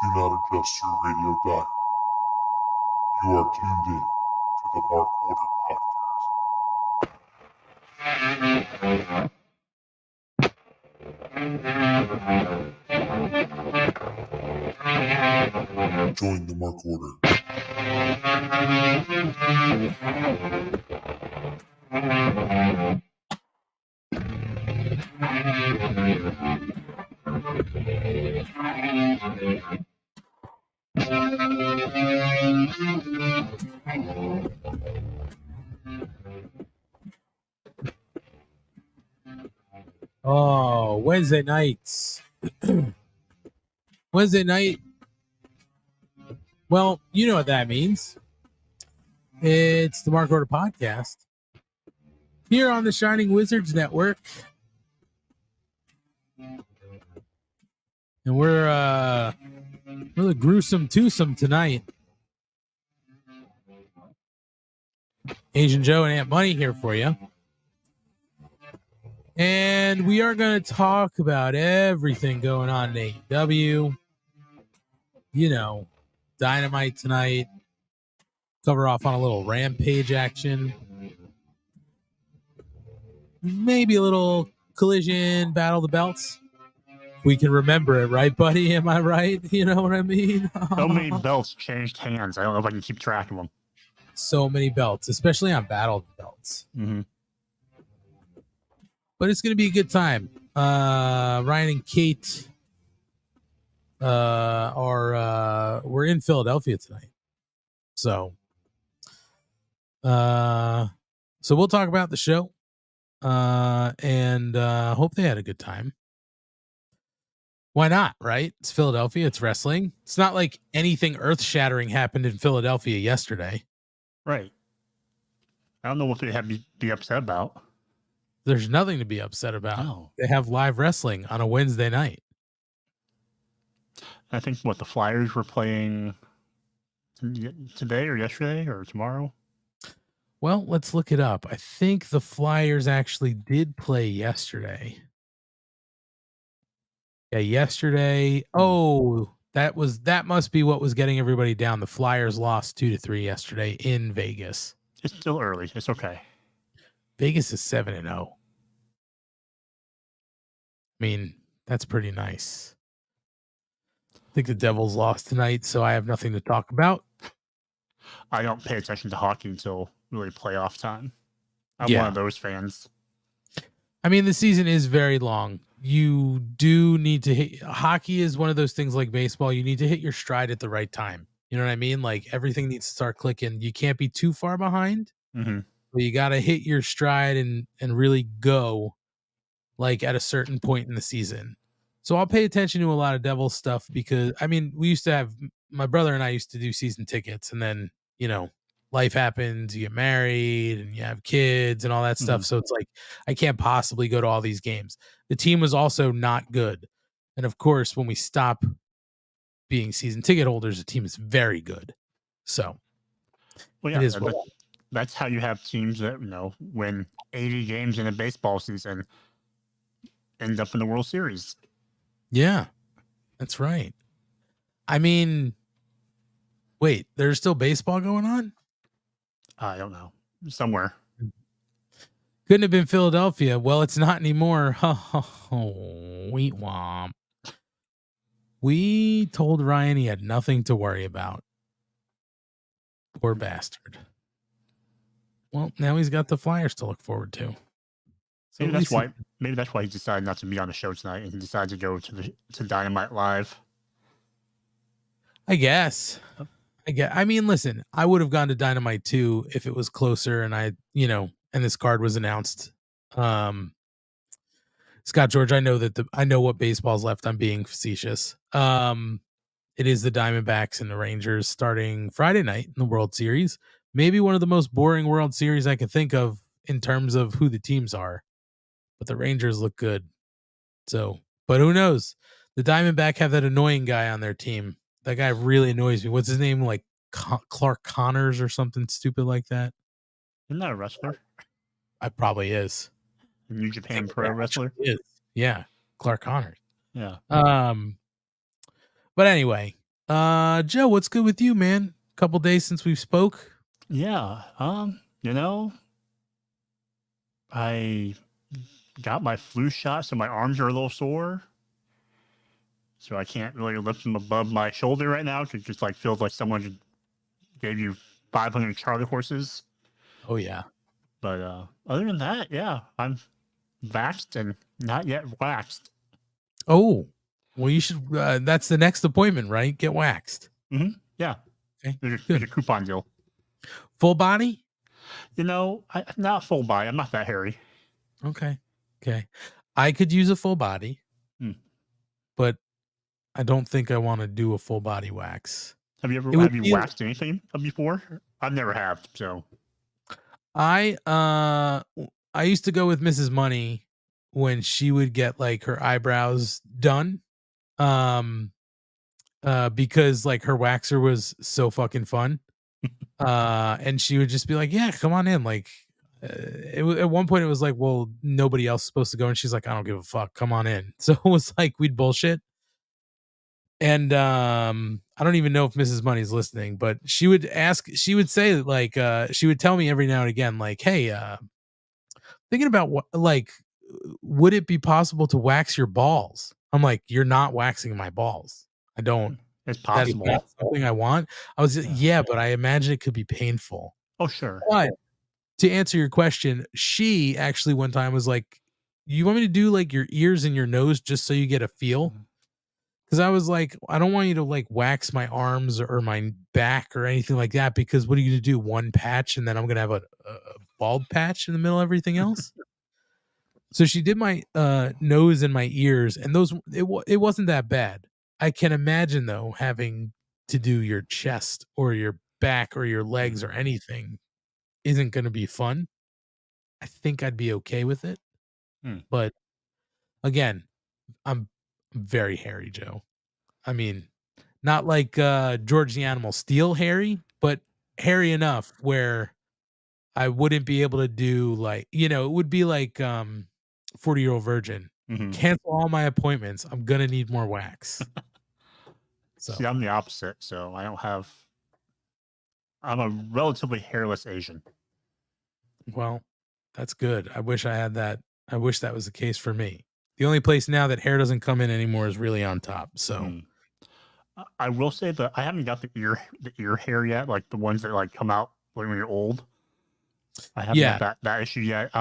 do not adjust your radio dial. You are tuned in to the Mark Order Podcast. Join the Mark Order. Oh, Wednesday nights. Wednesday night. Well, you know what that means. It's the Mark Order Podcast here on the Shining Wizards Network. And we're really gruesome twosome tonight. Asian Joe and AntMoney here for you. And we are going to talk about everything going on in AEW. You know, Dynamite tonight. Cover off on a little Rampage action. Maybe a little Collision, Battle of the Belts. We can remember it, right, buddy? Am I right? You know what I mean? So many belts changed hands. I don't know if I can keep track of them. So many belts, especially on Battle of the Belts. Mm-hmm. But it's going to be a good time. Ryan and Kate we're in Philadelphia tonight. So we'll talk about the show and hope they had a good time. Why not, right? It's Philadelphia. It's wrestling. It's not like anything earth-shattering happened in Philadelphia yesterday. Right. I don't know what they have to be upset about. There's nothing to be upset about. No. They have live wrestling on a Wednesday night. I think, the Flyers were playing today or yesterday or tomorrow? Well, let's look it up. I think the Flyers actually did play yesterday. Yeah, yesterday. Oh, that must be what was getting everybody down. The Flyers lost 2-3 yesterday in Vegas. It's still early. It's okay. Vegas is 7-0. I mean, that's pretty nice. I think the Devils lost tonight, so I have nothing to talk about. I don't pay attention to hockey until really playoff time. I'm one of those fans. I mean, the season is very long. You do need to hit. Hockey is one of those things like baseball. You need to hit your stride at the right time. You know what I mean? Like everything needs to start clicking. You can't be too far behind. Mm-hmm. But you got to hit your stride and really go like at a certain point in the season. So I'll pay attention to a lot of Devils stuff because, I mean, we used to have, my brother and I used to do season tickets, and then, you know, life happens, you get married and you have kids and all that stuff. So it's like, I can't possibly go to all these games. The team was also not good. And of course, when we stop being season ticket holders, the team is very good. So it is that's how you have teams that, win 80 games in a baseball season, end up in the World Series. Yeah, that's right. I mean, wait, there's still baseball going on? I don't know. Somewhere. Couldn't have been Philadelphia. Well, it's not anymore. Wheat womp. We told Ryan he had nothing to worry about. Poor bastard. Well, now he's got the Flyers to look forward to. So maybe that's why he decided not to be on the show tonight, and he decided to go to Dynamite Live. I guess. I mean, listen, I would have gone to Dynamite too if it was closer and and this card was announced. Scott George, I know what baseball's left. I'm being facetious. It is the Diamondbacks and the Rangers starting Friday night in the World Series. Maybe one of the most boring World Series I can think of in terms of who the teams are. But the Rangers look good. So, but who knows? The Diamondback have that annoying guy on their team. That guy really annoys me. What's his name? Like Clark Connors or something stupid like that? Isn't that a wrestler? I probably is. A New Japan Pro wrestler? Is. Yeah. Clark Connors. Yeah. But anyway, Joe, what's good with you, man? Couple days since we've spoke. Yeah. I got my flu shot, so my arms are a little sore. So I can't really lift them above my shoulder right now. It just like feels like someone just gave you 500 Charlie horses. Oh yeah. But other than that, yeah, I'm vaxxed and not yet waxed. Oh, well, you should. That's the next appointment, right? Get waxed. Yeah. Okay. There's a coupon deal. Full body? Not full body. I'm not that hairy. Okay. I could use a full body, but I don't think I want to do a full body wax. Have you waxed anything before? I've never have. So I used to go with Mrs. Money when she would get like her eyebrows done. Because like her waxer was so fucking fun. And she would just be like, yeah, come on in. Like, at one point it was like, well, nobody else is supposed to go. And she's like, I don't give a fuck. Come on in. So it was like, we'd bullshit. And, I don't even know if Mrs. Money's listening, but she would say like, she would tell me every now and again, like, hey, thinking about what, like, would it be possible to wax your balls? I'm like, you're not waxing my balls. I don't. It's possible. That's something I want. I was but I imagine it could be painful. Oh, sure. But to answer your question, she actually one time was like, you want me to do like your ears and your nose just so you get a feel? Because I was like, I don't want you to like wax my arms or my back or anything like that, because what are you going to do? One patch and then I'm going to have a bald patch in the middle of everything else? So she did my nose and my ears, and those it wasn't that bad. I can imagine though having to do your chest or your back or your legs or anything isn't going to be fun. I think I'd be okay with it. But again, I'm very hairy, Joe. I mean, not like George the Animal Steel hairy, but hairy enough where I wouldn't be able to do like, it would be like 40-year-old virgin. Cancel all my appointments. I'm gonna need more wax. So see, I'm the opposite. So I'm a relatively hairless Asian. Well, that's good. I wish I had that. I wish that was the case for me. The only place now that hair doesn't come in anymore is really on top. So I will say that I haven't got the ear hair yet, like the ones that like come out when you're old. I haven't got that issue yet.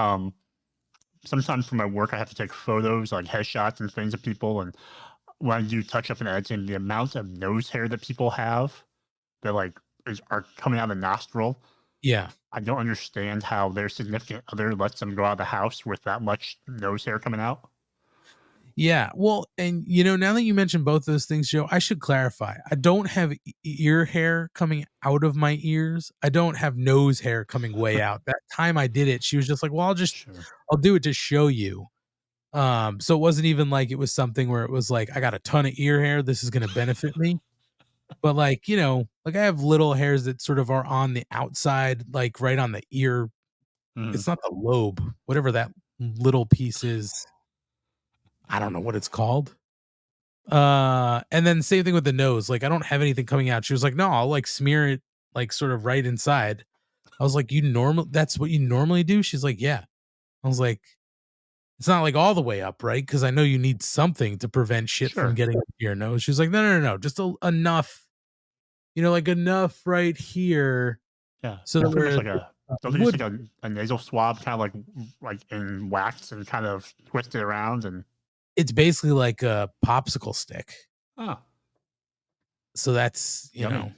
Sometimes for my work, I have to take photos, like headshots and things of people. And when I do touch up and editing, the amount of nose hair that people have that like are coming out of the nostril. Yeah. I don't understand how their significant other lets them go out of the house with that much nose hair coming out. Yeah. Well, and now that you mentioned both those things, Joe, I should clarify. I don't have ear hair coming out of my ears. I don't have nose hair coming way out. That time I did it, she was just like, well, I'll do it to show you. So it wasn't even like it was something where it was like, I got a ton of ear hair. This is going to benefit me. But like, like I have little hairs that sort of are on the outside, like right on the ear. It's not the lobe, whatever that little piece is. I don't know what it's called. And then same thing with the nose. Like I don't have anything coming out. She was like, no, I'll like smear it like sort of right inside. I was like, that's what you normally do? She's like, yeah. I was like, it's not like all the way up, right? Because I know you need something to prevent shit from getting into your nose. She's like, no. Just enough, like enough right here. Yeah. So that like a nasal swab, kind of like in wax and kind of twist it around, and it's basically like a popsicle stick. Oh. So that's, yeah,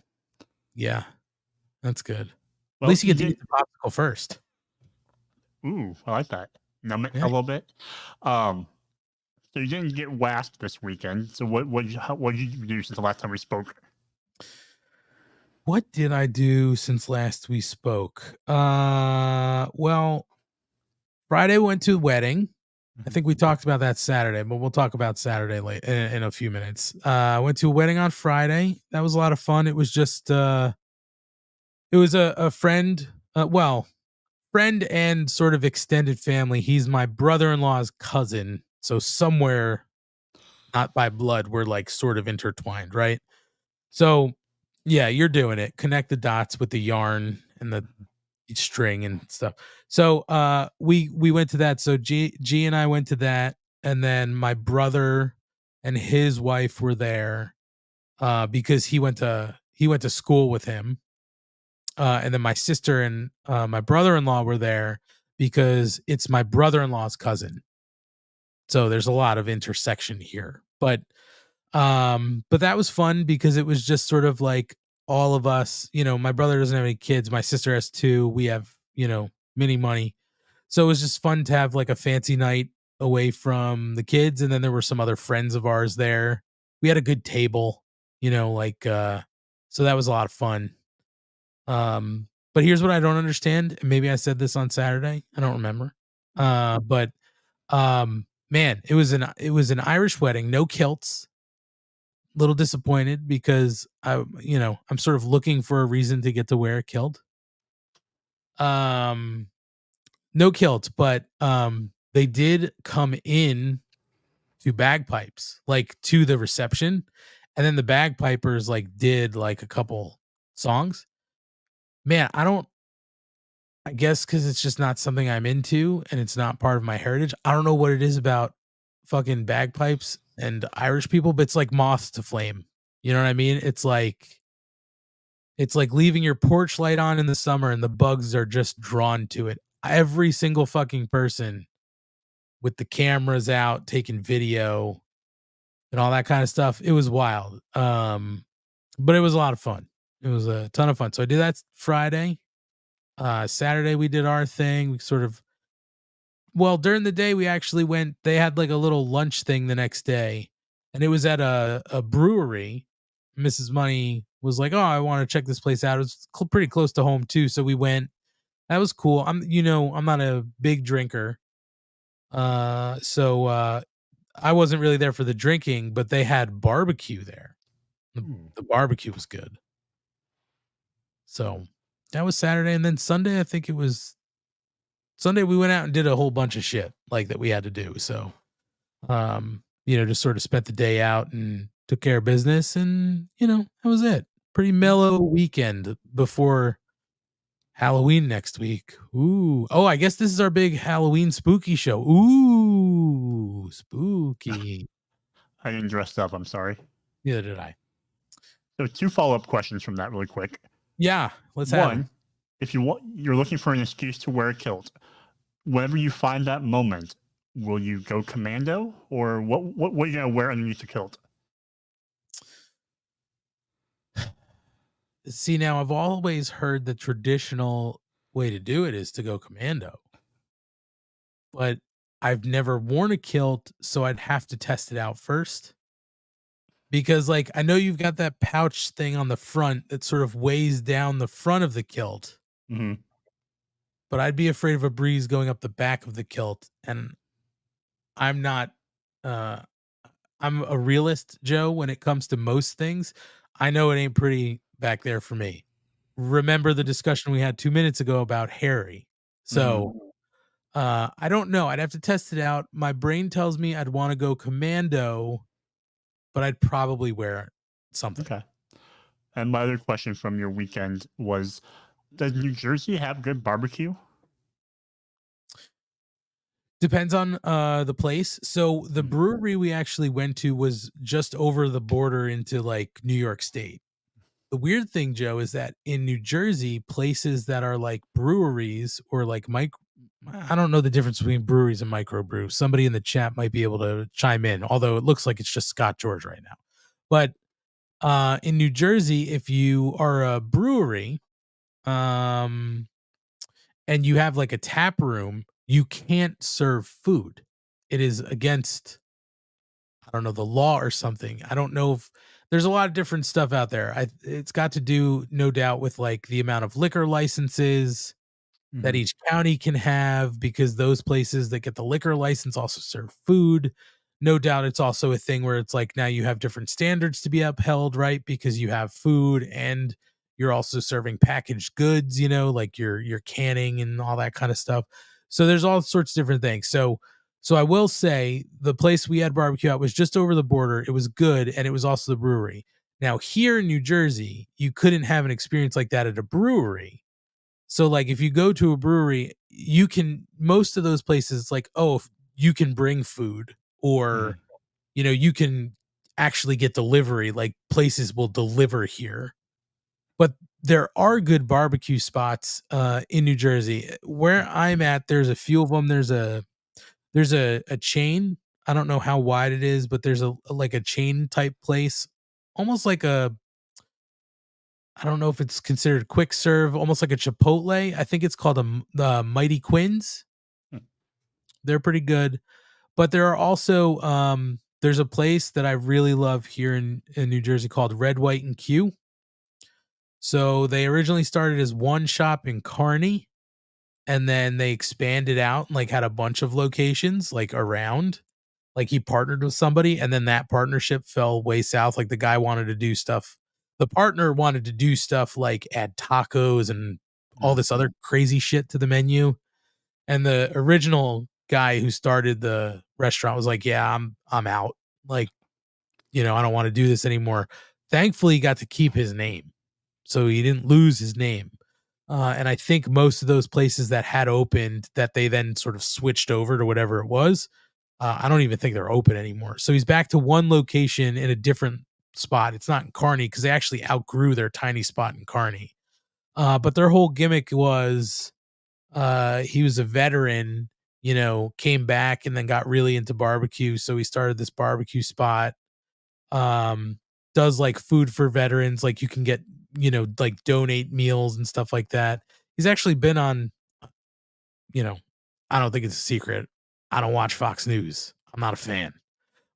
that's good. Well, at least you get to eat the popsicle first. Ooh, I like that. Numb it a little bit. So you didn't get waxed this weekend. So what did you do since the last time we spoke? What did I do since last we spoke? Well, Friday went to a wedding. I think we talked about that Saturday, but we'll talk about Saturday in a few minutes. I went to a wedding on Friday. That was a lot of fun. It was just, it was a friend, friend and sort of extended family. He's my brother-in-law's cousin. So somewhere, not by blood, we're like sort of intertwined, right? So, yeah, you're doing it. Connect the dots with the yarn and the string and stuff. So, we went to that. So G and I went to that, and then my brother and his wife were there because he went to school with him. And then my sister and my brother-in-law were there because it's my brother-in-law's cousin. So there's a lot of intersection here. But that was fun because it was just sort of like all of us, my brother doesn't have any kids, my sister has two, we have, mini money. So it was just fun to have like a fancy night away from the kids, and then there were some other friends of ours there. We had a good table, so that was a lot of fun. But here's what I don't understand. Maybe I said this on Saturday. I don't remember. But man, it was an Irish wedding, no kilts. Little disappointed because I'm sort of looking for a reason to get to wear a kilt. No kilt, but they did come in to bagpipes, like to the reception, and then the bagpipers like did like a couple songs. Man, I guess because it's just not something I'm into and it's not part of my heritage. I don't know what it is about fucking bagpipes and Irish people, but it's like moths to flame. You know what I mean? It's like leaving your porch light on in the summer and the bugs are just drawn to it. Every single fucking person with the cameras out taking video and all that kind of stuff. It was wild. But it was a lot of fun. It was a ton of fun. So I did that Friday. Saturday we did our thing. We sort of, well, during the day we actually went, they had like a little lunch thing the next day, and it was at a brewery. Mrs. Money was like, "Oh, I want to check this place out." It was pretty close to home too, so we went. That was cool. I'm not a big drinker. So I wasn't really there for the drinking, but they had barbecue there. The barbecue was good. So that was Saturday, and then Sunday, I think it was Sunday, we went out and did a whole bunch of shit like that we had to do. So, just sort of spent the day out and took care of business, and that was it. Pretty mellow weekend before Halloween next week. Ooh. Oh, I guess this is our big Halloween spooky show. Ooh, spooky. I didn't dress up. I'm sorry. Neither did I. So 2 follow-up questions from that really quick. Yeah, let's have them. If you're looking for an excuse to wear a kilt, whenever you find that moment, will you go commando, or what are you gonna wear underneath the kilt? See, now I've always heard the traditional way to do it is to go commando, but I've never worn a kilt, so I'd have to test it out first. Because, like, I know you've got that pouch thing on the front that sort of weighs down the front of the kilt. Mm-hmm. But I'd be afraid of a breeze going up the back of the kilt, and I'm not. I'm a realist, Joe. When it comes to most things, I know it ain't pretty back there for me. Remember the discussion we had 2 minutes ago about Harry. So, I don't know. I'd have to test it out. My brain tells me I'd want to go commando, but I'd probably wear something. Okay. And my other question from your weekend was, does New Jersey have good barbecue? Depends on the place. So the brewery we actually went to was just over the border into like New York State. The weird thing, Joe, is that in New Jersey, places that are like breweries or like I don't know the difference between breweries and microbrew. Somebody in the chat might be able to chime in, although it looks like it's just Scott George right now. But in New Jersey, if you are a brewery, and you have like a tap room, you can't serve food. It is against, I don't know, the law or something. I don't know if there's a lot of different stuff out there. It's got to do, no doubt, with like the amount of liquor licenses that each county can have, because those places that get the liquor license also serve food. No doubt it's also a thing where it's like now you have different standards to be upheld, right? Because you have food and you're also serving packaged goods, like your canning and all that kind of stuff. So there's all sorts of different things. So I will say the place we had barbecue at was just over the border. It was good, and it was also the brewery. Now, here in New Jersey, you couldn't have an experience like that at a brewery. So, like, if you go to a brewery, you can, most of those places, it's like, oh, you can bring food, or, you can actually get delivery. Like, places will deliver here. But there are good barbecue spots in New Jersey. Where I'm at, there's a few of them. There's a chain. I don't know how wide it is, but there's a chain type place, almost like I don't know if it's considered quick serve, almost like a Chipotle. I think it's called the Mighty Quins. They're pretty good. But there are also there's a place that I really love here in New Jersey called Red, White, and Q. So they originally started as one shop in Kearney, and then they expanded out and like had a bunch of locations like around. Like he partnered with somebody, and then that partnership fell way south. Like the guy wanted to do stuff. The partner wanted to do stuff like add tacos and all this other crazy shit to the menu. And the original guy who started the restaurant was like, yeah, I'm out. Like, I don't want to do this anymore. Thankfully, he got to keep his name, so he didn't lose his name. And I think most of those places that had opened that they then sort of switched over to whatever it was, I don't even think they're open anymore. So he's back to one location in a different spot. It's not in Kearney because they actually outgrew their tiny spot in Kearney. But their whole gimmick was he was a veteran, came back and then got really into barbecue. So he started this barbecue spot. Does like food for veterans, like you can get, like donate meals and stuff like that. He's actually been on, I don't think it's a secret. I don't watch Fox News. I'm not a fan.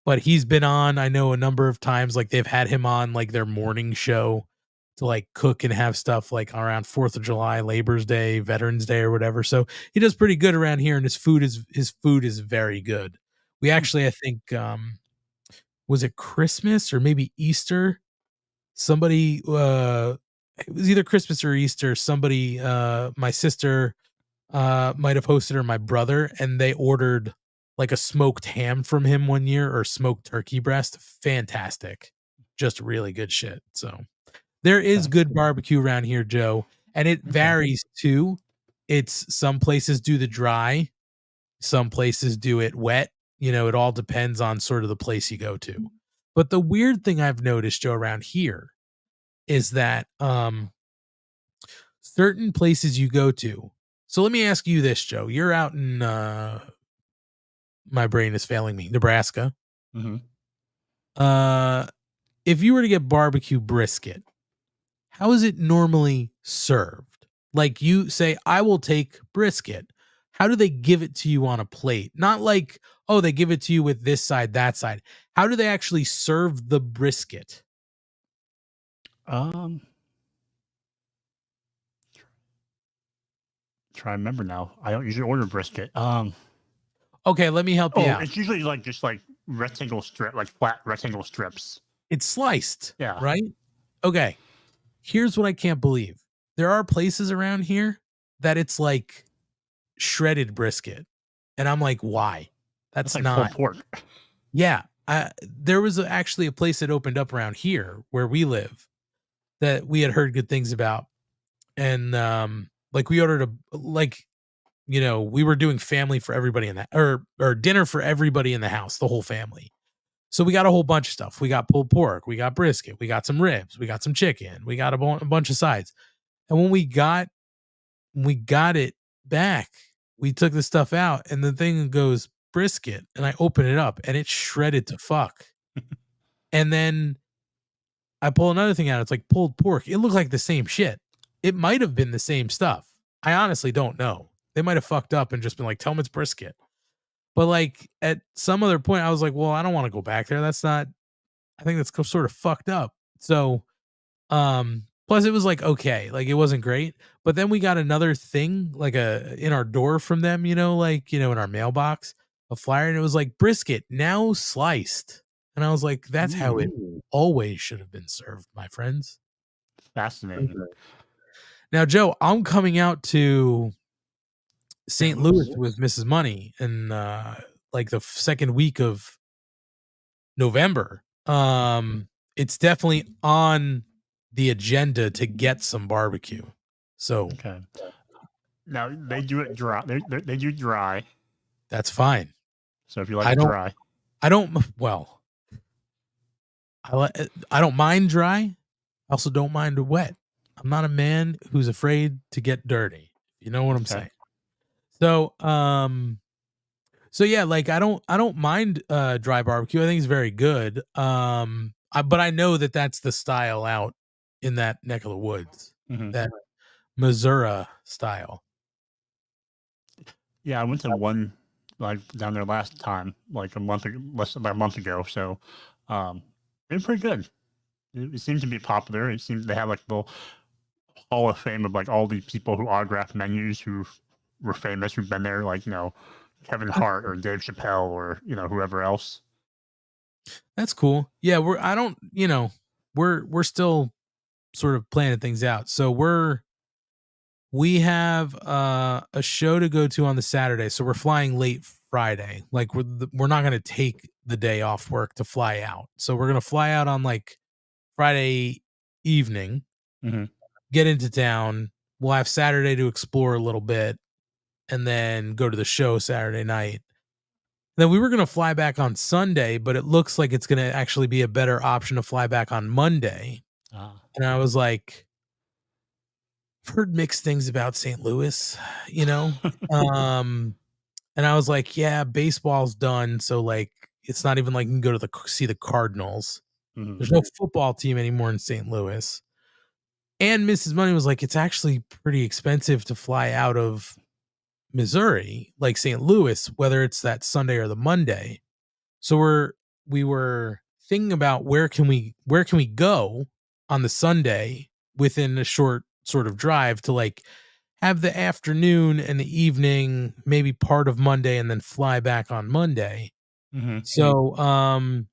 But he's been on, I know, a number of times. Like they've had him on like their morning show to like cook and have stuff like around 4th of July, Labor's Day, Veterans Day, or whatever. So he does pretty good around here, and his food is very good. We actually, I think, was it Christmas or maybe Easter? Somebody, it was either Christmas or Easter. Somebody, my sister might have hosted, or my brother, and they ordered like a smoked ham from him one year, or smoked turkey breast. Fantastic. Just really good shit. So there is good barbecue around here, Joe, and it varies too. It's some places do the dry, some places do it wet. It all depends on sort of the place you go to. But the weird thing I've noticed, Joe, around here is that certain places you go to. So let me ask you this, Joe. You're out in my brain is failing me, Nebraska. Mm-hmm. If you were to get barbecue brisket, how is it normally served? Like you say, I will take brisket. How do they give it to you on a plate? Not like, oh, they give it to you with this side, that side. How do they actually serve the brisket? Try to remember now. I don't usually order brisket. Okay, let me help you out. It's usually like just like rectangle strip, like flat rectangle strips. It's sliced. Yeah. Right? Okay. Here's what I can't believe. There are places around here that it's like shredded brisket. And I'm like, why? That's like not pulled pork. Yeah. There was actually a place that opened up around here where we live that we had heard good things about. And like we ordered we were doing family for everybody in that, or dinner for everybody in the house, the whole family. So we got a whole bunch of stuff. We got pulled pork, we got brisket, we got some ribs, we got some chicken, we got a bunch of sides. And when we got it back, we took the stuff out, and the thing goes brisket, and I open it up, and it's shredded to fuck. And then I pull another thing out. It's like pulled pork. It looked like the same shit. It might have been the same stuff. I honestly don't know. They might have fucked up and just been like, tell them it's brisket. But like at some other point, I was like, well, I don't want to go back there. I think that's sort of fucked up. So, plus it was like, okay, like it wasn't great. But then we got another thing like in our door from them, in our mailbox, a flyer, and it was like brisket now sliced. And I was like, that's how it always should have been served, my friends. Fascinating. Now, Joe, I'm coming out to St. Louis with Mrs. Money in like the second week of November. it's definitely on the agenda to get some barbecue. So Okay. Now they do it dry. They do dry. that's fine. So if you like dry, I don't mind dry. I also don't mind wet. I'm not a man who's afraid to get dirty. You know what I'm saying? So, so yeah, like I don't mind dry barbecue. I think it's very good. But I know that that's the style out in that neck of the woods. That Missouri style. Yeah, I went to one like down there last time, like less than a month ago. So, it was pretty good. It seemed to be popular. It seemed they have like the Hall of Fame of like all these people who autographed menus who were famous, who've been there, like Kevin Hart or Dave Chappelle or whoever else. That's cool. Yeah, we're still sort of planning things out. So we have a show to go to on the Saturday. So we're flying late Friday. Like we're not going to take the day off work to fly out. So we're going to fly out on like Friday evening, get into town. We'll have Saturday to explore a little bit and then go to the show Saturday night. Then we were going to fly back on Sunday, but it looks like it's going to actually be a better option to fly back on Monday. And I was like, I've heard mixed things about St. Louis, and I was like, yeah, baseball's done. So like, it's not even like you can go to see the Cardinals. There's no football team anymore in St. Louis. And Mrs. Money was like, it's actually pretty expensive to fly out of Missouri, like St. Louis, whether it's that Sunday or the Monday. So we were thinking about where can we go on the Sunday within a short sort of drive to like have the afternoon and the evening, maybe part of Monday, and then fly back on Monday. So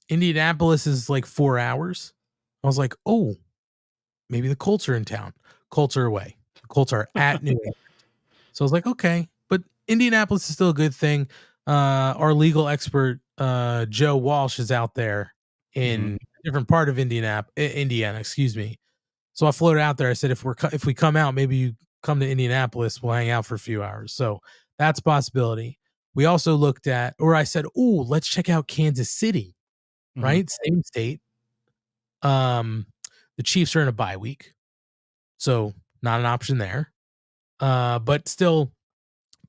Indianapolis is like 4 hours. I was like, oh, maybe the Colts are in town. Colts are away. The Colts are at New England. So I was like, okay, but Indianapolis is still a good thing. Our legal expert, Joe Walsh, is out there in a different part of Indiana, excuse me. So I floated out there. I said, if we come out, maybe you come to Indianapolis, we'll hang out for a few hours. So that's a possibility. We also looked at, or I said, oh, let's check out Kansas City, right? Same state. The Chiefs are in a bye week, so not an option there. But still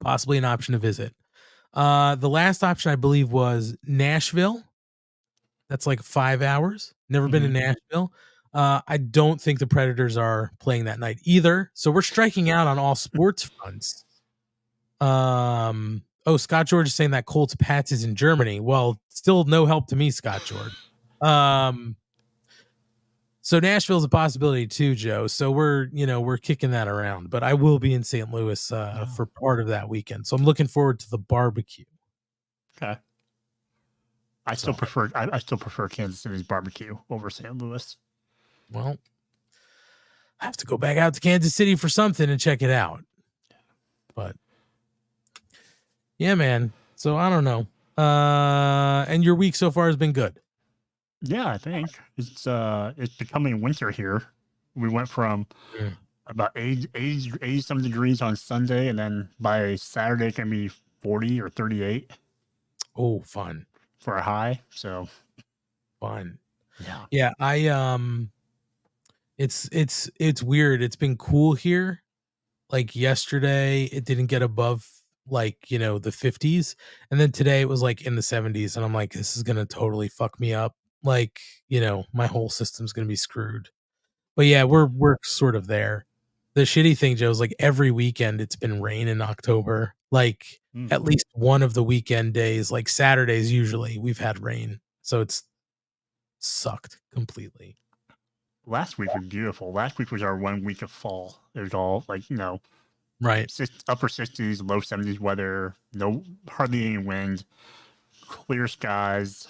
possibly an option to visit. The last option I believe was Nashville. That's like 5 hours. Never been to Nashville. I don't think the Predators are playing that night either. So we're striking out on all sports fronts. Scott George is saying that Colts Pats is in Germany. Well, still no help to me, Scott George. So Nashville's a possibility too, Joe. So we're kicking that around, but I will be in St. Louis for part of that weekend. So I'm looking forward to the barbecue. Okay. I still prefer Kansas City's barbecue over St. Louis. Well, I have to go back out to Kansas City for something and check it out. But yeah, man. So I don't know. And your week so far has been good. Yeah, I think it's becoming winter here. We went from about 80 some degrees on Sunday, and then by Saturday it can be 40 or 38. Oh, fun for a high. So fun. Yeah. It's weird. It's been cool here. Like yesterday, it didn't get above like the 50s, and then today it was like in the 70s, and I'm like, this is gonna totally fuck me up. Like, my whole system's gonna be screwed. But yeah, we're sort of there. The shitty thing, Joe, is like every weekend it's been rain in October. Like at least one of the weekend days, like Saturdays usually, we've had rain. So it's sucked completely. Last week was beautiful. Last week was our 1 week of fall. It was all like, right, upper 60s, low 70s weather, hardly any wind, clear skies.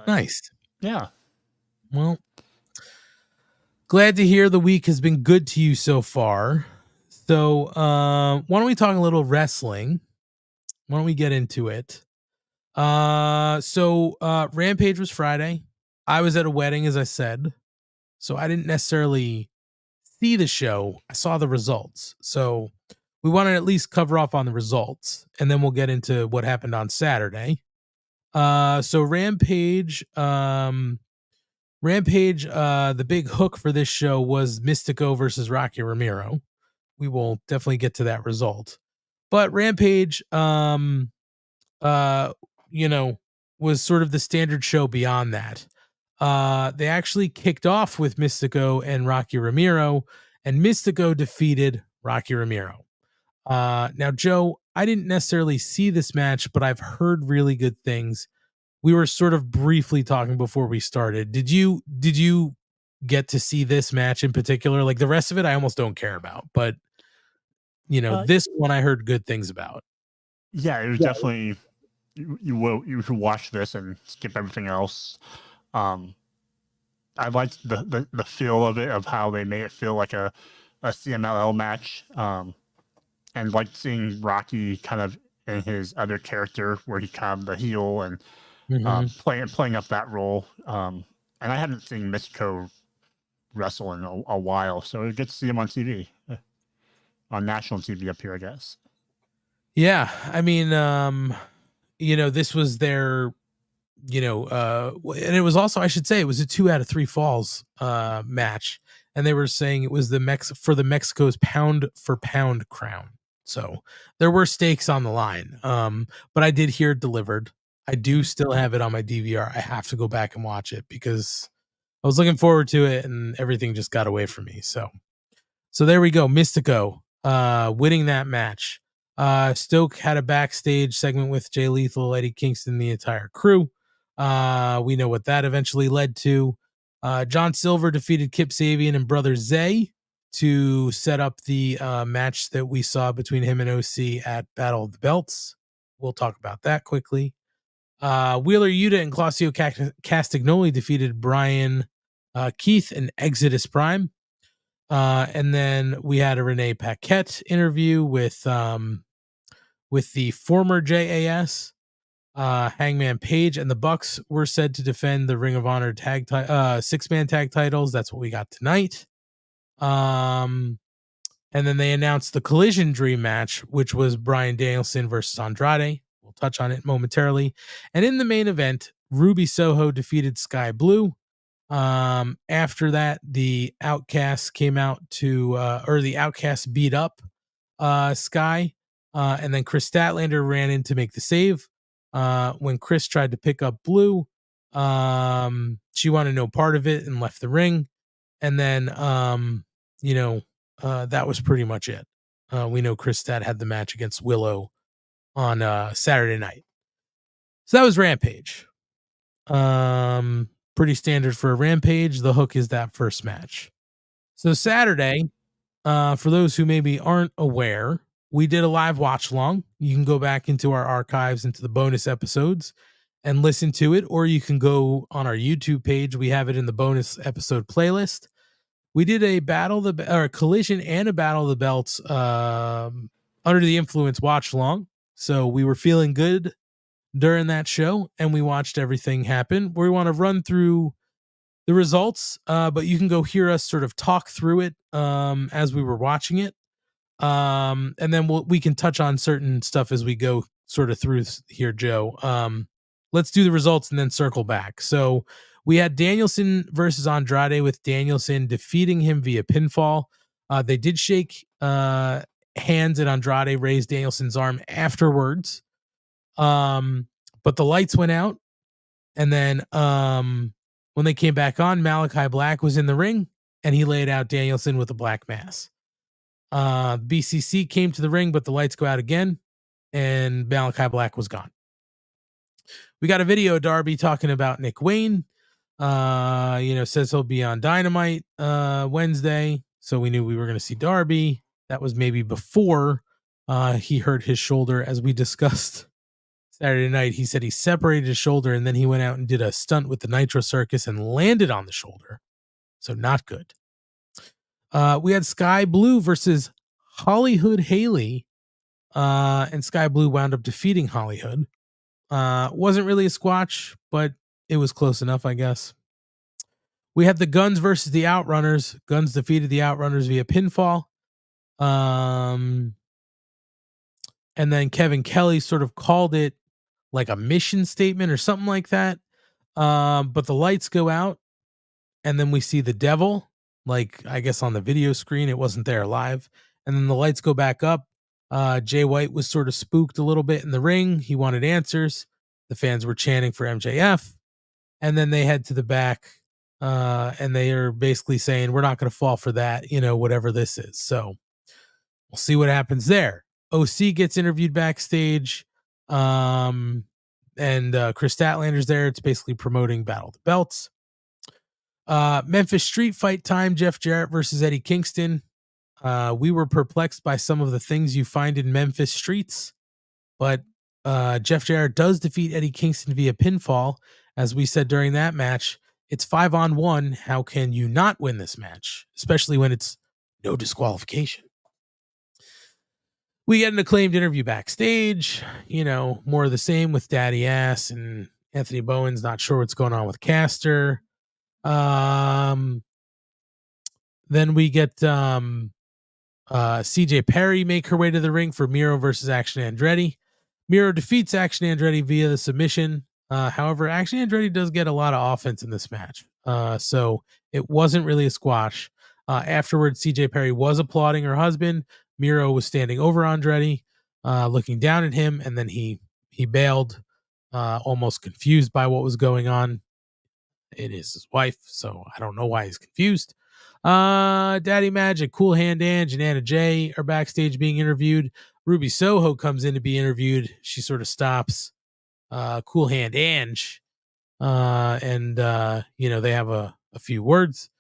Nice. Yeah. Well, glad to hear the week has been good to you so far. So why don't we talk a little wrestling? Why don't we get into it? So Rampage was Friday. I was at a wedding, as I said, so I didn't necessarily see the show. I saw the results. So we want to at least cover off on the results, and then we'll get into what happened on Saturday. So Rampage, the big hook for this show was Mystico versus Rocky Romero. We will definitely get to that result. But Rampage, was sort of the standard show beyond that. They actually kicked off with Mystico and Rocky Romero, and Mystico defeated Rocky Romero. Now, Joe, I didn't necessarily see this match, but I've heard really good things. We were sort of briefly talking before we started. Did you get to see this match in particular? Like the rest of it, I almost don't care about, but this one I heard good things about. Yeah, it was definitely you should watch this and skip everything else. I liked the feel of it, of how they made it feel like a CMLL match, and like seeing Rocky kind of in his other character where he kind of the heel and playing up that role. And I hadn't seen Mystico wrestle in a while, so it gets to see him on TV, on national TV up here, I guess. Yeah, I mean, this was their, and it was also, I should say, it was a 2 out of 3 falls match, and they were saying it was for the Mexico's pound for pound crown. So there were stakes on the line. But I did hear it delivered. I do still have it on my DVR. I have to go back and watch it because I was looking forward to it, and everything just got away from me. So there we go. Mystico winning that match. Stoke had a backstage segment with Jay Lethal, Eddie Kingston, the entire crew. We know what that eventually led to. John Silver defeated Kip Sabian and Brother Zay to set up the match that we saw between him and OC at Battle of the Belts. We'll talk about that quickly. Wheeler Yuta and Claudio Castagnoli defeated Brian Keith and Exodus Prime. And then we had a Renee Paquette interview with the former JAS. Hangman Page and the Bucks were said to defend the Ring of Honor tag 6-man tag titles. That's what we got tonight. And then they announced the Collision Dream match, which was Bryan Danielson versus Andrade. We'll touch on it momentarily. And in the main event, Ruby Soho defeated Sky Blue. After that, the Outcasts came out the Outcasts beat up Sky. And then Chris Statlander ran in to make the save. When Chris tried to pick up Blue, she wanted no part of it and left the ring. And then, that was pretty much it. We know Chris Stat had the match against Willow on Saturday night. So that was Rampage. Pretty standard for a Rampage. The hook is that first match. So Saturday, for those who maybe aren't aware, we did a live watch along. You can go back into our archives, into the bonus episodes, and listen to it, or you can go on our YouTube page. We have it in the bonus episode playlist. We did a Collision and a Battle of the Belts under the influence watch along. So we were feeling good during that show, and we watched everything happen. We want to run through the results, but you can go hear us sort of talk through it as we were watching it. And then we can touch on certain stuff as we go sort of through here, Joe. Let's do the results and then circle back. So we had Danielson versus Andrade, with Danielson defeating him via pinfall. They did shake hands, and Andrade raised Danielson's arm afterwards. But the lights went out, and then when they came back on, Malachi Black was in the ring, and he laid out Danielson with a black mass. BCC came to the ring, but the lights go out again, and Malachi Black was gone. We got a video of Darby talking about Nick Wayne. Says he'll be on Dynamite Wednesday, so we knew we were going to see Darby. That was maybe before he hurt his shoulder, as we discussed Saturday night. He said he separated his shoulder, and then he went out and did a stunt with the Nitro Circus and landed on the shoulder. So not good. We had Sky Blue versus Hollywood Haley, and Sky Blue wound up defeating Hollywood. Wasn't really a squash, but it was close enough, I guess. We had the Guns versus the Outrunners. Guns defeated the Outrunners via pinfall. And then Kevin Kelly sort of called it like a mission statement or something like that. But the lights go out, and then we see the devil, like I guess on the video screen. It wasn't there live. And then the lights go back up. Jay White was sort of spooked a little bit in the ring. He wanted answers. The fans were chanting for MJF. And then they head to the back, and they are basically saying, we're not going to fall for that, whatever this is. So we'll see what happens there. OC gets interviewed backstage. And Chris Statlander's there. It's basically promoting Battle of the Belts. Memphis Street Fight time, Jeff Jarrett versus Eddie Kingston. We were perplexed by some of the things you find in Memphis streets, but Jeff Jarrett does defeat Eddie Kingston via pinfall. As we said during that match, it's 5-on-1. How can you not win this match, especially when it's no disqualification? We get an Acclaimed interview backstage, more of the same with Daddy Ass and Anthony Bowen's not sure what's going on with Caster. Then we get CJ Perry make her way to the ring for Miro versus Action Andretti. Miro defeats Action Andretti via the submission. However, Action Andretti does get a lot of offense in this match. So it wasn't really a squash. Afterwards, CJ Perry was applauding her husband. Miro was standing over Andretti, looking down at him, and then he bailed, almost confused by what was going on. It is his wife, so I don't know why he's confused. Daddy Magic, Cool Hand Ange, and Anna Jay are backstage being interviewed. Ruby Soho comes in to be interviewed. She sort of stops Cool Hand Ange, and they have a few words.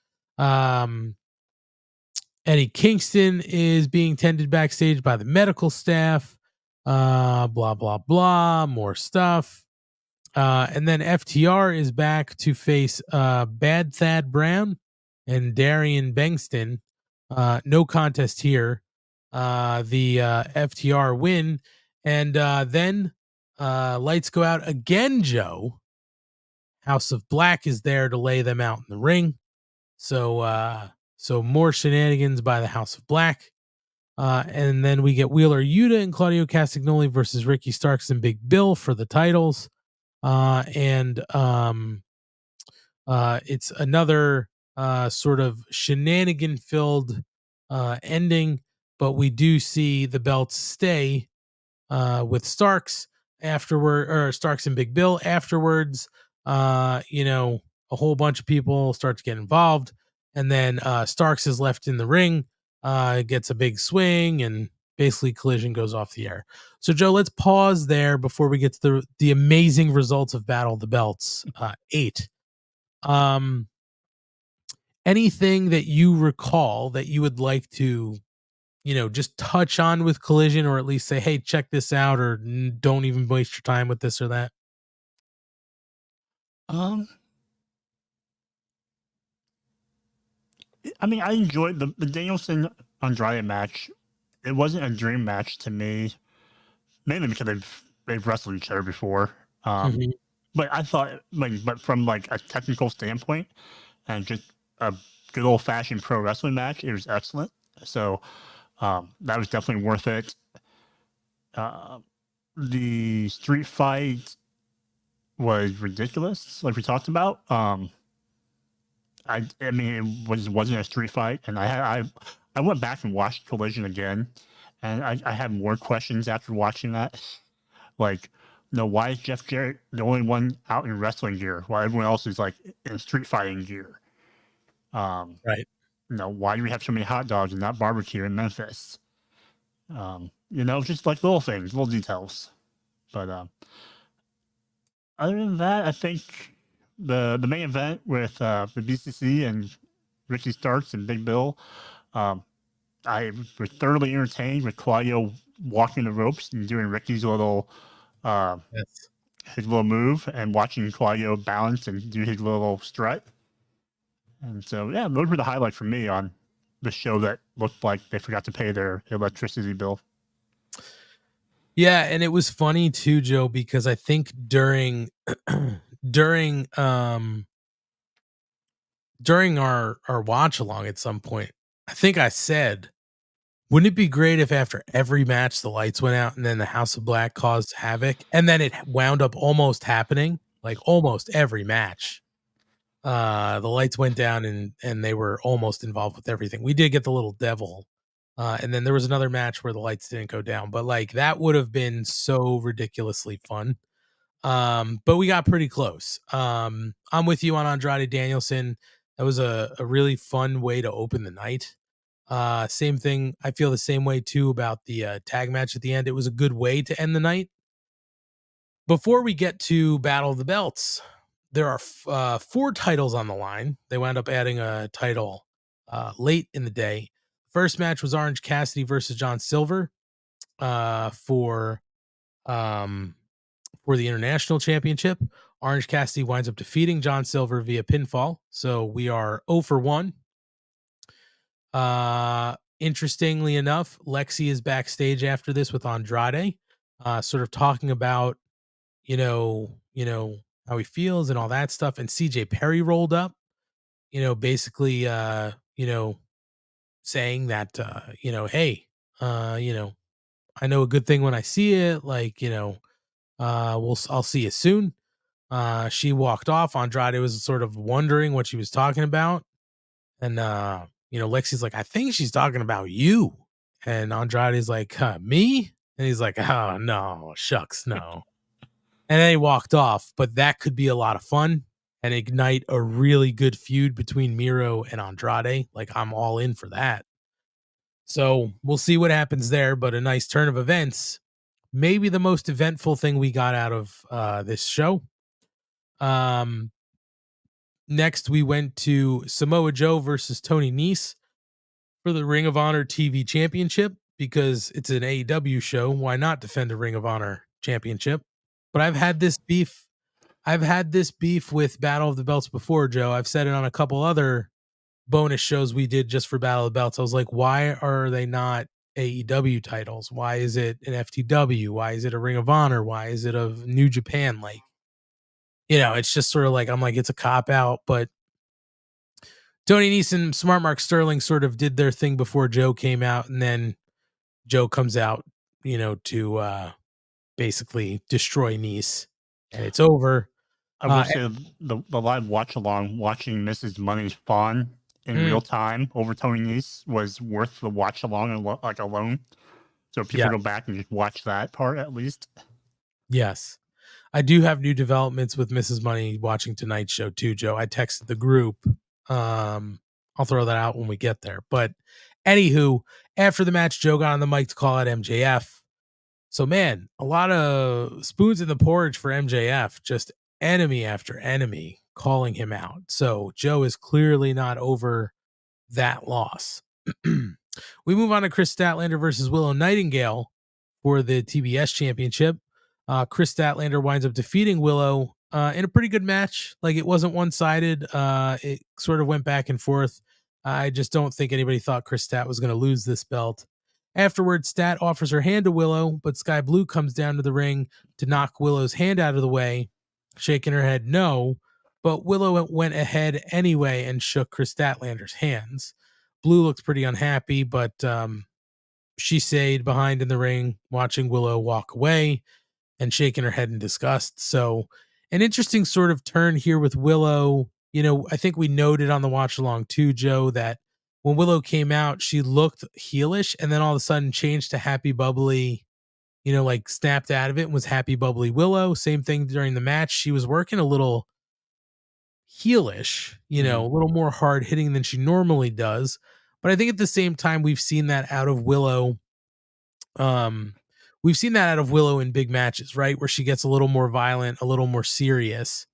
Eddie Kingston is being tended backstage by the medical staff. Blah blah blah. More stuff. And then FTR is back to face Bad Thad Brown and Darian Bengston. No contest here. The FTR win. And then lights go out again, Joe. House of Black is there to lay them out in the ring. So more shenanigans by the House of Black. And then we get Wheeler Yuta and Claudio Castagnoli versus Ricky Starks and Big Bill for the titles. It's another sort of shenanigan filled ending, but we do see the belts stay with Starks afterward, or Starks and Big Bill afterwards. A whole bunch of people start to get involved, and then Starks is left in the ring, gets a big swing, and basically Collision goes off the air. So Joe, let's pause there before we get to the amazing results of Battle of the Belts 8. Anything that you recall that you would like to, just touch on with Collision, or at least say, hey, check this out, or don't even waste your time with this or that? I mean, I enjoyed the Danielson Andrade match. It wasn't a dream match to me, mainly because they've wrestled each other before. But I thought, but from a technical standpoint and just a good old fashioned pro wrestling match, it was excellent. So that was definitely worth it. The street fight was ridiculous, like we talked about. I mean, it wasn't a street fight, and I went back and watched Collision again, and I had more questions after watching that. Why is Jeff Jarrett the only one out in wrestling gear while everyone else is in street fighting gear? Right. Why do we have so many hot dogs and not barbecue in Memphis? Just little things, little details. But other than that, I think the main event with the BCC and Ricky Starks and Big Bill, I was thoroughly entertained with Claudio walking the ropes and doing Ricky's little his little move, and watching Claudio balance and do his little strut. And so, yeah, those were the highlights for me on the show that looked like they forgot to pay their electricity bill. Yeah, and it was funny too, Joe, because I think during during our watch along at some point, I think I said, wouldn't it be great if after every match the lights went out and then the House of Black caused havoc? And then it wound up almost happening, like almost every match. The lights went down and they were almost involved with everything. We did get the little devil. And then there was another match where the lights didn't go down, but like that would have been so ridiculously fun. But we got pretty close. I'm with you on Andrade Danielson. That was a really fun way to open the night. Same thing. I feel the same way too about the tag match at the end. It was a good way to end the night. Before we get to Battle of the Belts, there are 4 titles on the line. They wound up adding a title late in the day. First match was Orange Cassidy versus John Silver for the International Championship. Orange Cassidy winds up defeating John Silver via pinfall. So we are 0 for 1. Interestingly enough, Lexi is backstage after this with Andrade, sort of talking about, you know, how he feels and all that stuff. And CJ Perry rolled up, basically, saying that, hey, I know a good thing when I see it, like, I'll see you soon. She walked off. Andrade was sort of wondering what she was talking about. And, Lexi's like, I think she's talking about you. And Andrade's like, me? And he's like, oh, no, shucks, no. And then he walked off. But that could be a lot of fun and ignite a really good feud between Miro and Andrade. Like, I'm all in for that. So we'll see what happens there. But a nice turn of events. Maybe the most eventful thing we got out of this show. Next, we went to Samoa Joe versus Tony Nese for the Ring of Honor TV Championship because it's an AEW show. Why not defend a Ring of Honor championship? But I've had this beef. I've had this beef with Battle of the Belts before, Joe. I've said it on a couple other bonus shows we did just for Battle of the Belts. I was like, why are they not AEW titles? Why is it an FTW? Why is it a Ring of Honor? Why is it a New Japan? Like, it's just sort of like, I'm like, it's a cop out, but Tony Nese and Smart Mark Sterling sort of did their thing before Joe came out, and then Joe comes out, to basically destroy Nese, and it's over. I will say the live watch along, watching Mrs. Money's Fawn in real time over Tony Nese was worth the watch along like alone. So people go back and just watch that part at least. Yes. I do have new developments with Mrs. Money watching tonight's show too, Joe. I texted the group. I'll throw that out when we get there. But anywho, after the match, Joe got on the mic to call out MJF. So man, a lot of spoons in the porridge for MJF, just enemy after enemy calling him out. So Joe is clearly not over that loss. We move on to Chris Statlander versus Willow Nightingale for the TBS championship. Chris Statlander winds up defeating Willow in a pretty good match. Like, it wasn't one-sided. It sort of went back and forth. I just don't think anybody thought Chris Stat was going to lose this belt. Afterwards, Stat offers her hand to Willow, but Sky Blue comes down to the ring to knock Willow's hand out of the way, shaking her head no, but Willow went ahead anyway and shook Chris Statlander's hands. Blue looked pretty unhappy, but she stayed behind in the ring, watching Willow walk away and shaking her head in disgust. So an interesting sort of turn here with Willow. I think we noted on the watch along too, Joe, that when Willow came out, she looked heelish and then all of a sudden changed to happy, bubbly, like snapped out of it and was happy, bubbly Willow. Same thing during the match. She was working a little heelish, a little more hard hitting than she normally does. But I think at the same time, we've seen that out of Willow. We've seen that out of Willow in big matches, right? Where she gets a little more violent, a little more serious.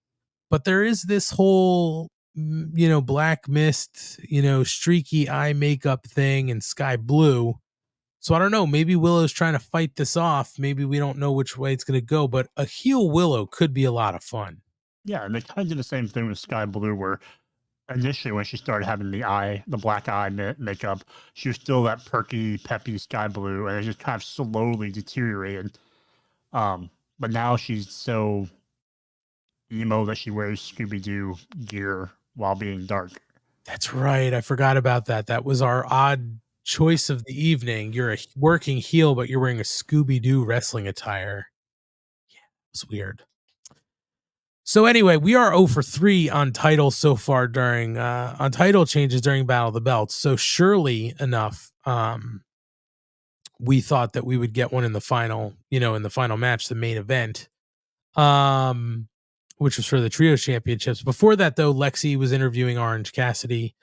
But there is this whole, black mist, streaky eye makeup thing and Sky Blue. So I don't know. Maybe Willow's trying to fight this off. Maybe we don't know which way it's going to go. But a heel Willow could be a lot of fun. Yeah, and they kind of did the same thing with Sky Blue, where initially when she started having the black eye makeup, she was still that perky, peppy Sky Blue, and it just kind of slowly deteriorated. But now she's so emo that she wears Scooby-Doo gear while being dark. That's right. I forgot about that. That was our odd choice of the evening. You're a working heel, but you're wearing a Scooby-Doo wrestling attire. Yeah, it's weird. So anyway, we are 0 for 3 on titles so far during on title changes during Battle of the Belts. So surely enough, we thought that we would get one in the final, in the final match, the main event, which was for the Trios Championships. Before that, though, Lexi was interviewing Orange Cassidy,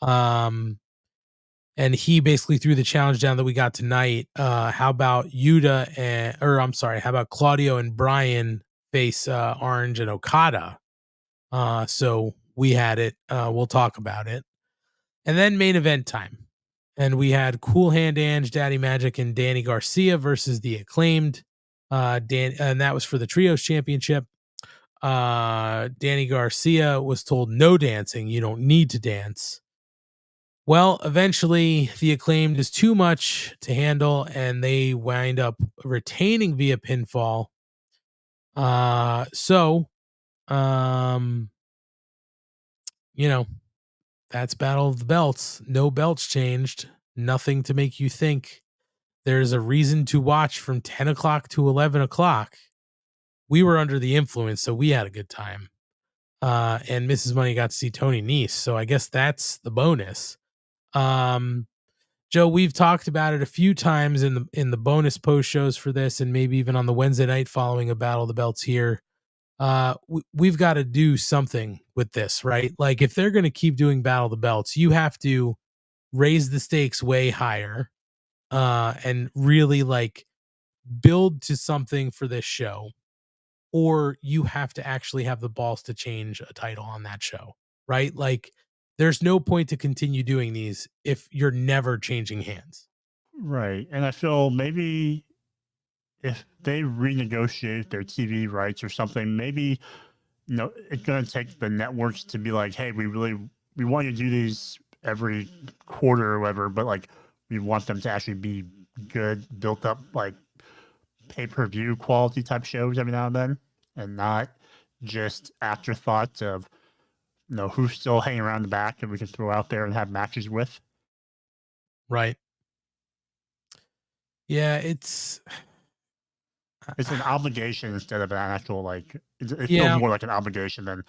and he basically threw the challenge down that we got tonight. How about how about Claudio and Brian face Orange and Okada? So we had it. We'll talk about it. And then main event time. And we had Cool Hand Ange, Daddy Magic, and Danny Garcia versus the Acclaimed. And that was for the Trios Championship. Danny Garcia was told no dancing. You don't need to dance. Well, eventually the Acclaimed is too much to handle, and they wind up retaining via pinfall. That's Battle of the Belts. No belts changed. Nothing to make you think there's a reason to watch from 10 o'clock to 11 o'clock. We were under the influence, so we had a good time. And Mrs. Money got to see Tony Nese, so I guess that's the bonus. Joe, we've talked about it a few times in the bonus post shows for this, and maybe even on the Wednesday night following a Battle of the Belts here. We've got to do something with this, right? Like, if they're going to keep doing Battle of the Belts, you have to raise the stakes way higher, and really like build to something for this show, or you have to actually have the balls to change a title on that show, right? Like, there's no point to continue doing these if you're never changing hands. Right. And I feel maybe if they renegotiate their TV rights or something, maybe, it's going to take the networks to be like, hey, we want you to do these every quarter or whatever, but like, we want them to actually be good, built up, like pay-per-view quality type shows every now and then, and not just afterthoughts of, who's still hanging around the back that we can throw out there and have matches with. Right. Yeah, it's an obligation instead of an actual, like, it feels more like an obligation than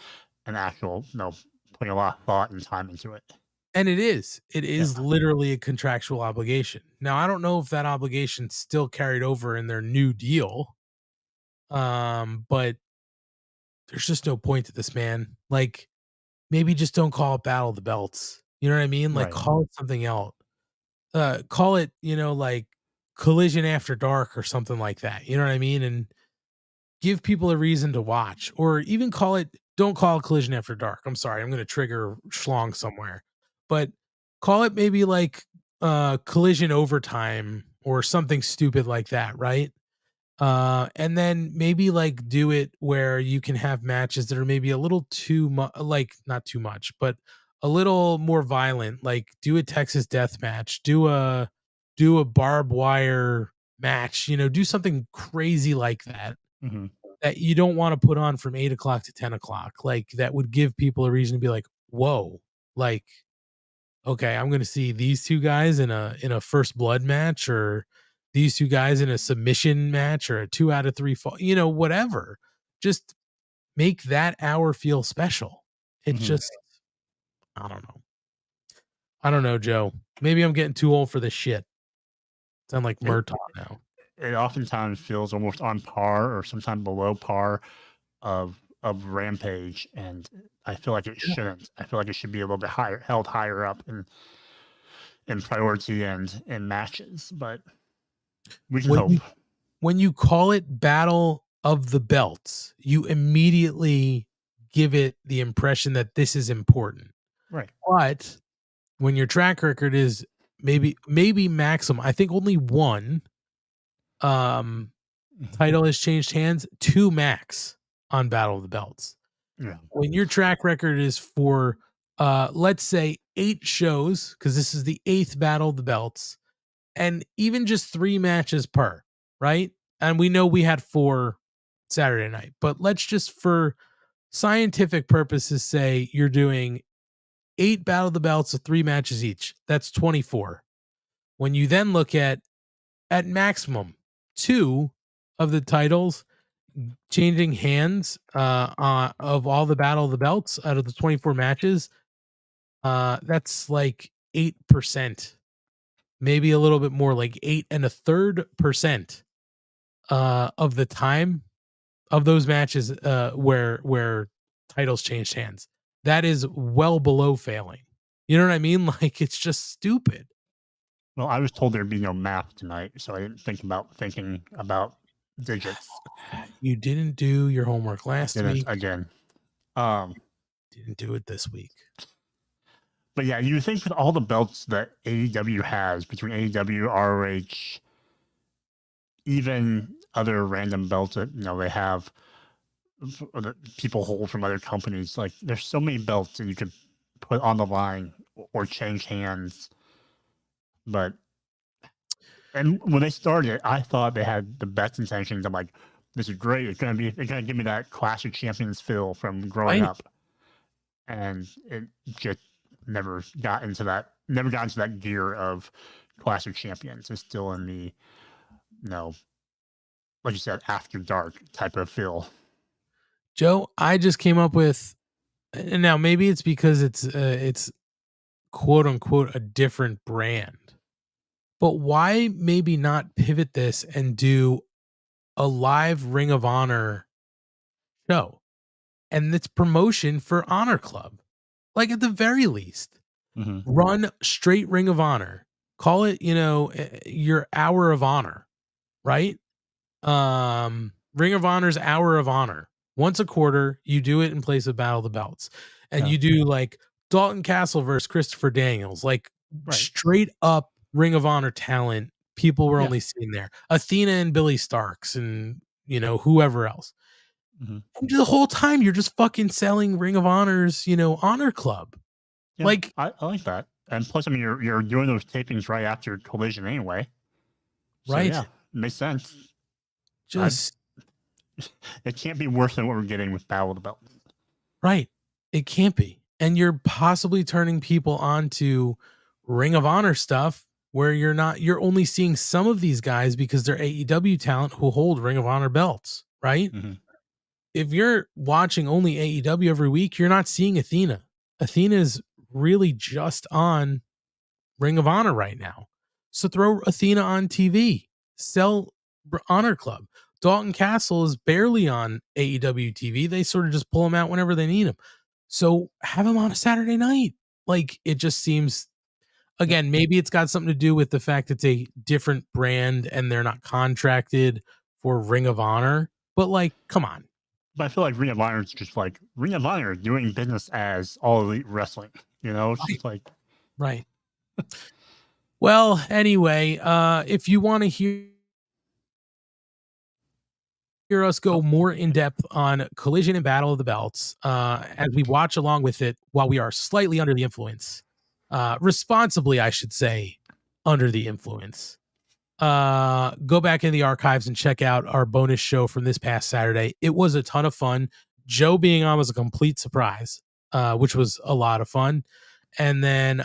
an actual, putting a lot of thought and time into it. And it is literally a contractual obligation. Now, I don't know if that obligation still carried over in their new deal. But there's just no point to this, man. Like, maybe just don't call it Battle of the Belts. You know what I mean? Like, call it something else. Call it, like Collision After Dark or something like that. You know what I mean? And give people a reason to watch, or even don't call it Collision After Dark. I'm sorry. I'm going to trigger schlong somewhere, but call it maybe like Collision Overtime or something stupid like that. Right. And then maybe like do it where you can have matches that are maybe a little too much, like not too much, but a little more violent. Like do a Texas death match, do a barbed wire match, do something crazy like that. Mm-hmm. That you don't want to put on from 8 o'clock to 10 o'clock. Like that would give people a reason to be like, whoa, like, okay, I'm going to see these two guys in a first blood match, or these two guys in a submission match, or a 2 out of 3 fall, whatever. Just make that hour feel special. It's just, I don't know, Joe. Maybe I'm getting too old for this shit. Sound like Murtaugh now. It oftentimes feels almost on par or sometimes below par of Rampage, and I feel like it shouldn't. I feel like it should be a little bit held higher up in priority and in matches, but we can hope. When you call it Battle of the Belts, you immediately give it the impression that this is important. Right. But when your track record is maybe maximum, I think only one title has changed hands, 2 max on Battle of the Belts. Yeah. When your track record is for let's say 8 shows, because this is the 8th Battle of the Belts, and even just 3 matches per, right? and we know we had 4 Saturday night, but let's just for scientific purposes say you're doing 8 Battle of the Belts of 3 matches each. That's 24. When you then look at maximum 2 of the titles changing hands of all the Battle of the Belts out of the 24 matches, that's like 8%, maybe a little bit more, like 8 1/3% of the time of those matches where titles changed hands. That is well below failing. You know what I mean? Like, it's just stupid. Well, I was told there'd be no math tonight, so I didn't think about digits. You didn't do your homework last week. Again. Didn't do it this week. But yeah, you think with all the belts that AEW has, between AEW, ROH, even other random belts that they have, that people hold from other companies, like there's so many belts that you could put on the line or change hands. And when they started, I thought they had the best intentions. I'm like, this is great. It's gonna give me that Clash of Champions feel from growing up, and it just never got into that gear of Clash of Champions. It's still in the, like you said, after dark type of feel. Joe, I just came up with, and now maybe it's because it's quote unquote a different brand, but why maybe not pivot this and do a live Ring of Honor show and it's promotion for Honor Club? Like, at the very least, run straight Ring of Honor, call it, your Hour of Honor, right? Ring of Honor's Hour of Honor. Once a quarter, you do it in place of Battle of the Belts. And you do like Dalton Castle versus Christopher Daniels, like straight up Ring of Honor talent. People were only seeing there. Athena and Billy Starks and, whoever else. And the whole time you're just fucking selling Ring of Honor's, Honor Club. Yeah, like, I like that. And plus, I mean, you're doing those tapings right after Collision anyway. So, right. Yeah, makes sense. It can't be worse than what we're getting with Battle of the Belts. Right. It can't be. And you're possibly turning people on to Ring of Honor stuff where you're only seeing some of these guys because they're AEW talent who hold Ring of Honor belts, right? If you're watching only AEW every week, you're not seeing Athena. Athena's really just on Ring of Honor right now. So throw Athena on TV. Sell Honor Club. Dalton Castle is barely on AEW TV. They sort of just pull him out whenever they need him. So have him on a Saturday night. Like, it just seems, again, maybe it's got something to do with the fact it's a different brand and they're not contracted for Ring of Honor. But, like, come on. But I feel like Ring of Honor is just like Ring of Honor doing business as All Elite Wrestling. It's just like. Right. Well, anyway, if you want to hear us go more in depth on Collision and Battle of the Belts, as we watch along with it while we are slightly under the influence, responsibly, I should say, under the influence, go back in the archives and check out our bonus show from this past Saturday. It was a ton of fun. Joe being on was a complete surprise, which was a lot of fun. And then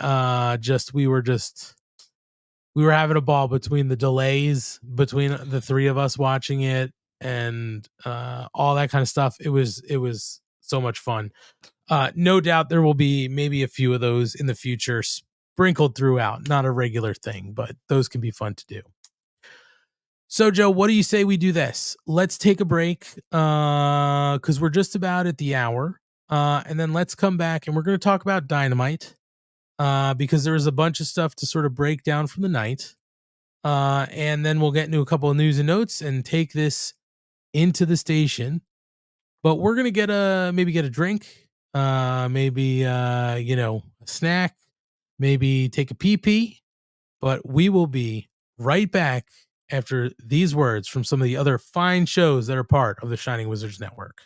we were having a ball between the delays between the three of us watching it and all that kind of stuff. It was so much fun. No doubt there will be maybe a few of those in the future sprinkled throughout. Not a regular thing, but those can be fun to do. So, Joe, what do you say we do this? Let's take a break because we're just about at the hour. And then let's come back and we're going to talk about Dynamite because there was a bunch of stuff to sort of break down from the night. And then we'll get into a couple of news and notes and take this into the station. But we're going to maybe get a drink, maybe, a snack, maybe take a pee-pee. But we will be right back after these words from some of the other fine shows that are part of the Shining Wizards Network.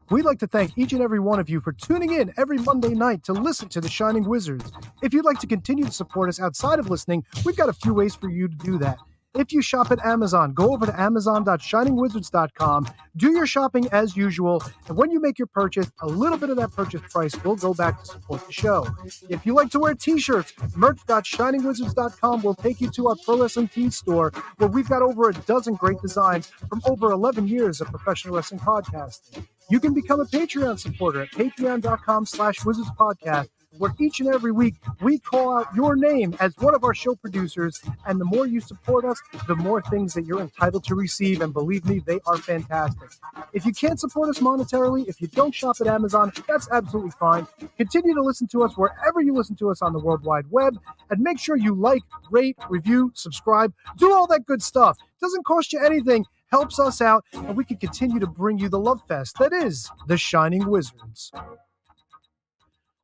We'd like to thank each and every one of you for tuning in every Monday night to listen to the Shining Wizards. If you'd like to continue to support us outside of listening, we've got a few ways for you to do that. If you shop at Amazon, go over to amazon.shiningwizards.com, do your shopping as usual, and when you make your purchase, a little bit of that purchase price will go back to support the show. If you like to wear t-shirts, merch.shiningwizards.com will take you to our Pro Wrestling Tees store, where we've got over a dozen great designs from over 11 years of professional wrestling podcasting. You can become a Patreon supporter at patreon.com/wizardspodcast, where each and every week we call out your name as one of our show producers, and the more you support us, the more things that you're entitled to receive, and believe me, they are fantastic. If you can't support us monetarily, if you don't shop at Amazon, that's absolutely fine. Continue to listen to us wherever you listen to us on the World Wide Web, and make sure you like, rate, review, subscribe, do all that good stuff. Doesn't cost you anything, helps us out, and we can continue to bring you the love fest that is the Shining Wizards.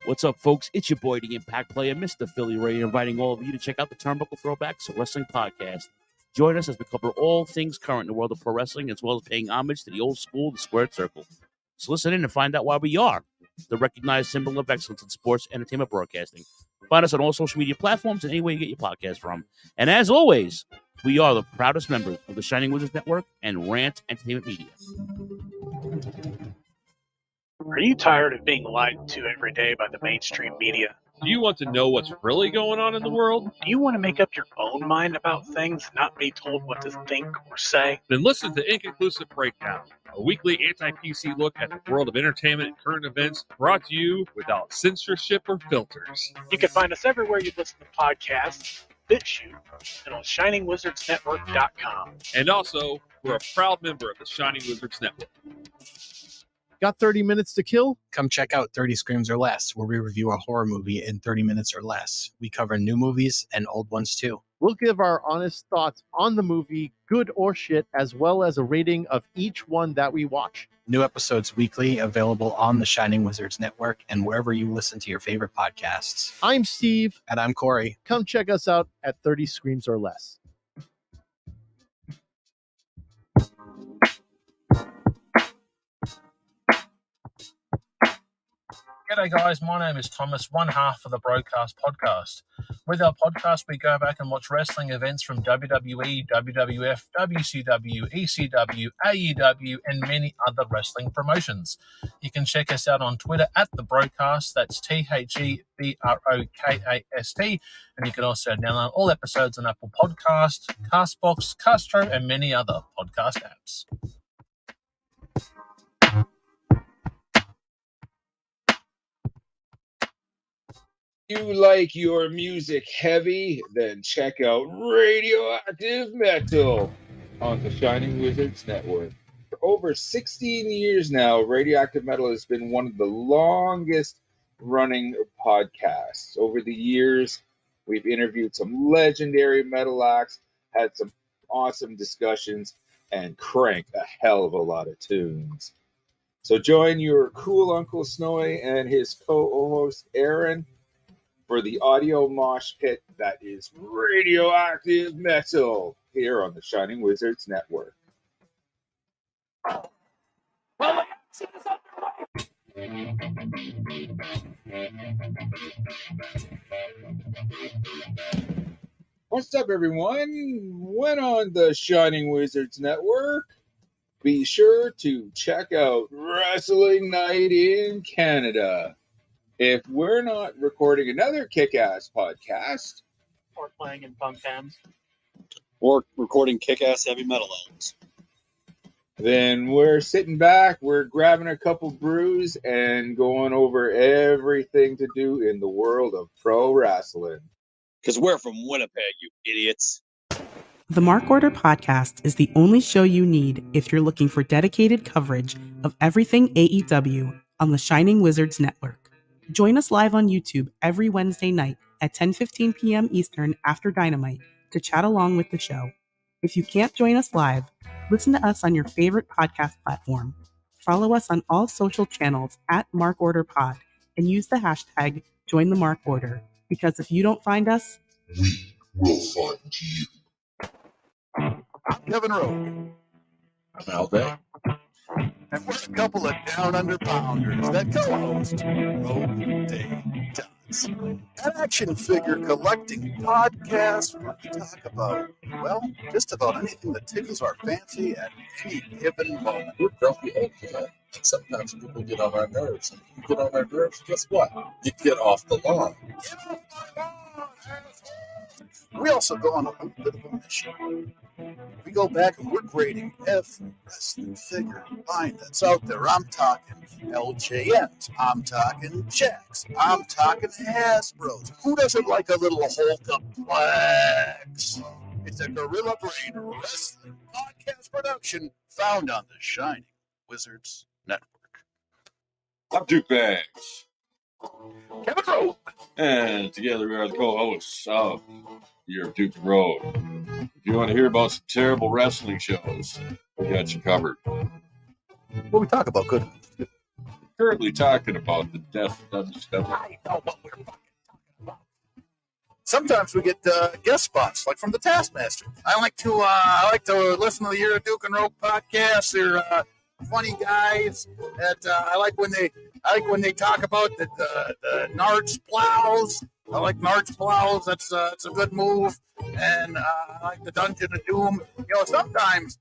What's up, folks? It's your boy, the Impact Player, Mr. Philly Ray, inviting all of you to check out the Turnbuckle Throwbacks Wrestling Podcast. Join us as we cover all things current in the world of pro wrestling, as well as paying homage to the old school, the Squared Circle. So listen in and find out why we are the recognized symbol of excellence in sports entertainment broadcasting. Find us on all social media platforms and anywhere you get your podcast from. And as always, we are the proudest members of the Shining Wizards Network and Rant Entertainment Media. Are you tired of being lied to every day by the mainstream media? Do you want to know what's really going on in the world? Do you want to make up your own mind about things, not be told what to think or say? Then listen to Inconclusive Breakdown, a weekly anti-PC look at the world of entertainment and current events, brought to you without censorship or filters. You can find us everywhere you listen to podcasts, BitChute, and on ShiningWizardsNetwork.com. And also, we're a proud member of the Shining Wizards Network. Got 30 minutes to kill? Come check out 30 Screams or Less, where we review a horror movie in 30 minutes or less. We cover new movies and old ones too. We'll give our honest thoughts on the movie, good or shit, as well as a rating of each one that we watch. New episodes weekly, available on the Shining Wizards Network and wherever you listen to your favorite podcasts. I'm Steve. And I'm Corey. Come check us out at 30 Screams or Less. G'day guys, my name is Thomas, one half of the Broadcast Podcast. With our podcast, we go back and watch wrestling events from WWE, WWF, WCW, ECW, AEW, and many other wrestling promotions. You can check us out on Twitter at The Broadcast, that's TheBrokast, and you can also download all episodes on Apple Podcast, Castbox, Castro, and many other podcast apps. You like your music heavy, then check out Radioactive Metal on the Shining Wizards Network. For over 16 years now, Radioactive Metal has been one of the longest running podcasts. Over the years, we've interviewed some legendary metal acts, had some awesome discussions, and cranked a hell of a lot of tunes. So join your cool Uncle Snowy and his co-host Aaron for the audio mosh pit that is Radioactive Metal here on the Shining Wizards Network. What's up, everyone? When on the Shining Wizards Network, be sure to check out Wrestling Night in Canada. If we're not recording another kick-ass podcast, Or playing in punk bands. Or recording kick-ass heavy metal albums, then we're sitting back, we're grabbing a couple brews, and going over everything to do in the world of pro wrestling. Because we're from Winnipeg, you idiots. The Mark Order Podcast is the only show you need if you're looking for dedicated coverage of everything AEW on the Shining Wizards Network. Join us live on YouTube every Wednesday night at 10:15 p.m. Eastern after Dynamite to chat along with the show. If you can't join us live, listen to us on your favorite podcast platform. Follow us on all social channels at Mark Order Pod and use the hashtag #JoinTheMarkOrder, because if you don't find us, we will find you. I'm Kevin Rowe. I'm Al Bay. And we're a couple of down-under pounders that co-host Rogue Day Dots, an action figure collecting podcast where we talk about Well, just about anything that tickles our fancy at any given moment. We're grumpy old men, and sometimes people get on our nerves. And if you get on our nerves, guess what? You get off the lawn. Get off my lawn, asshole! We also go on a little bit of a mission. We go back and we're grading every wrestling figure line that's out there. I'm talking LJNs. I'm talking Jacks. I'm talking Hasbros. Who doesn't like a little Hulkaplex? It's a Gorilla Brain Wrestling podcast production found on the Shining Wizards Network. I'm Duke Banks. Kevin Rowe. And together we are the co-hosts of Year of Duke and Road. If you want to hear about some terrible wrestling shows, we got you covered. What we talk about, good. Currently talking about the death of WCW. I know what we're fucking talking about. Sometimes we get guest spots, like from the Taskmaster. I like to listen to the Year of Duke and Road podcast. They're funny guys. That I like when they talk about the Nards plows. I like Nards plows. That's a good move. And I like the Dungeon of Doom. You know, sometimes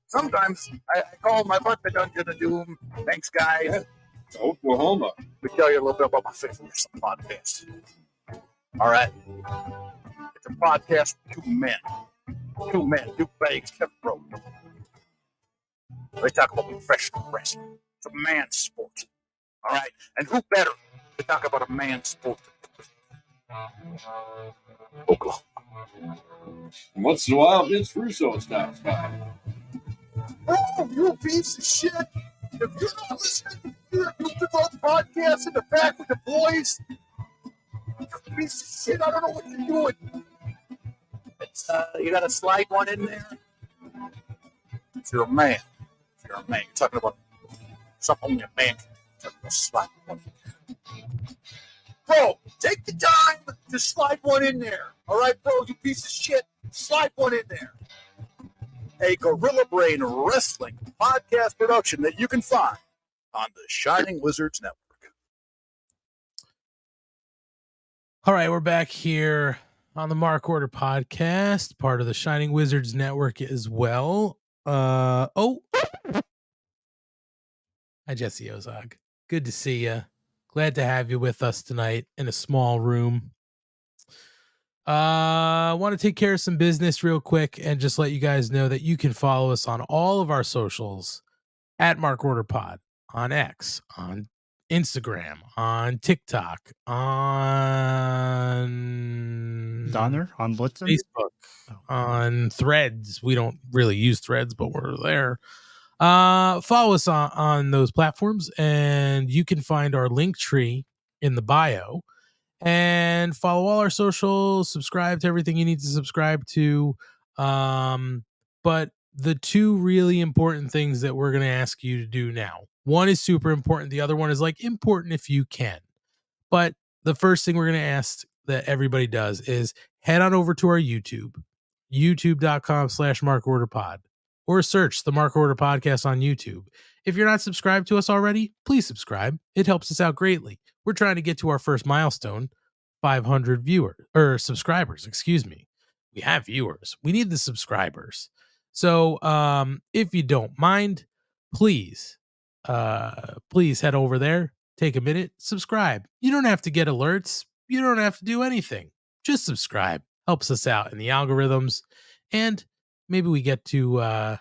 I call my butt the Dungeon of Doom. Thanks, guys. Oklahoma. Let me tell you a little bit about my favorite podcast. All right. It's a podcast with two men, Duke Banks, Kevin Rowe. They talk about professional wrestling. It's a man's sport. All right. And who better to talk about a man's sport than Oklahoma? And once in a while, Vince Russo stops by. Oh, you piece of shit. If you're not listening to your Duke and Road podcast in the back with the boys, you piece of shit, I don't know what you're doing. It's, you got to slide one in there. If you're a man, you're talking about something only a man can slide one in there. Bro, take the time to slide one in there. All right, bro, you piece of shit, slide one in there. A Gorilla Brain Wrestling podcast production that you can find on the Shining Wizards Network. All right, we're back here on the Mark Order podcast, part of the Shining Wizards Network as well. Hi, Jesse Ozog. Good to see you. Glad to have you with us tonight in a small room. I want to take care of some business real quick and just let you guys know that you can follow us on all of our socials at Mark Order Pod, on X, on Instagram, on TikTok, on Donner, on Blitzen, Facebook, on Threads. We don't really use Threads, but we're there. Follow us on those platforms, and you can find our link tree in the bio. And follow all our socials, subscribe to everything you need to subscribe to. But the two really important things that we're going to ask you to do now, one is super important. The other one is like important if you can. But the first thing we're going to ask that everybody does is head on over to our YouTube, youtube.com/MarkOrderPod, or search the Mark Order Podcast on YouTube. If you're not subscribed to us already, please subscribe. It helps us out greatly. We're trying to get to our first milestone, 500 subscribers, excuse me. We have viewers. We need the subscribers. So if you don't mind, please head over there, take a minute, subscribe. You don't have to get alerts. You don't have to do anything. Just subscribe. Helps us out in the algorithms. And maybe we get to,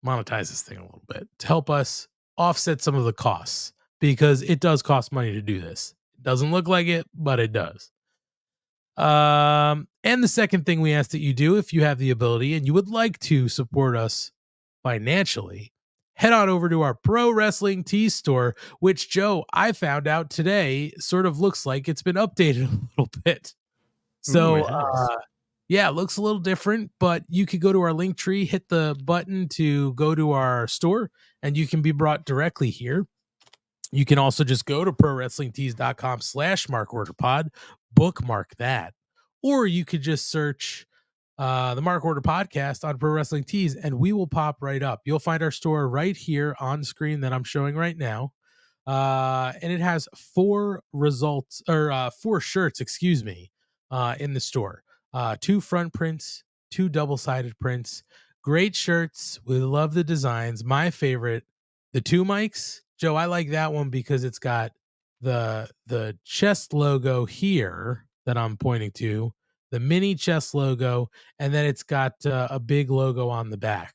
monetize this thing a little bit to help us offset some of the costs, because it does cost money to do this. It doesn't look like it, but it does. And the second thing we ask that you do, if you have the ability and you would like to support us financially, head on over to our Pro Wrestling Tees store, which, Joe, I found out today sort of looks like it's been updated a little bit. So, yeah, it looks a little different, but you could go to our link tree, hit the button to go to our store, and you can be brought directly here. You can also just go to prowrestlingtees.com/MarkOrderPod, bookmark that, or you could just search the Mark Order Podcast on Pro Wrestling Tees, and we will pop right up. You'll find our store right here on the screen that I'm showing right now. And it has four shirts, in the store. 2 front prints, 2 double-sided prints. Great shirts. We love the designs. My favorite, the 2 mics. Joe, I like that one because it's got the chest logo here that I'm pointing to, the mini chest logo, and then it's got a big logo on the back.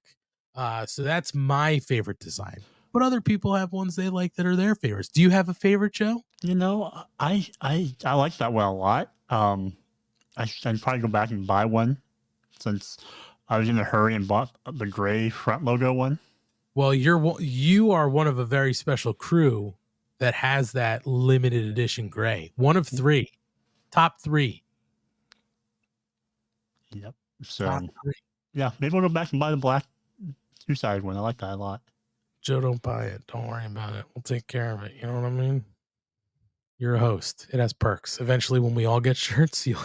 So that's my favorite design. But other people have ones they like that are their favorites. Do you have a favorite, Joe? You know, I like that one a lot. I should probably go back and buy one since I was in a hurry and bought the gray front logo one. Well, you are one of a very special crew that has that limited edition gray. One of 3. Top 3. Yep. So, yeah, maybe we'll go back and buy the black 2-sided one. I like that a lot. Joe, don't buy it. Don't worry about it. We'll take care of it. You know what I mean? You're a host. It has perks. Eventually, when we all get shirts, you'll...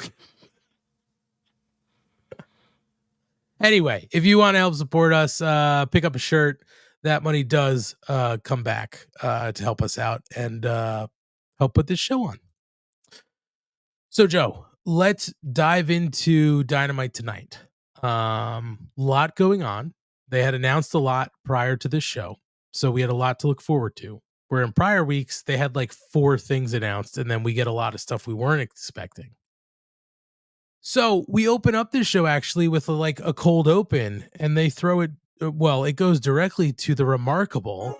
Anyway, if you want to help support us, pick up a shirt. That money does come back to help us out and help put this show on. So, Joe, let's dive into Dynamite tonight. Lot going on. They had announced a lot prior to this show, so we had a lot to look forward to. Where in prior weeks, they had like 4 things announced, and then we get a lot of stuff we weren't expecting. So we open up this show actually with a cold open, and they throw it. Well, it goes directly to the remarkable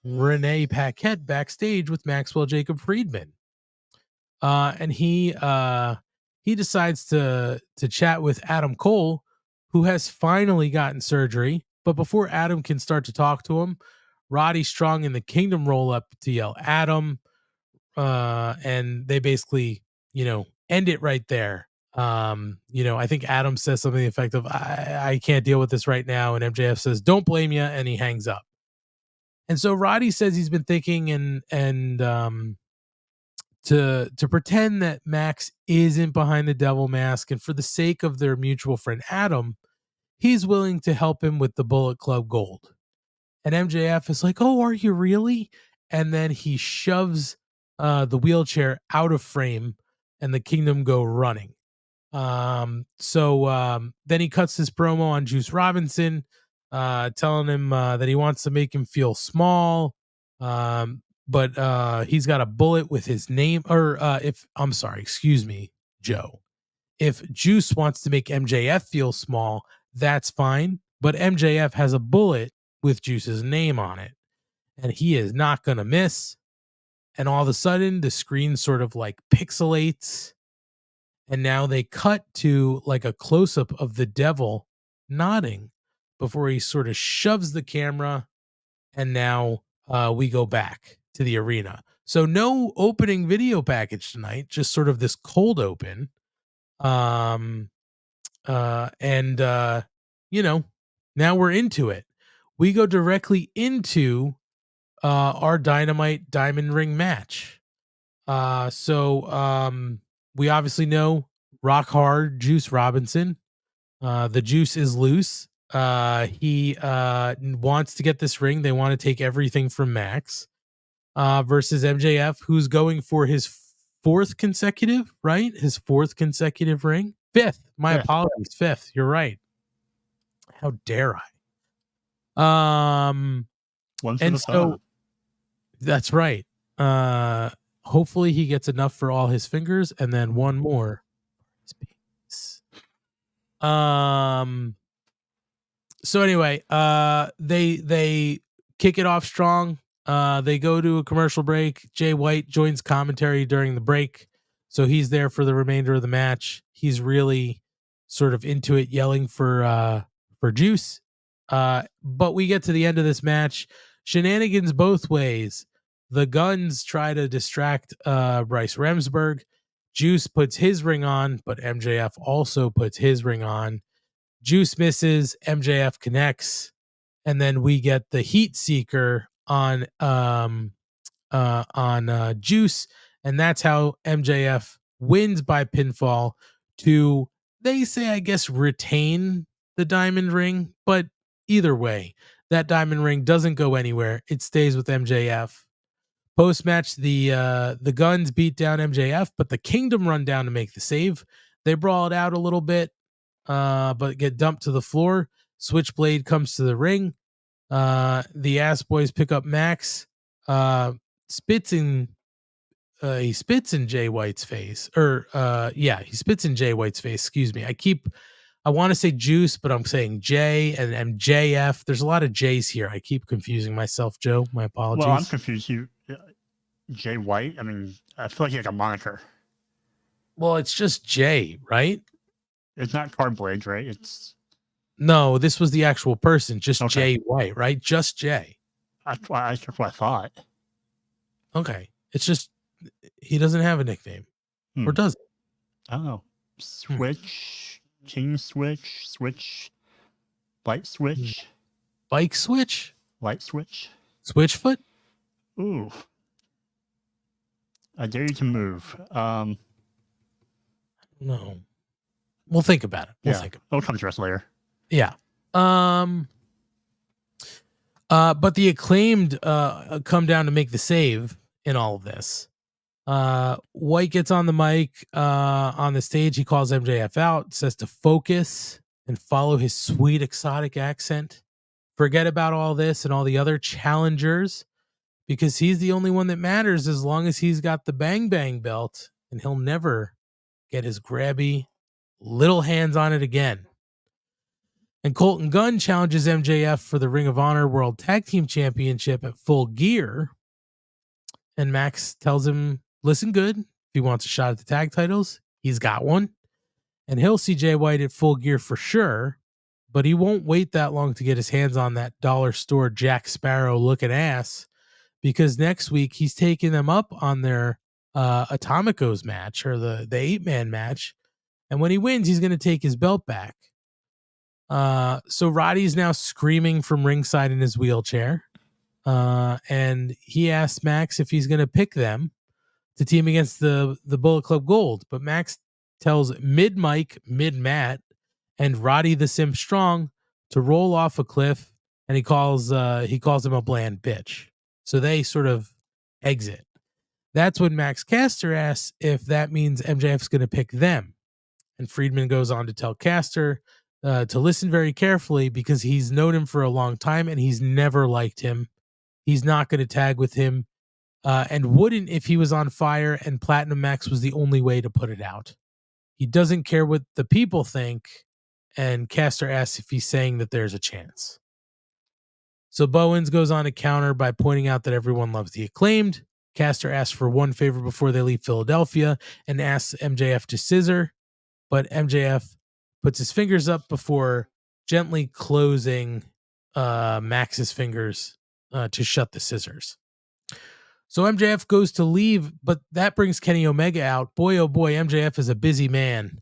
Renee Paquette backstage with Maxwell Jacob Friedman, and he decides to chat with Adam Cole, who has finally gotten surgery. But before Adam can start to talk to him, Roddy Strong and the Kingdom roll up to yell Adam, and they basically, end it right there. I think Adam says something to the effect of, I can't deal with this right now. And MJF says, don't blame you. And he hangs up. And so Roddy says he's been thinking and to pretend that Max isn't behind the devil mask. And for the sake of their mutual friend, Adam, he's willing to help him with the Bullet Club Gold. And MJF is like, oh, are you really? And then he shoves the wheelchair out of frame and the Kingdom go running. So then he cuts his promo on Juice Robinson, telling him that he wants to make him feel small. But he's got a bullet with his name, excuse me, Joe. If Juice wants to make MJF feel small, that's fine. But MJF has a bullet with Juice's name on it, and he is not going to miss. And all of a sudden, the screen sort of pixelates. And now they cut to a close-up of the devil nodding before he sort of shoves the camera. And now we go back to the arena. So no opening video package tonight, just sort of this cold open. Now we're into it. We go directly into our Dynamite Diamond Ring match. We obviously know Rock Hard Juice Robinson. The juice is loose. He wants to get this ring. They want to take everything from Max versus MJF, who's going for his 4th consecutive, right? His 4th consecutive ring. 5th. My apologies. 5th. You're right. How dare I? One for the phone. That's right. Hopefully he gets enough for all his fingers, and then one more. So anyway, they kick it off strong. They go to a commercial break. Jay White joins commentary during the break, so he's there for the remainder of the match. He's really sort of into it, yelling for Juice. But we get to the end of this match. Shenanigans both ways. The Guns try to distract Bryce Remsburg. Juice puts his ring on, but MJF also puts his ring on. Juice misses, MJF connects, and then we get the Heat Seeker on Juice, and that's how MJF wins by pinfall to, they say, I guess, retain the diamond ring, but either way, that diamond ring doesn't go anywhere. It stays with MJF. Post-match, the Guns beat down MJF, but the Kingdom run down to make the save. They brawl it out a little bit. but get dumped to the floor. Switchblade comes to the ring. The Ass Boys pick up Max. He spits in Jay White's face. He spits in Jay White's face. Excuse me. I want to say Juice, but I'm saying J and MJF. There's a lot of J's here. I keep confusing myself, Joe. My apologies. Well, I'm confused. Jay White? I mean, I feel like he has a moniker. Well, it's just Jay, right? It's not Card Blades, right? No, this was the actual person, just Jay White, right? Just Jay. That's what I thought. Okay. It's just, he doesn't have a nickname. Or does it? Oh. Switch, King Switch, Light Switch. Bike Switch? Light Switch. Switchfoot? Ooh. I dare you to move. No. We'll think about it. We'll think about it. It'll come to us later. Yeah. But the Acclaimed come down to make the save in all of this. White gets on the mic on the stage. He calls MJF out, says to focus and follow his sweet exotic accent. Forget about all this and all the other challengers, because he's the only one that matters as long as he's got the Bang Bang belt, and he'll never get his grabby little hands on it again. And Colton Gunn challenges MJF for the Ring of Honor World Tag Team Championship at Full Gear. And Max tells him, listen good, if he wants a shot at the tag titles, he's got one. And he'll see Jay White at Full Gear for sure, but he won't wait that long to get his hands on that dollar store Jack Sparrow looking ass, because next week he's taking them up on their Atomicos match, or the 8-man match. And when he wins, he's going to take his belt back. So Roddy's now screaming from ringside in his wheelchair. And he asks Max if he's going to pick them to team against the Bullet Club Gold. But Max tells Mid-Mike, Mid-Matt, and Roddy the Simp Strong to roll off a cliff, and he calls him a bland bitch. So they sort of exit. That's when Max Caster asks if that means MJF's going to pick them. And Friedman goes on to tell Caster to listen very carefully, because he's known him for a long time and he's never liked him. He's not going to tag with him, and wouldn't if he was on fire and Platinum Max was the only way to put it out. He doesn't care what the people think, and Caster asks if he's saying that there's a chance. So Bowens goes on to counter by pointing out that everyone loves the Acclaimed. Caster asks for one favor before they leave Philadelphia and asks MJF to scissor, but MJF puts his fingers up before gently closing Max's fingers to shut the scissors. So MJF goes to leave, but that brings Kenny Omega out. Boy, oh boy, MJF is a busy man.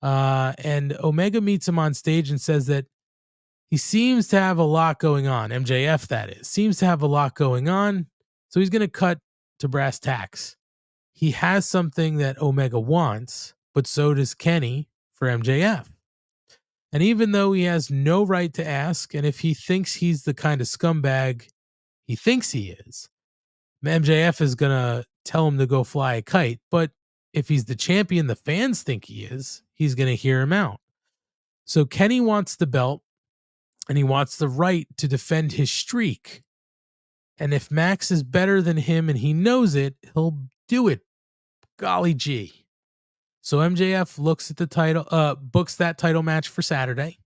And Omega meets him on stage and says that he seems to have a lot going on. MJF, that is, seems to have a lot going on. So he's going to cut to brass tacks. He has something that Omega wants, but so does Kenny for MJF. And even though he has no right to ask, and if he thinks he's the kind of scumbag he thinks he is, MJF is going to tell him to go fly a kite. But if he's the champion the fans think he is, he's going to hear him out. So Kenny wants the belt, and he wants the right to defend his streak. And if Max is better than him and he knows it, he'll do it. Golly gee. So MJF looks at the title, books that title match for Saturday.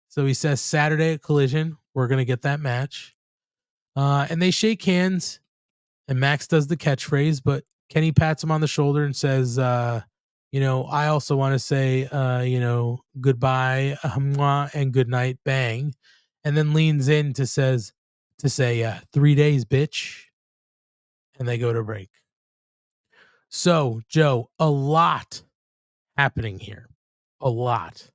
So he says Saturday at Collision, we're going to get that match. And they shake hands, and Max does the catchphrase, but Kenny pats him on the shoulder and says, I also want to say, goodbye, and good night, bang. And then leans in to say, 3 days, bitch. And they go to break. So, Joe, a lot happening here. A lot.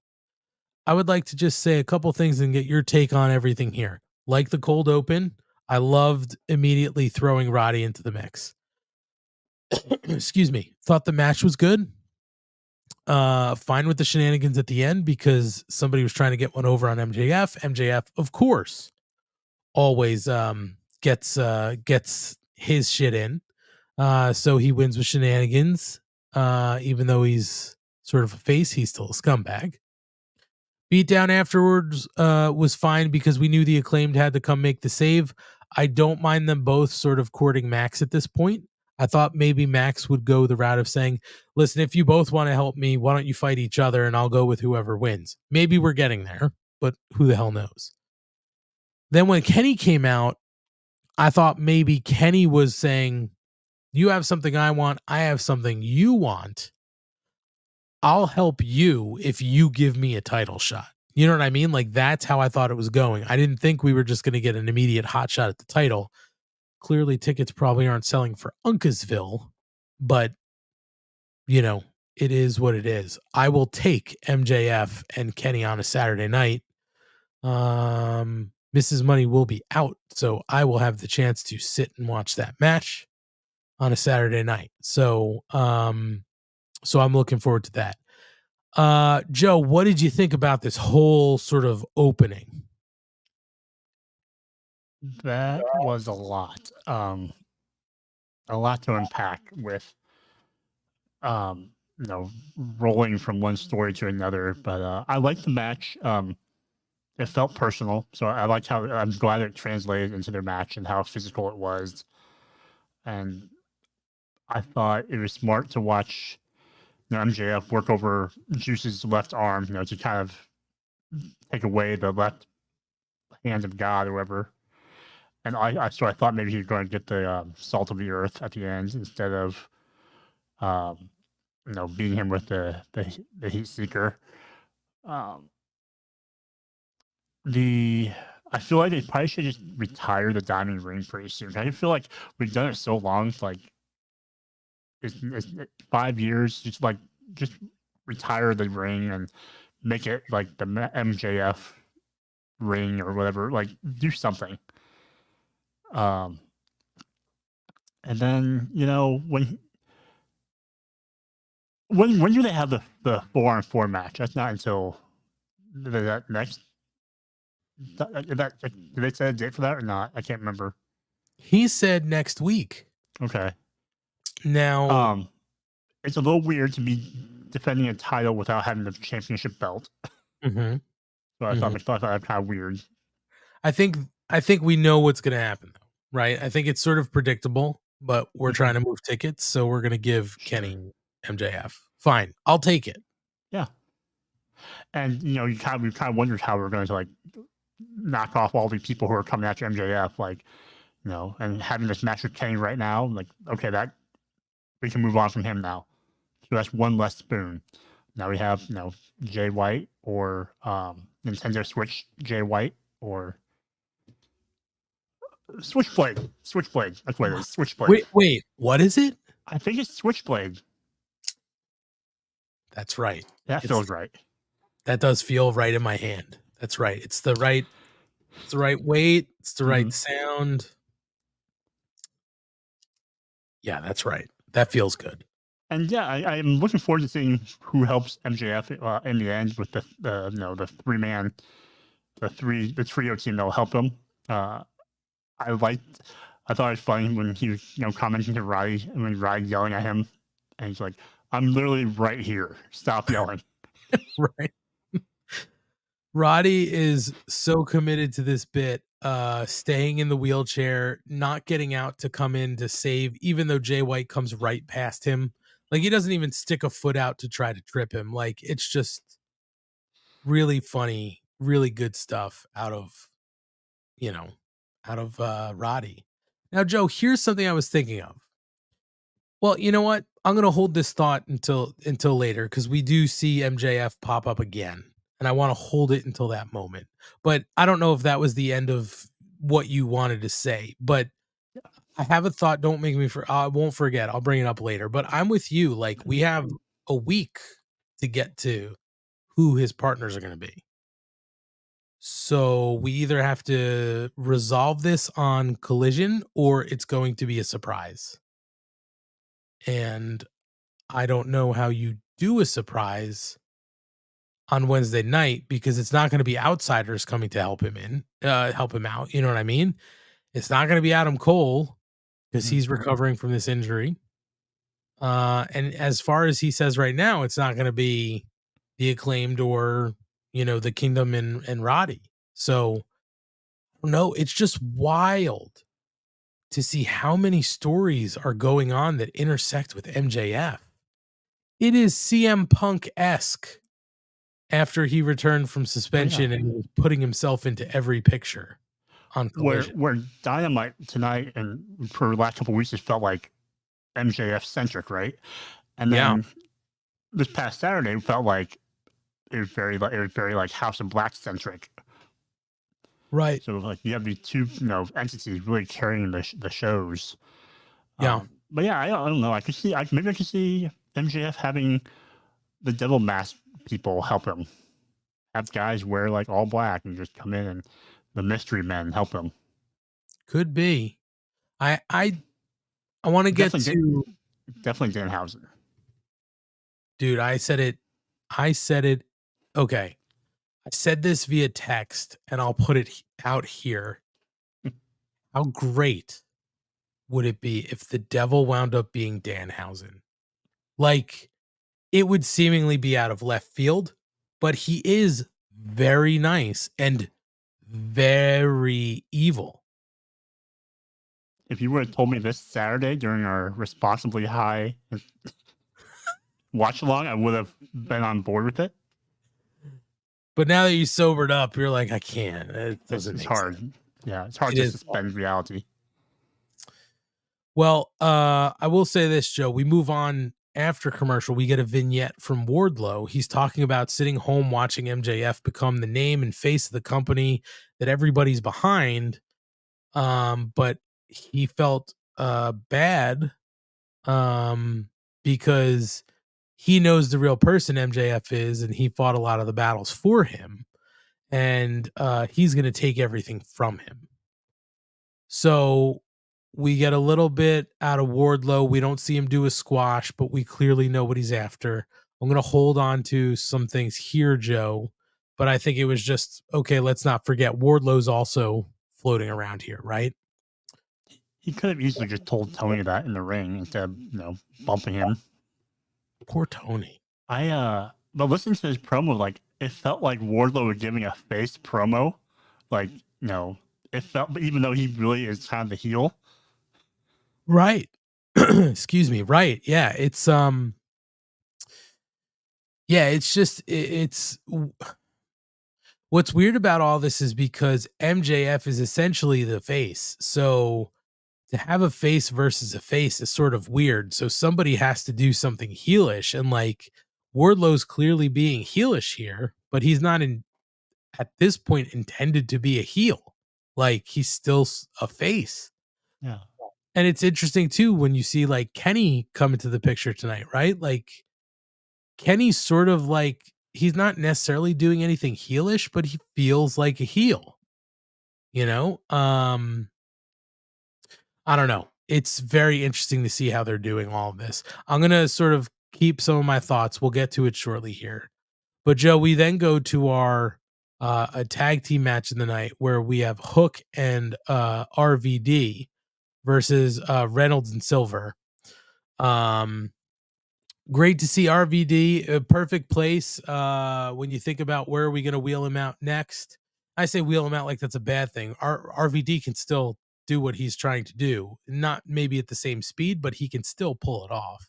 I would like to just say a couple things and get your take on everything here. Like the cold open, I loved immediately throwing Roddy into the mix. Excuse me. Thought the match was good. Fine with the shenanigans at the end because somebody was trying to get one over on MJF. MJF, of course, always gets his shit in. So he wins with shenanigans. Even though he's sort of a face, he's still a scumbag. Beatdown afterwards was fine because we knew the Acclaimed had to come make the save. I don't mind them both sort of courting Max at this point. I thought maybe Max would go the route of saying, listen, if you both want to help me, why don't you fight each other and I'll go with whoever wins. Maybe we're getting there, but who the hell knows? Then when Kenny came out, I thought maybe Kenny was saying, you have something I want, I have something you want. I'll help you if you give me a title shot. You know what I mean? Like, that's how I thought it was going. I didn't think we were just going to get an immediate hot shot at the title. Clearly, tickets probably aren't selling for Uncasville, but, you know, it is what it is. I will take MJF and Kenny on a Saturday night. Mrs. Money will be out, so I will have the chance to sit and watch that match on a Saturday night. So I'm looking forward to that. Joe, what did you think about this whole sort of opening? That was a lot to unpack with, rolling from one story to another. But I liked the match. It felt personal, so I liked how I'm glad it translated into their match and how physical it was. And I thought it was smart to watch MJF work over Juice's left arm, to kind of take away the left hand of God or whatever. And I thought maybe he was going to get the salt of the earth at the end instead of, beating him with the heat seeker. I feel like they probably should just retire the diamond ring pretty soon. I feel like we've done it so long, like it's 5 years. Just retire the ring and make it like the MJF ring or whatever. Like, do something. And then when do they have the 4-on-4 match? That's not until that next. Did they say a date for that or not? I can't remember. He said next week. Okay. Now, it's a little weird to be defending a title without having the championship belt. Mm-hmm. So I thought that was kind of weird. I think we know what's going to happen, though, right? I think it's sort of predictable, but we're trying to move tickets, so we're going to give Kenny MJF. Fine, I'll take it. Yeah. And we kind of wondered how we're going to knock off all the people who are coming after MJF, and having this match with Kenny right now, okay, that we can move on from him now. So that's one less spoon. Now we have, Jay White or Nintendo Switch Jay White or Switchblade. That's what it is. Switchblade. Wait, what is it? I think it's Switchblade. That's right. That feels right. That does feel right in my hand. That's right. It's the right weight. It's the right sound. Yeah, that's right. That feels good. And yeah, I'm looking forward to seeing who helps MJF in the end with the three-man, the trio team that will help him. I thought it was funny when he was commenting to Roddy, and when Roddy yelling at him, and he's like, "I'm literally right here. Stop yelling." Right. Roddy is so committed to this bit, staying in the wheelchair, not getting out to come in to save, even though Jay White comes right past him. Like, he doesn't even stick a foot out to try to trip him. Like, it's just really funny, really good stuff out of Roddy. Now, Joe, here's something I was thinking of. Well, you know what? I'm going to hold this thought until later, because we do see MJF pop up again, and I want to hold it until that moment. But I don't know if that was the end of what you wanted to say, but I have a thought. Don't make me I won't forget. I'll bring it up later, but I'm with you. Like, we have a week to get to who his partners are going to be. So we either have to resolve this on Collision, or it's going to be a surprise. And I don't know how you do a surprise on Wednesday night, because it's not going to be outsiders coming to help him out. You know what I mean? It's not going to be Adam Cole, because he's recovering from this injury. And as far as he says right now, it's not going to be the Acclaimed or the Kingdom and Roddy. So no, it's just wild to see how many stories are going on that intersect with MJF. It is CM Punk-esque after he returned from suspension and was putting himself into every picture on Collision. Where Dynamite tonight and for the last couple of weeks just felt like MJF centric, right? And then this past Saturday it felt like it was very like House of Black centric. Right. So like you have these two entities really carrying the shows. Yeah. But yeah, I don't know. Maybe I could see MJF having the devil mask people help him. Have guys wear like all black and just come in and the mystery men help him. Could be. I want to get to definitely Danhausen. Dude, I said it. Okay. I said this via text and I'll put it out here. How great would it be if the devil wound up being Danhausen? Like, it would seemingly be out of left field, but he is very nice and very evil. If you would have told me this Saturday during our responsibly high watch along, I would have been on board with it. But now that you sobered up, you're like, I can't. It doesn't It's make hard. sense. Yeah, it's hard to suspend reality. Well, I will say this, Joe. We move on after commercial. We get a vignette from Wardlow. He's talking about sitting home watching MJF become the name and face of the company that everybody's behind. But he felt bad because he knows the real person MJF is, and he fought a lot of the battles for him. And he's going to take everything from him. So we get a little bit out of Wardlow. We don't see him do a squash, but we clearly know what he's after. I'm going to hold on to some things here, Joe. But I think it was just, okay, let's not forget Wardlow's also floating around here, right? He could have easily just told Tony that in the ring instead of, bumping him. Poor Tony. But listening to his promo, like, it felt like Wardlow was giving a face promo. Like, it felt, even though he really is kind of the heel. Right. Excuse me. Right. Yeah. It's just, it's what's weird about all this is because MJF is essentially the face. So to have a face versus a face is sort of weird. So somebody has to do something heelish, and like Wardlow's clearly being heelish here, but he's not at this point intended to be a heel. Like, he's still a face. Yeah. And it's interesting too when you see like Kenny come into the picture tonight, right? Like Kenny's sort of like, he's not necessarily doing anything heelish, but he feels like a heel. I don't know. It's very interesting to see how they're doing all of this. I'm going to sort of keep some of my thoughts. We'll get to it shortly here. But Joe, we then go to our a tag team match in the night where we have Hook and RVD versus Reynolds and Silver. Great to see RVD, a perfect place when you think about where are we going to wheel him out next. I say wheel him out like that's a bad thing. RVD can still do what he's trying to do. Not maybe at the same speed, but he can still pull it off.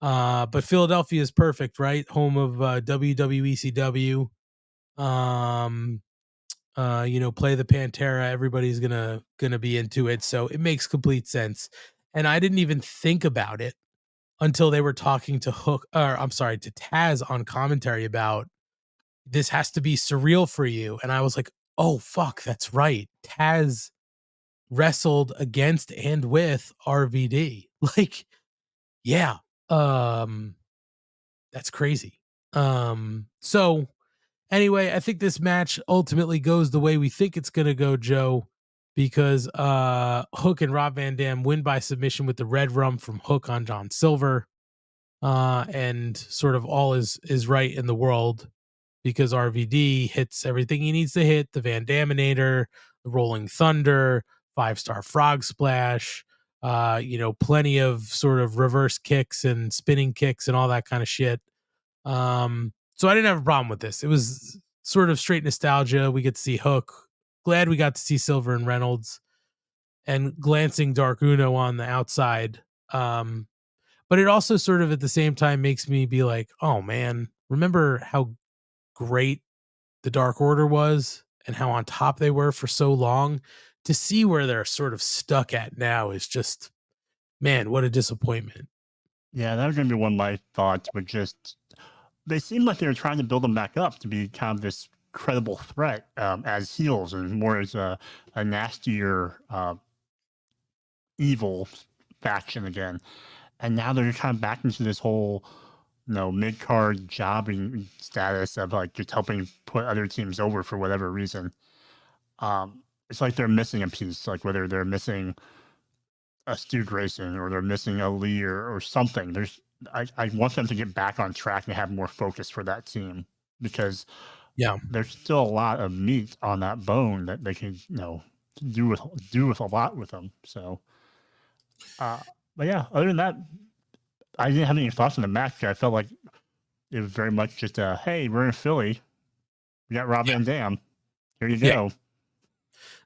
But Philadelphia is perfect, right? Home of WWECW. Play the Pantera. Everybody's gonna be into it, so it makes complete sense. And I didn't even think about it until they were talking to to Taz on commentary about this has to be surreal for you, and I was like, oh fuck, that's right. Taz wrestled against and with RVD. Like, yeah, that's crazy. So anyway, I think this match ultimately goes the way we think it's going to go, Joe, because Hook and Rob Van Dam win by submission with the red rum from Hook on John Silver. And sort of all is right in the world because RVD hits everything he needs to hit, the Van Daminator, the Rolling Thunder, 5-star frog splash, plenty of sort of reverse kicks and spinning kicks and all that kind of shit. So I didn't have a problem with this. It was sort of straight nostalgia. We get to see Hook. Glad we got to see Silver and Reynolds, and glancing Dark Uno on the outside. But it also sort of at the same time makes me be like, oh man, remember how great the Dark Order was and how on top they were for so long? To see where they're sort of stuck at now is just, man, what a disappointment. Yeah, that was going to be one of my thoughts, but just they seemed like they were trying to build them back up to be kind of this credible threat as heels and more as a nastier evil faction again. And now they're kind of back into this whole, mid-card jobbing status of like just helping put other teams over for whatever reason. It's like they're missing a piece, like whether they're missing a Stu Grayson or they're missing a Lee or something. I want them to get back on track and have more focus for that team, because there's still a lot of meat on that bone that they can do with a lot with them. So, but yeah, other than that, I didn't have any thoughts on the match. I felt like it was very much just hey, we're in Philly, we got Rob Van Dam, here you go.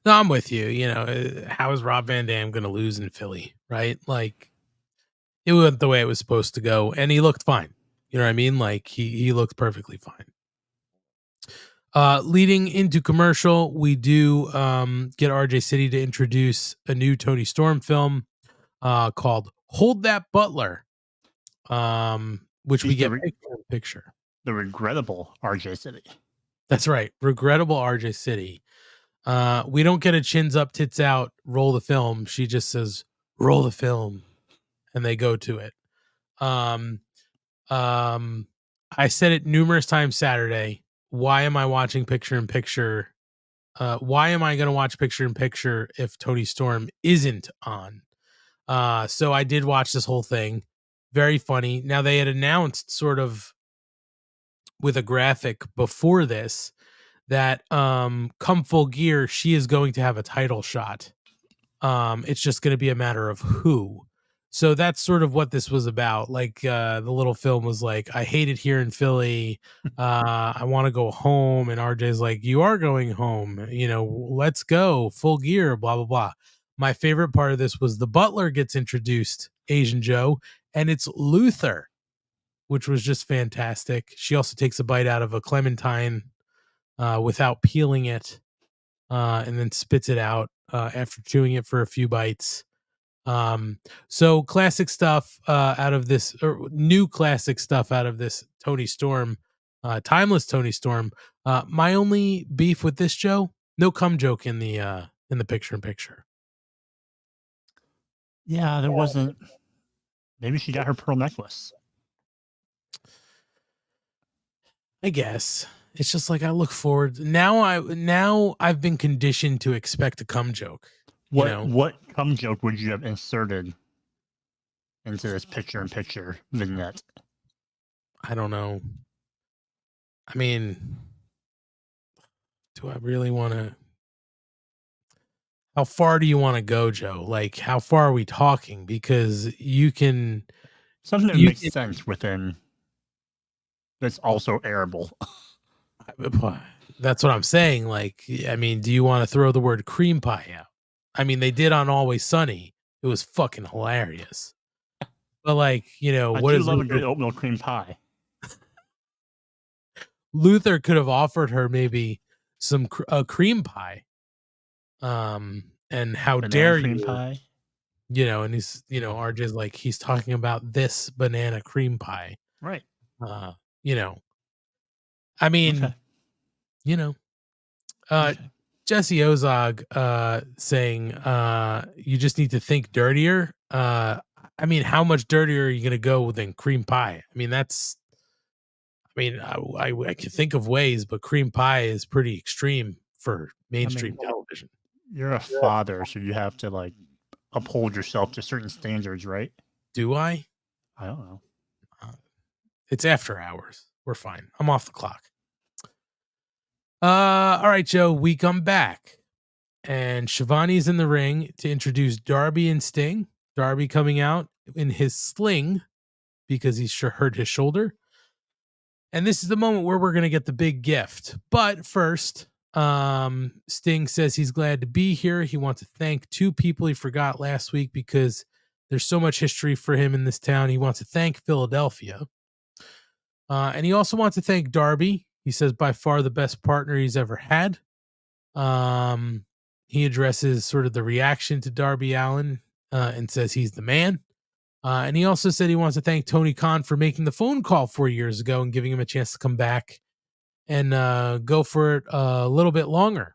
No, I'm with you. How is Rob Van Dam going to lose in Philly, right? Like, it went the way it was supposed to go, and he looked fine. You know what I mean? Like, he looked perfectly fine. Leading into commercial, we do get RJ City to introduce a new Tony Storm film called Hold That Butler, which we get picture. The regrettable RJ City. That's right. Regrettable RJ City. We don't get a chins up, tits out, roll the film. She just says, roll the film. And they go to it. I said it numerous times Saturday. Why am I watching picture in picture? Why am I going to watch picture in picture if Tony Storm isn't on? So I did watch this whole thing. Very funny. Now, they had announced sort of with a graphic before this that come Full Gear, she is going to have a title shot. It's just going to be a matter of who. So that's sort of what this was about. Like the little film was like, I hate it here in Philly. I want to go home. And RJ's like, you are going home. Let's go. Full Gear, blah, blah, blah. My favorite part of this was the butler gets introduced, Asian Joe, and it's Luther, which was just fantastic. She also takes a bite out of a clementine without peeling it, and then spits it out after chewing it for a few bites. So classic stuff out of this, or new classic stuff out of this Tony Storm, timeless Tony Storm. My only beef with this, Joe, no cum joke in the picture in picture. Yeah, there wasn't. Maybe she got her pearl necklace. I guess. It's just like I look forward now. I've been conditioned to expect a cum joke. What cum joke would you have inserted into this picture-in-picture vignette? I don't know. I mean, do I really want to? How far do you want to go, Joe? Like, how far are we talking? Because you can something that makes sense within. That's also airable. That's what I'm saying. Like, I mean, do you want to throw the word cream pie out? I mean, they did on Always Sunny. It was fucking hilarious. But like, what is love a good oatmeal cream pie? Luther could have offered her maybe some cream pie. And how dare cream you? Pie? And he's, RJ's like, he's talking about this banana cream pie. Right. I mean, okay. Jesse Ozog saying you just need to think dirtier. I mean, how much dirtier are you going to go than cream pie? I mean, I can think of ways, but cream pie is pretty extreme for mainstream television. You're a father, so you have to like uphold yourself to certain standards, right? Do I? I don't know. It's after hours. We're fine. I'm off the clock. All right, Joe, we come back and Shivani's in the ring to introduce Darby and Sting. Darby coming out in his sling because he's hurt his shoulder. And this is the moment where we're going to get the big gift. But first, Sting says he's glad to be here. He wants to thank two people he forgot last week because there's so much history for him in this town. He wants to thank Philadelphia. And he also wants to thank Darby. He says by far the best partner he's ever had. He addresses sort of the reaction to Darby Allin and says he's the man. And he also said he wants to thank Tony Khan for making the phone call 4 years ago and giving him a chance to come back and go for it a little bit longer.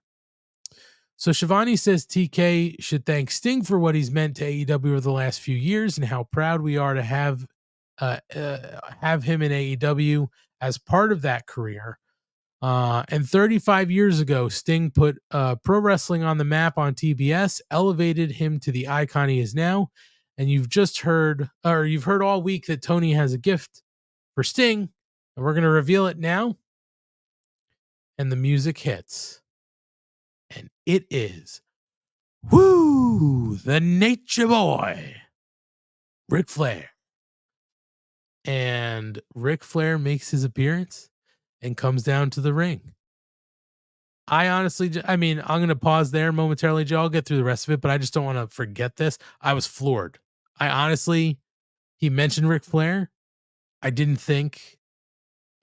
So Shivani says TK should thank Sting for what he's meant to AEW over the last few years and how proud we are to have him in AEW as part of that career. And 35 years ago, Sting put pro wrestling on the map on TBS, elevated him to the icon he is now. And you've heard all week that Tony has a gift for Sting, and we're going to reveal it now. And the music hits. And it is, woo, the Nature Boy, Ric Flair. And Ric Flair makes his appearance and comes down to the ring. I'm going to pause there momentarily, Joe. I'll get through the rest of it, but I just don't want to forget this. I was floored. He mentioned Ric Flair. I didn't think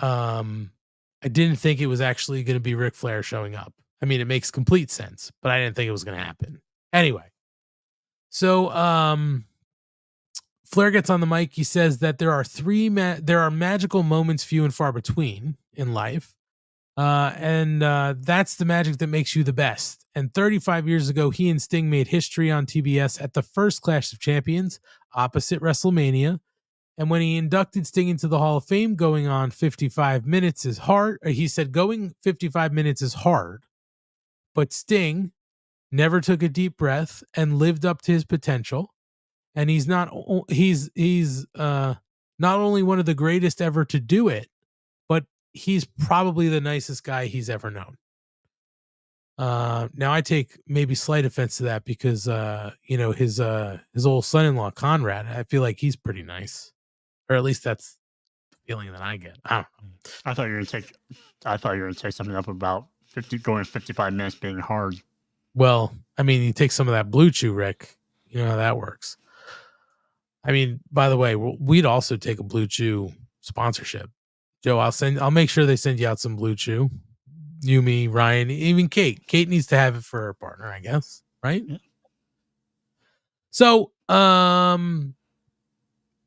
it was actually going to be Ric Flair showing up. I mean, it makes complete sense, but I didn't think it was going to happen. Anyway, so Flair gets on the mic. He says that there are magical moments few and far between in life. And that's the magic that makes you the best. And 35 years ago, he and Sting made history on TBS at the first Clash of Champions opposite WrestleMania. And when he inducted Sting into the Hall of Fame, going on 55 minutes is hard. He said going 55 minutes is hard, but Sting never took a deep breath and lived up to his potential. And he's not only one of the greatest ever to do it, but he's probably the nicest guy he's ever known. Now I take maybe slight offense to that because his old son-in-law Conrad, I feel like he's pretty nice, or at least that's the feeling that I get. I don't know. I thought you were going to say something up about 55 minutes being hard. Well, I mean, you take some of that Blue Chew, Rick. You know how that works. I mean, by the way, we'd also take a Blue Chew sponsorship. Joe, I'll make sure they send you out some Blue Chew. You, me, Ryan, even Kate. Kate needs to have it for her partner, I guess. Right? Yeah. So,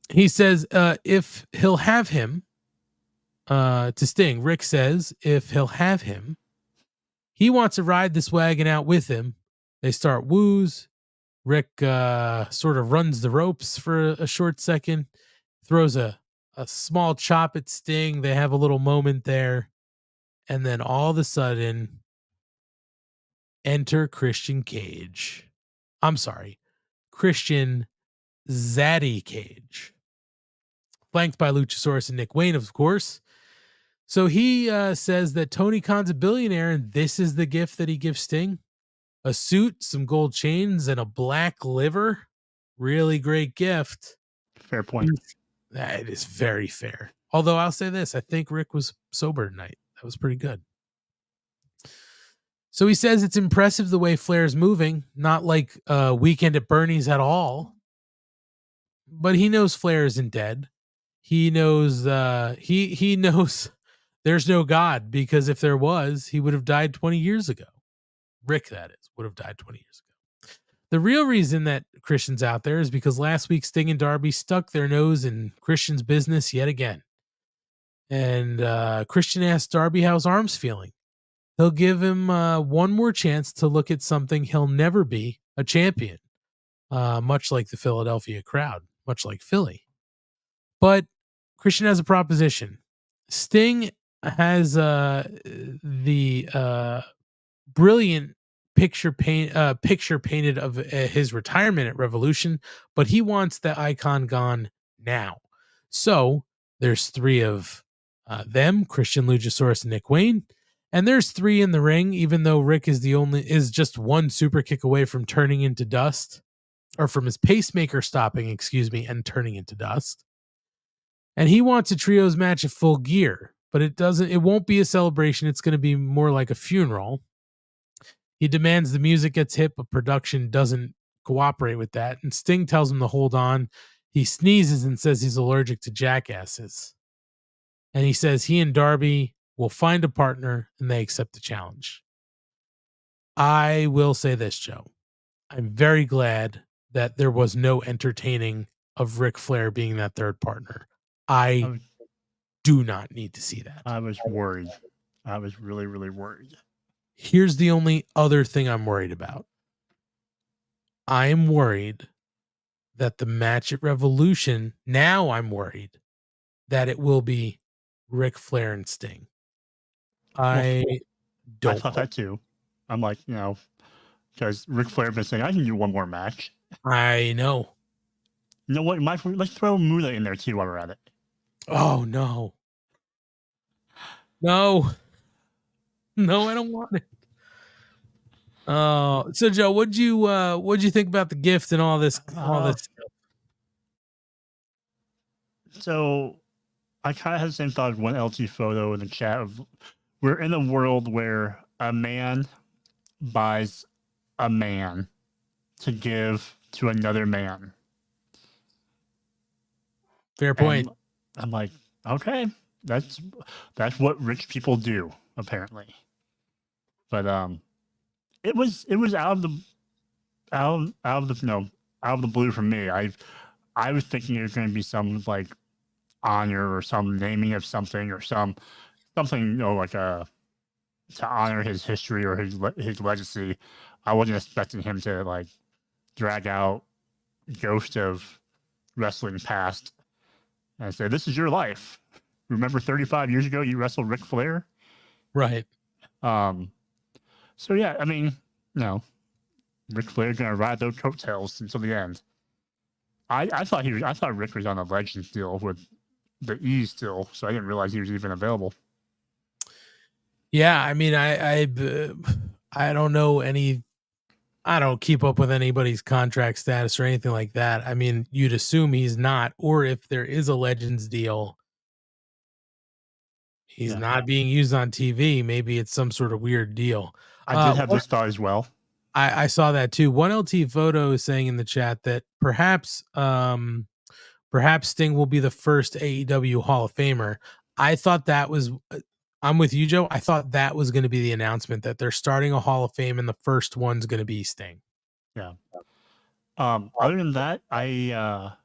he says, if he'll have him, to Sting, Rick says, if he'll have him, he wants to ride this wagon out with him. They start woos. Rick sort of runs the ropes for a short second, throws a small chop at Sting. They have a little moment there. And then all of a sudden, enter Christian Cage. I'm sorry, Christian Zaddy Cage. Flanked by Luchasaurus and Nick Wayne, of course. So he says that Tony Khan's a billionaire, and this is the gift that he gives Sting. A suit, some gold chains, and a black liver. Really great gift. Fair point. That is very fair. Although I'll say this, I think Rick was sober tonight. That was pretty good. So he says it's impressive the way Flair's moving, not like Weekend at Bernie's at all. But he knows Flair isn't dead. He knows he knows there's no God, because if there was, he would have died 20 years ago. Rick, that is, would have died 20 years ago. The real reason that Christian's out there is because last week Sting and Darby stuck their nose in Christian's business yet again. And Christian asked Darby how his arm's feeling. He'll give him one more chance to look at something he'll never be, a champion. Much like the Philadelphia crowd, much like Philly. But Christian has a proposition. Sting has the brilliant picture painted of his retirement at Revolution, but he wants the icon gone now. So there's three of them, Christian, Luchasaurus, and Nick Wayne, and there's three in the ring. Even though Rick is just one super kick away from turning into dust, or from his pacemaker stopping, and turning into dust. And he wants a trios match at Full Gear. but it won't be a celebration. It's going to be more like a funeral. He demands the music gets hit, but production doesn't cooperate with that. And Sting tells him to hold on. He sneezes and says he's allergic to jackasses. And he says he and Darby will find a partner, and they accept the challenge. I will say this, Joe. I'm very glad that there was no entertaining of Ric Flair being that third partner. I do not need to see that. I was worried. I was really, really worried. Here's the only other thing I'm worried about. I am worried that the match at Revolution, now I'm worried that it will be Ric Flair and Sting. I thought that too. I'm like, because Ric Flair been saying, I can do one more match. I know. You know what? Let's throw Muda in there too while we're at it. Oh, no. No, I don't want it. So Joe, what'd you think about the gift and all this stuff? So I kind of had the same thought of one LT photo in the chat of we're in a world where a man buys a man to give to another man. Fair point. And I'm like, okay, that's what rich people do, apparently. But it was out of the blue for me. I was thinking it was going to be some like honor or some naming of something or something, like to honor his history or his legacy. I wasn't expecting him to like drag out Ghost of Wrestling past and say, "This is your life. Remember 35 years ago you wrestled Ric Flair?" Right. So yeah, I mean, Ric Flair gonna ride those coattails until the end. I thought Rick was on a Legends deal with the E still, so I didn't realize he was even available. Yeah, I mean, I don't know I don't keep up with anybody's contract status or anything like that. I mean, you'd assume he's not, or if there is a Legends deal, he's not being used on TV. Maybe it's some sort of weird deal. I did have this thought as well. I saw that too. One LT photo is saying in the chat that perhaps Sting will be the first AEW Hall of Famer. I thought that was, I'm with you, Joe. I thought that was going to be the announcement that they're starting a Hall of Fame and the first one's going to be Sting. Yeah. Other than that, have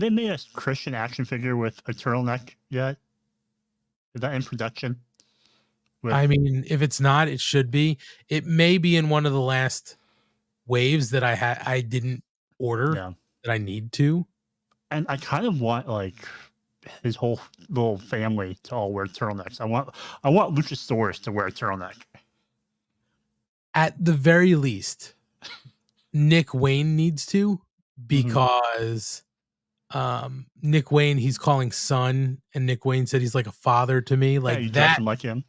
they made a Christian action figure with a turtleneck yet? Is that in production? I mean, if it's not, it should be. It may be in one of the last waves that I didn't order that I need to. And I kind of want like his whole little family to all wear turtlenecks. I want Luchasaurus to wear a turtleneck. At the very least, Nick Wayne needs to, because Nick Wayne, he's calling son, and Nick Wayne said he's like a father to me. Like you that. dress him like him.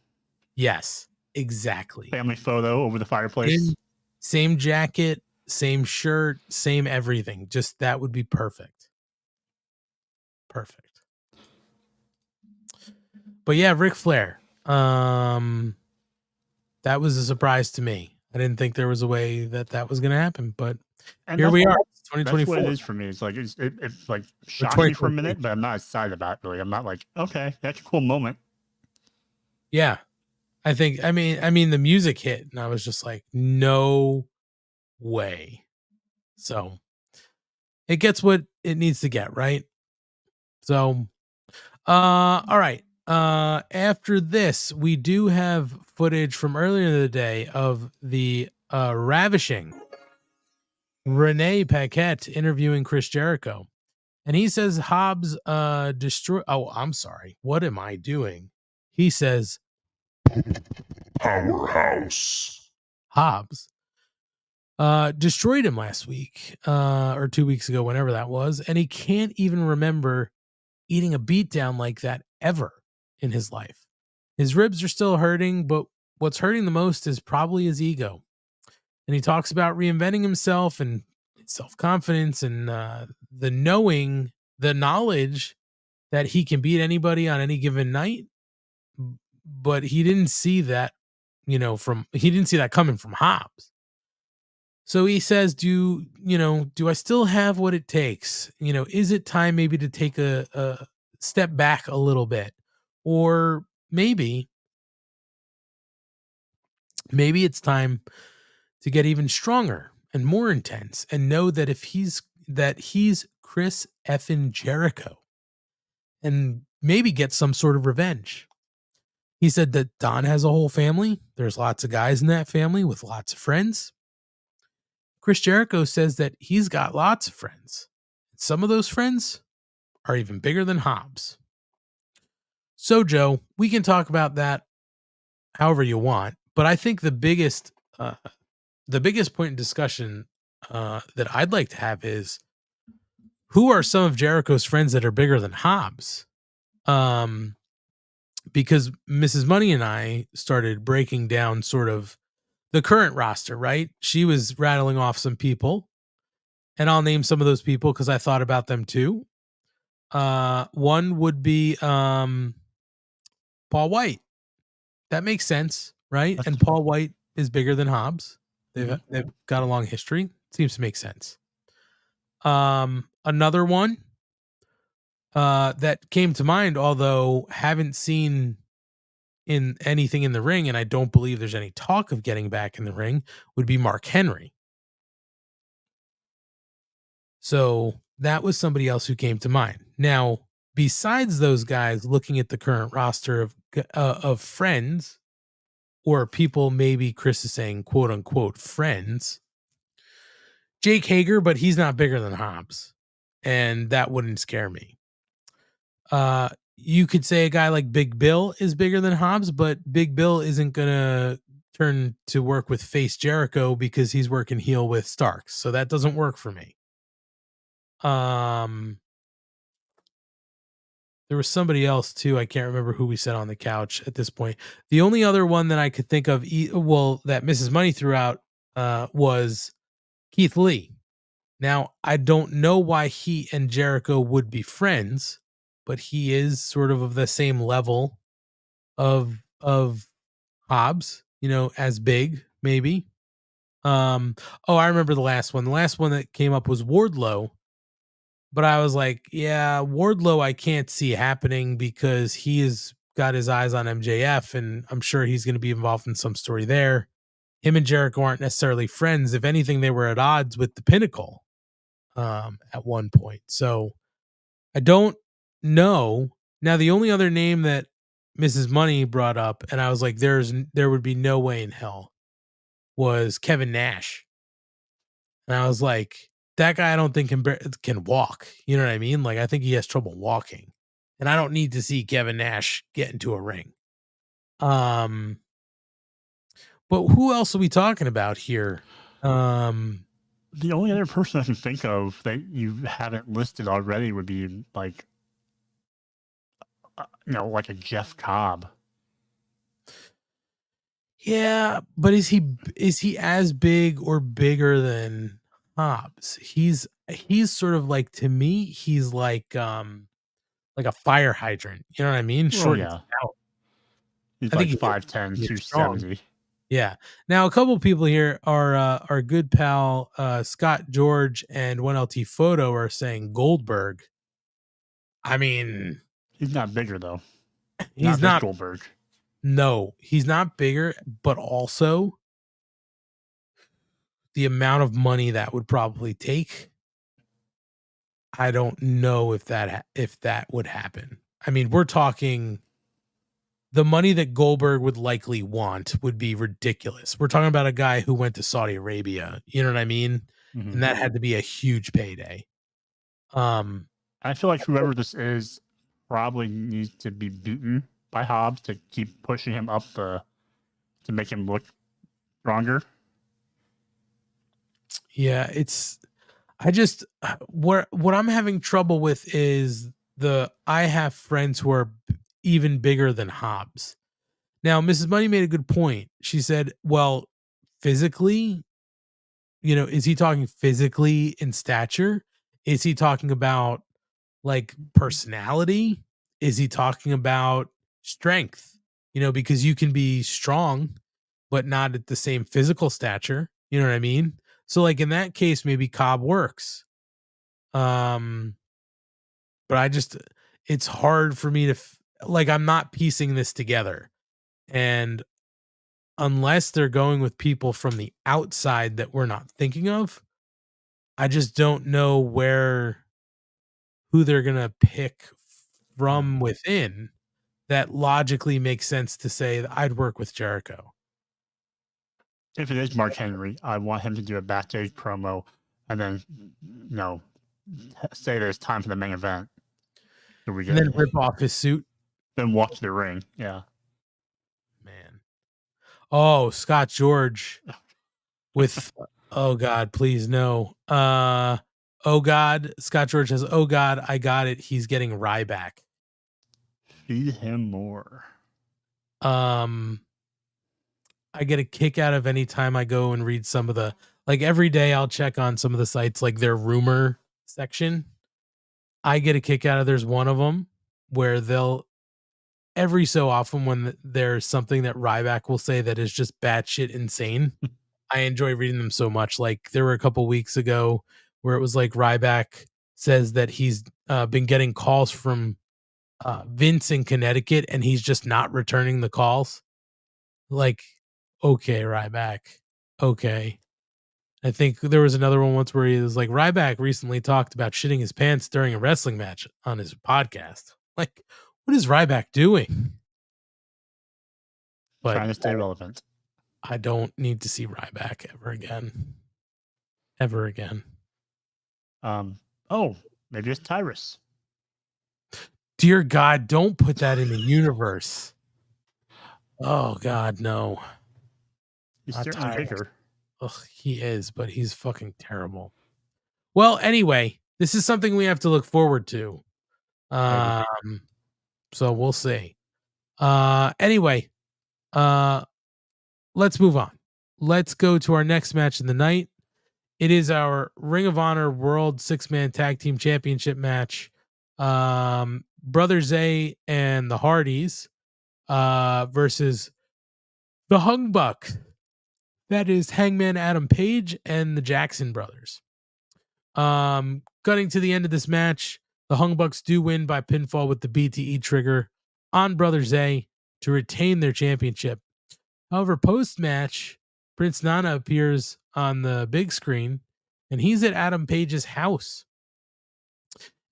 Yes, exactly. Family photo over the fireplace. Same jacket, same shirt, same everything. Just that would be perfect. Perfect. But yeah, Ric Flair. That was a surprise to me. I didn't think there was a way that was going to happen, but here we are. 2024. That's what it is for me. It's like it's like shocked me for a minute, but I'm not excited about it. Really, I'm not like, okay, that's a cool moment. Yeah, I mean, the music hit, and I was just like, no way. So it gets what it needs to get, right? So, all right. After this, we do have footage from earlier in the day of the ravishing Renee Paquette interviewing Chris Jericho. And he says Hobbs destroy. Oh, I'm sorry. What am I doing? He says Powerhouse. Hobbs destroyed him last week or 2 weeks ago, whenever that was. And he can't even remember eating a beatdown like that ever in his life. His ribs are still hurting, but what's hurting the most is probably his ego. And he talks about reinventing himself and self-confidence and the knowledge that he can beat anybody on any given night, but he didn't see that, he didn't see that coming from Hobbs. So he says, do I still have what it takes? Is it time maybe to take a step back a little bit? Or maybe it's time to get even stronger and more intense and know that he's Chris effing Jericho and maybe get some sort of revenge. He said that Don has a whole family. There's lots of guys in that family with lots of friends. Chris Jericho says that he's got lots of friends. Some of those friends are even bigger than Hobbs. So, Joe, we can talk about that however you want, but I think the biggest point in discussion that I'd like to have is, who are some of Jericho's friends that are bigger than Hobbs? Because Mrs. Money and I started breaking down sort of the current roster, right? She was rattling off some people, and I'll name some of those people because I thought about them too. One would be Paul White. That makes sense, right? And Paul White is bigger than Hobbs. They've got a long history. Seems to make sense. Another one that came to mind, although haven't seen in anything in the ring, and I don't believe there's any talk of getting back in the ring, would be Mark Henry. So that was somebody else who came to mind. Now, besides those guys, looking at the current roster of friends, or people maybe Chris is saying quote unquote friends, Jake Hager, but he's not bigger than Hobbs, and that wouldn't scare me. You could say a guy like Big Bill is bigger than Hobbs, but Big Bill isn't gonna turn to work with face Jericho because he's working heel with Starks, so that doesn't work for me. There was somebody else too. I can't remember who we said on the couch at this point. The only other one that I could think of, that Mrs. Money threw out, was Keith Lee. Now, I don't know why he and Jericho would be friends, but he is sort of the same level of Hobbs, as big, maybe. I remember the last one. The last one that came up was Wardlow. But I was like, yeah, Wardlow I can't see happening because he has got his eyes on MJF, and I'm sure he's going to be involved in some story there. Him and Jericho aren't necessarily friends. If anything, they were at odds with the Pinnacle at one point. So I don't know. Now, the only other name that Mrs. Money brought up, and I was like, there would be no way in hell, was Kevin Nash. And I was like, that guy I don't think can walk. You know what I mean? Like, I think he has trouble walking. And I don't need to see Kevin Nash get into a ring. But who else are we talking about here? The only other person I can think of that you haven't listed already would be like, like a Jeff Cobb. Yeah, but is he as big or bigger than Hobbs? He's sort of like, to me, he's like a fire hydrant. You know what I mean? Short and stout. He's I like think 5'10", 270. Yeah. Now, a couple of people here are our good pal Scott George and 1LT Photo are saying Goldberg. I mean, he's not bigger though. He's not Goldberg. No, he's not bigger, but also the amount of money that would probably take, I don't know if that would happen. I mean, we're talking the money that Goldberg would likely want would be ridiculous. We're talking about a guy who went to Saudi Arabia. You know what I mean? Mm-hmm. And that had to be a huge payday. I feel like whoever this is probably needs to be beaten by Hobbs to keep pushing him up to make him look stronger. Yeah, what I'm having trouble with is I have friends who are even bigger than Hobbs. Now, Mrs. Money made a good point. She said, well, physically, is he talking physically in stature? Is he talking about like personality? is he talking about strength? Because you can be strong, but not at the same physical stature. You know what I mean? So like in that case, maybe Cobb works. But it's hard for me to I'm not piecing this together. And unless they're going with people from the outside that we're not thinking of, I just don't know who they're going to pick from within that logically makes sense to say that I'd work with Jericho. If it is Mark Henry, I want him to do a backstage promo and then, say that it's time for the main event. So we And then rip off his suit. Then walk to the ring. Yeah. Man. Oh, Scott George with, oh God, please no. Oh God, Scott George says, oh God, I got it. He's getting Ryback. Feed him more. I get a kick out of any time I go and read some of the, every day I'll check on some of the sites, their rumor section. I get a kick out of, there's one of them where they'll, every so often when there's something that Ryback will say that is just batshit insane, I enjoy reading them so much. There were a couple weeks ago where it was Ryback says that he's been getting calls from Vince in Connecticut and he's just not returning the calls. Okay, Ryback. Okay. I think there was another one once where he was Ryback recently talked about shitting his pants during a wrestling match on his podcast. What is Ryback doing? But trying to stay relevant. I don't need to see Ryback ever again. Ever again. Oh, maybe it's Tyrus. Dear God, don't put that in the universe. Oh God, no. He's certainly bigger. Ugh, he is, but he's fucking terrible. Well, anyway, this is something we have to look forward to. So we'll see. Anyway, let's move on. Let's go to our next match of the night. It is our Ring of Honor World 6-Man Tag Team Championship match. Brother Zay and the Hardys versus the Hung Buck. That is Hangman Adam Page and the Jackson brothers. Cutting to the end of this match, the Hung Bucks do win by pinfall with the BTE trigger on Brother Zay to retain their championship. However, post-match, Prince Nana appears on the big screen, and he's at Adam Page's house.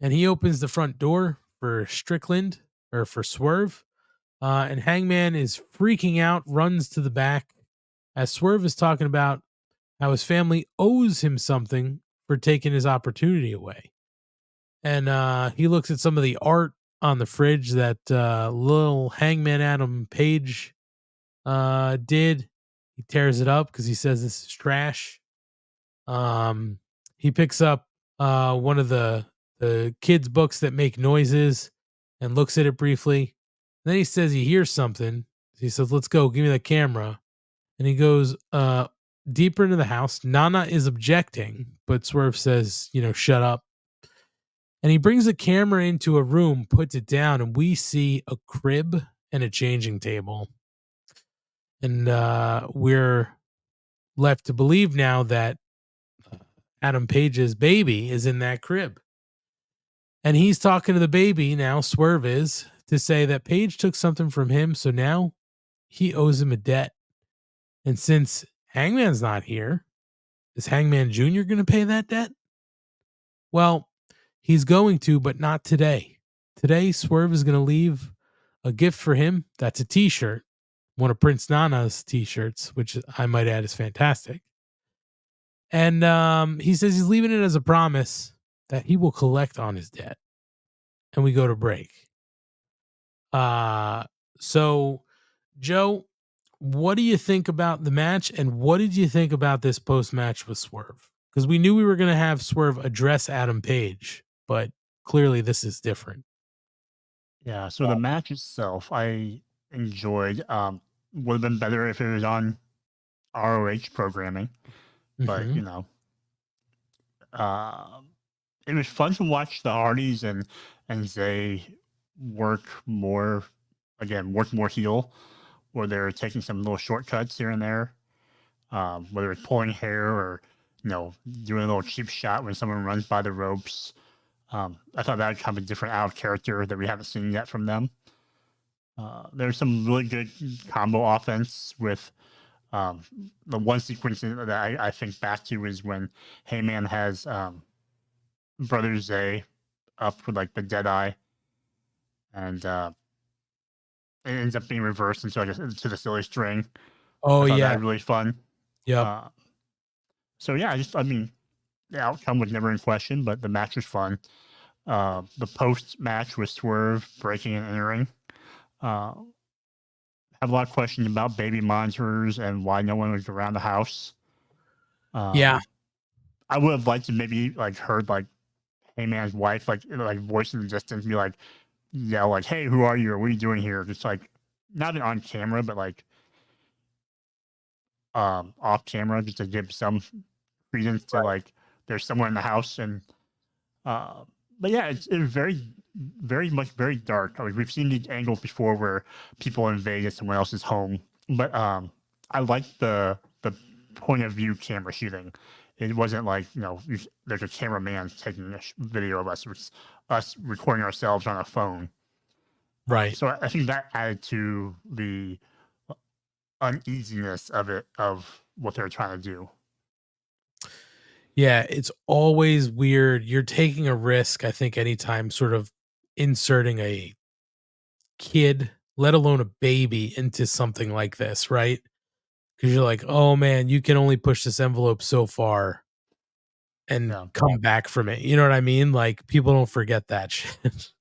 And he opens the front door for Strickland, or for Swerve. And Hangman is freaking out, runs to the back, as Swerve is talking about how his family owes him something for taking his opportunity away. And he looks at some of the art on the fridge that little Hangman Adam Page did. He tears it up because he says this is trash. He picks up one of the kids' books that make noises and looks at it briefly. Then he says he hears something. He says, let's go, give me the camera. And he goes deeper into the house. Nana is objecting, but Swerve says, shut up. And he brings the camera into a room, puts it down, and we see a crib and a changing table. And we're left to believe now that Adam Page's baby is in that crib. And he's talking to the baby now, Swerve is, to say that Page took something from him, so now he owes him a debt. And since Hangman's not here, is Hangman Jr. going to pay that debt? Well, he's going to, but not today. Today, Swerve is going to leave a gift for him. That's a t-shirt. One of Prince Nana's t-shirts, which I might add is fantastic. And he says he's leaving it as a promise that he will collect on his debt. And we go to break. So, Joe, what do you think about the match? And what did you think about this post-match with Swerve? Because we knew we were going to have Swerve address Adam Page, but clearly this is different. Yeah, so the match itself, I enjoyed. Would have been better if it was on ROH programming, but it was fun to watch the Hardys and Zay work more heel, where they're taking some little shortcuts here and there, whether it's pulling hair or doing a little cheap shot when someone runs by the ropes. I thought that was kind of a different out of character that we haven't seen yet from them. There's some really good combo offense with the one sequence that I think back to is when Heyman has Brother Zay up with like the Deadeye, and it ends up being reversed into into the silly string. Oh, I thought yeah. that was really fun. Yeah. So yeah, the outcome was never in question, but the match was fun. The post match with Swerve breaking and entering. Have a lot of questions about baby monitors and why no one was around the house. Yeah. I would have liked to maybe like heard like Heyman's wife like voice in the distance be like yell like, "Hey, who are you? Or what are you doing here?" Just like not on camera, but like off camera, just to give some credence to like there's someone in the house. And but yeah, it's very very dark. I mean, we've seen these angles before where people invade someone else's home, but I like the point of view camera shooting. It wasn't like there's a cameraman taking a video of us. It was us recording ourselves on a phone. Right. So I think that added to the uneasiness of what they're trying to do. Yeah, it's always weird. You're taking a risk, I think, anytime sort of inserting a kid, let alone a baby, into something like this, right? Because you're like, oh man, you can only push this envelope so far and come back from it. You know what I mean? Like, people don't forget that shit.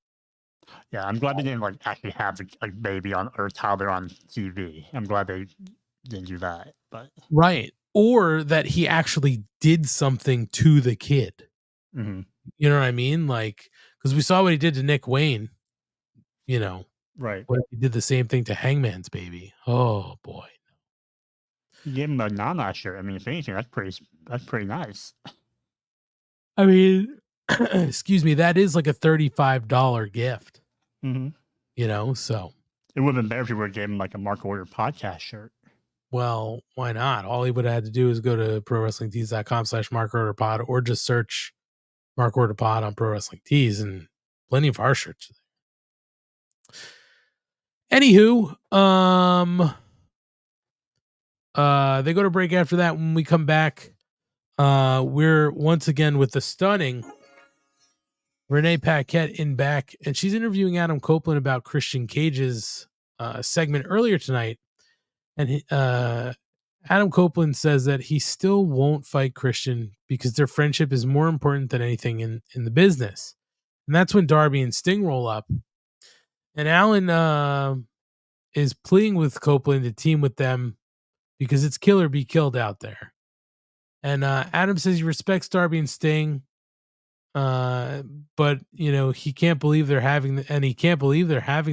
Yeah, I'm glad they didn't like actually have a baby or a toddler on TV. I'm glad they didn't do that. But Right. Or that he actually did something to the kid. Mhm. You know what I mean? Like, because we saw what he did to Nick Wayne. Right. What if he did the same thing to Hangman's baby? Oh boy. You gave him a Nana shirt. I mean, if anything, that's pretty nice. I mean, excuse me, that is like a $35 gift. Mm-hmm. So it would have been better if you would have gave him like a Mark Order podcast shirt. Well, why not? All he would have had to do is go to prowrestlingtees.com/MarkOrderPod or just search Mark Order Pod on Pro Wrestling Tees, and plenty of our shirts. Anywho, they go to break after that. When we come back, we're once again with the stunning Renee Paquette in back, and she's interviewing Adam Copeland about Christian Cage's segment earlier tonight. And Adam Copeland says that he still won't fight Christian because their friendship is more important than anything in the business. And that's when Darby and Sting roll up. And Alan is pleading with Copeland to team with them because it's kill or be killed out there. And Adam says he respects Darby and Sting, but he can't believe they're having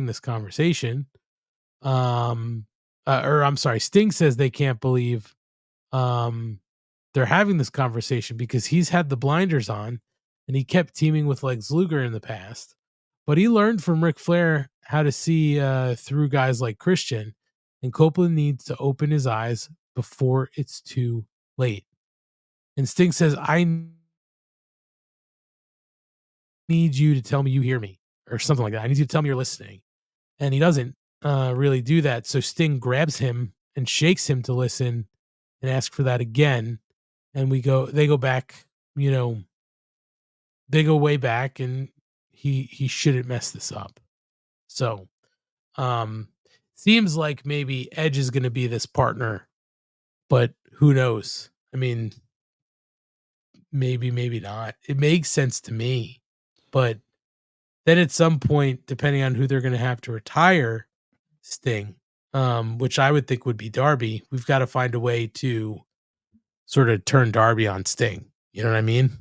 this conversation. Or I'm sorry, Sting says they can't believe they're having this conversation because he's had the blinders on and he kept teaming with Lex Luger in the past, but he learned from Ric Flair how to see through guys like Christian, and Copeland needs to open his eyes before it's too late. And Sting says, I need you to tell me you hear me, or something like that. I need you to tell me you're listening. And he doesn't really do that. So Sting grabs him and shakes him to listen and ask for that again. And they go back, they go way back, and he shouldn't mess this up. So, seems like maybe Edge is going to be this partner, but who knows? I mean, maybe not. It makes sense to me, but then at some point, depending on who they're going to have to retire Sting, which I would think would be Darby, we've got to find a way to sort of turn Darby on Sting. You know what I mean?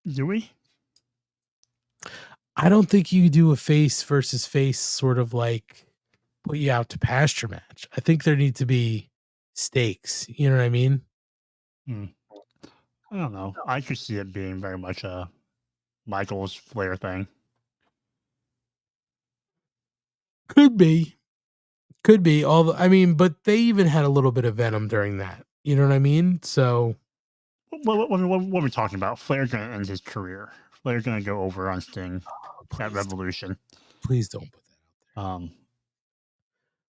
Do we? I don't think you do a face versus face sort of like put you out to pasture match. I think there need to be stakes. You know what I mean? I don't know. I could see it being very much a Michaels Flair thing. Could be. But they even had a little bit of venom during that. You know what I mean? So, what are we talking about? Flair's going to end his career. Flair's going to go over on Sting at Revolution. Please don't put that out there.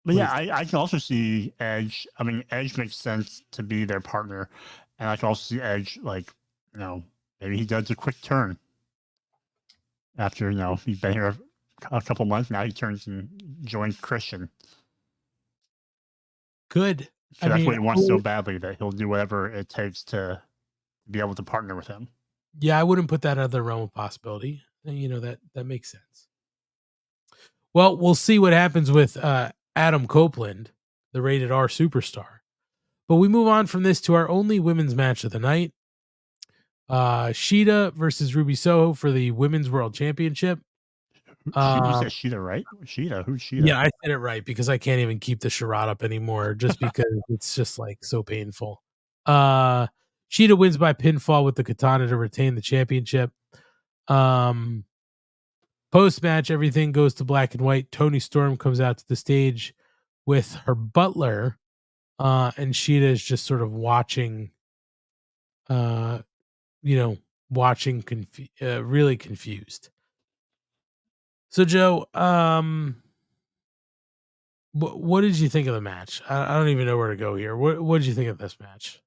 But yeah, I can also see Edge. I mean, Edge makes sense to be their partner. And I can also see Edge, like, maybe he does a quick turn. After, he's been here a couple months, now he turns and joins Christian. Good. So that's what he wants so badly, that he'll do whatever it takes to be able to partner with him. Yeah, I wouldn't put that out of the realm of possibility. That makes sense. Well, we'll see what happens with Adam Copeland, the rated R superstar. But we move on from this to our only women's match of the night. Shida versus Ruby Soho for the Women's World Championship. You said Shida, right? Shida? Who's Shida? Yeah, I said it right because I can't even keep the charade up anymore just because it's just like so painful. Shida wins by pinfall with the katana to retain the championship. Post-match, everything goes to black and white. Toni Storm comes out to the stage with her butler, and Shida is just sort of watching, really confused. So, Joe, what did you think of the match? I don't even know where to go here. What did you think of this match?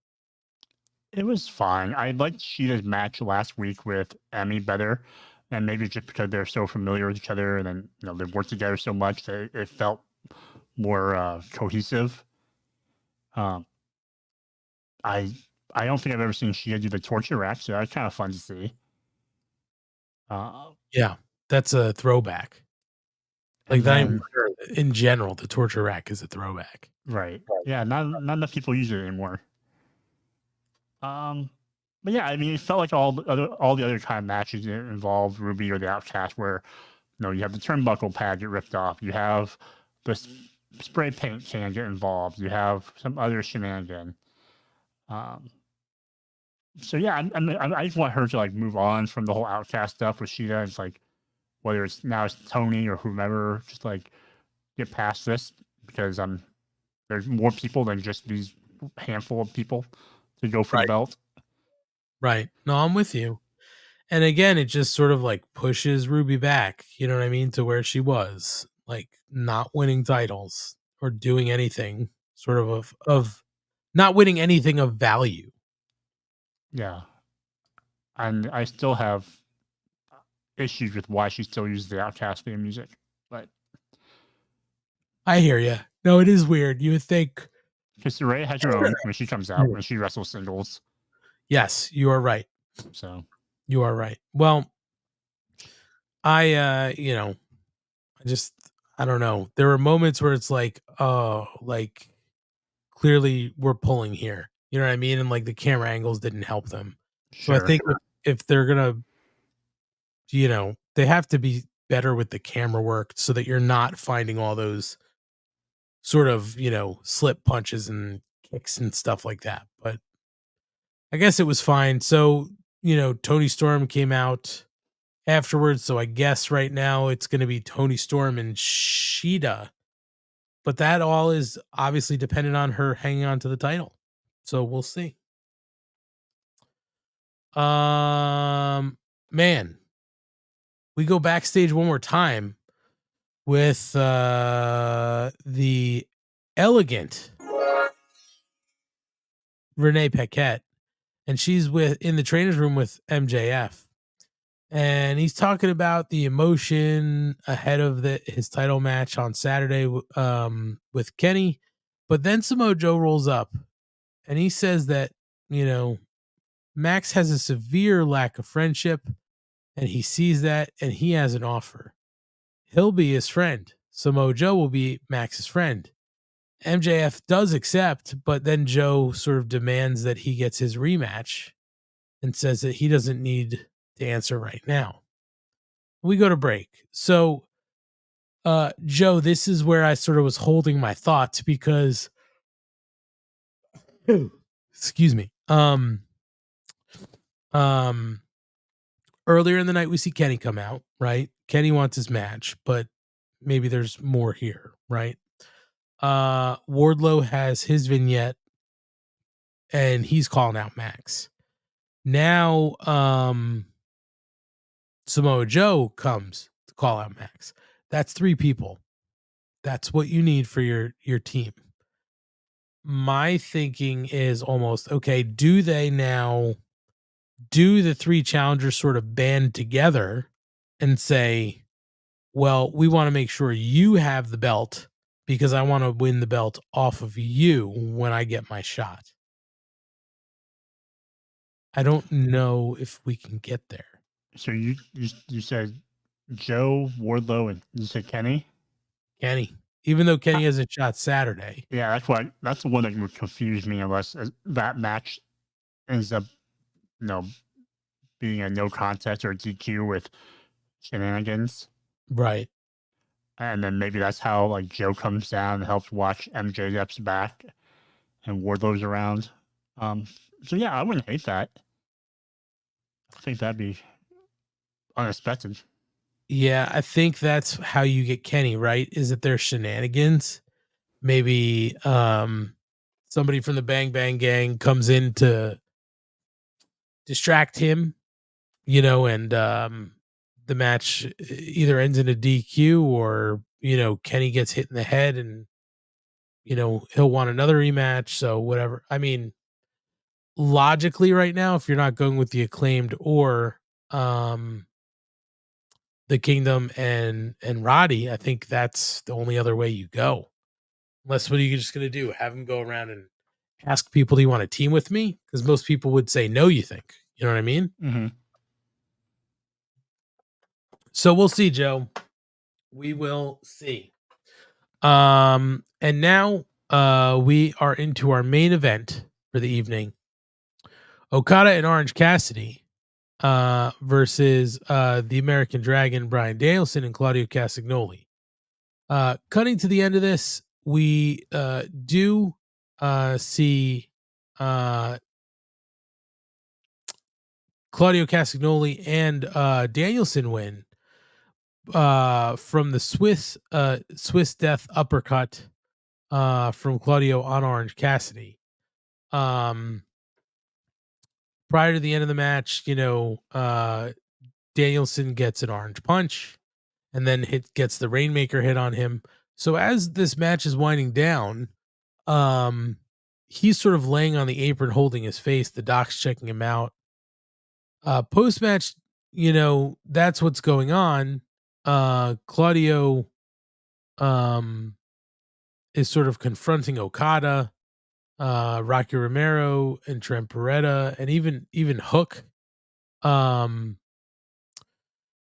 It was fine. I liked Shida's match last week with Emmy better, and maybe just because they're so familiar with each other, and then they've worked together so much that it felt more cohesive. I don't think I've ever seen Shida do the torture rack, so that's kind of fun to see. Yeah, that's a throwback. Like that, in general, the torture rack is a throwback. Right. Yeah, not enough people use it anymore. But yeah, I mean, it felt like all the other kind of matches that involve Ruby or the Outcast, where you have the turnbuckle pad get ripped off, you have the spray paint can get involved, you have some other shenanigan. So yeah, I just want her to like move on from the whole Outcast stuff with Shida. It's like, whether it's Tony or whomever, just like get past this, because there's more people than just these handful of people to go for the belt. Right. No, I'm with you. And again, it just sort of like pushes Ruby back, you know what I mean, to where she was, like not winning titles or doing anything sort of not winning anything of value. Yeah. And I still have issues with why she still uses the Outcast theme music, but I hear you. No, it is weird. You would think, because Saraya has her own when she comes out, when she wrestles singles. Yes, you are right. So you are right. Well, I don't know. There were moments where it's like, oh, like clearly we're pulling here. You know what I mean? And like the camera angles didn't help them. Sure. So I think if they're gonna, they have to be better with the camera work so that you're not finding all those sort of, slip punches and kicks and stuff like that. But I guess it was fine. So, Toni Storm came out afterwards. So I guess right now it's going to be Toni Storm and Shida. But that all is obviously dependent on her hanging on to the title. So we'll see. Man, we go backstage one more time with the elegant Renee Paquette, and she's in the trainer's room with MJF, and he's talking about the emotion ahead of his title match on Saturday with Kenny. But then Samoa Joe rolls up and he says that, Max has a severe lack of friendship, and he sees that, and he has an offer. He'll be his friend. Samoa Joe will be Max's friend. MJF does accept, but then Joe sort of demands that he gets his rematch and says that he doesn't need to answer right now. We go to break. So, Joe, this is where I sort of was holding my thoughts because, excuse me. Earlier in the night, we see Kenny come out, right? Kenny wants his match, but maybe there's more here, right? Wardlow has his vignette and he's calling out Max. Now Samoa Joe comes to call out Max. That's 3 people. That's what you need for your team. My thinking is almost, okay, do the 3 challengers sort of band together and say, well, we want to make sure you have the belt because I want to win the belt off of you when I get my shot. I don't know if we can get there. So you said Joe, Wardlow, and you said Kenny? Kenny. Even though Kenny has a shot Saturday. Yeah, that's the one that would confuse me unless that match ends up, being a no contest or a DQ with shenanigans. Right. And then maybe that's how like Joe comes down and helps watch MJF's back and Wardlow's around. So yeah, I wouldn't hate that. I think that'd be unexpected. Yeah, I think that's how you get Kenny, right? Is that there's shenanigans? Maybe somebody from the Bang Bang Gang comes in to distract him, and the match either ends in a DQ or, Kenny gets hit in the head and, he'll want another rematch. So whatever. I mean, logically right now, if you're not going with the Acclaimed or the Kingdom and Roddy, I think that's the only other way you go. Unless what are you just going to do? Have him go around and ask people, do you want to team with me? Because most people would say no, you think. You know what I mean? Mm-hmm. So we'll see, Joe. We will see. And now we are into our main event for the evening. Okada and Orange Cassidy versus the American Dragon, Bryan Danielson, and Claudio Castagnoli. Cutting to the end of this, we do see Claudio Castagnoli and Danielson win from the Swiss Death uppercut from Claudio on Orange Cassidy. Prior to the end of the match, Danielson gets an orange punch and then gets the Rainmaker hit on him. So as this match is winding down, he's sort of laying on the apron holding his face. The doc's checking him out. Post-match, that's what's going on. Claudio is sort of confronting Okada, Rocky Romero, and Trent Beretta, and even Hook.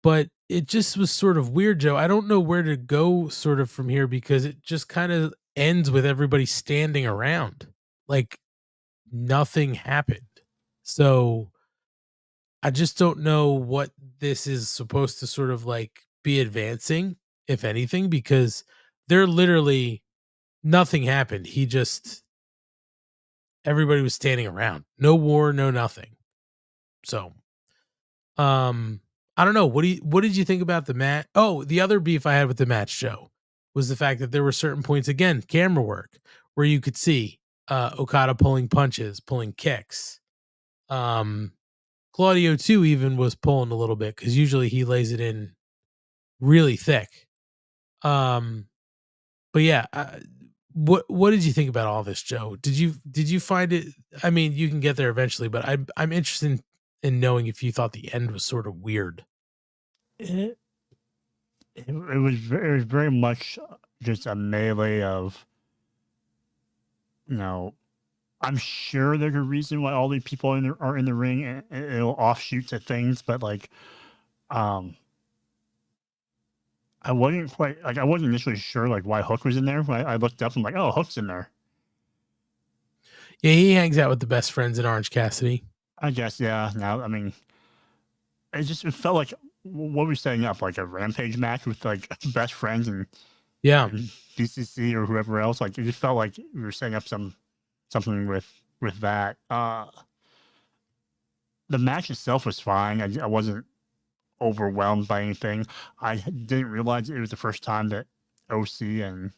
But it just was sort of weird, Joe. I don't know where to go sort of from here because it just kind of ends with everybody standing around. Like nothing happened. So I just don't know what this is supposed to sort of like be advancing, if anything, because they're literally nothing happened. Everybody was standing around. No war, no nothing. So, I don't know. What did you think about the match? Oh, the other beef I had with the match, Joe, was the fact that there were certain points, again, camera work, where you could see Okada pulling punches, pulling kicks. Claudio too even was pulling a little bit because usually he lays it in really thick. But yeah, what did you think about all this, Joe? Did you find it? I mean, you can get there eventually, but I'm interested in knowing if you thought the end was sort of weird. It was very much just a melee of, I'm sure there's a reason why all these people are in the ring and it'll offshoot to things, but like, I wasn't initially sure like why Hook was in there. When I looked up and like, oh, Hook's in there. Yeah, he hangs out with the best friends in Orange Cassidy. I guess, yeah. Now, I mean, it felt like what we're setting up, like a Rampage match with like best friends and DCC or whoever else. Like it just felt like we were setting up something with that. The match itself was fine. I wasn't overwhelmed by anything. I didn't realize it was the first time that OC and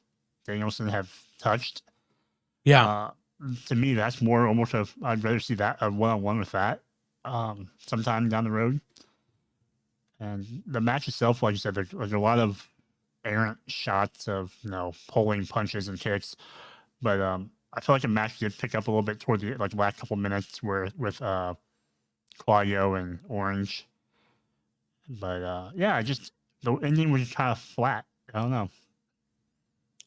Danielson have touched. Yeah. To me, that's more almost I'd rather see that a one-on-one with that sometime down the road. And the match itself, like you said, there's a lot of errant shots of pulling punches and kicks, but I feel like the match did pick up a little bit toward the last couple minutes with Claudio and Orange. But yeah, the ending was kind of flat. I don't know.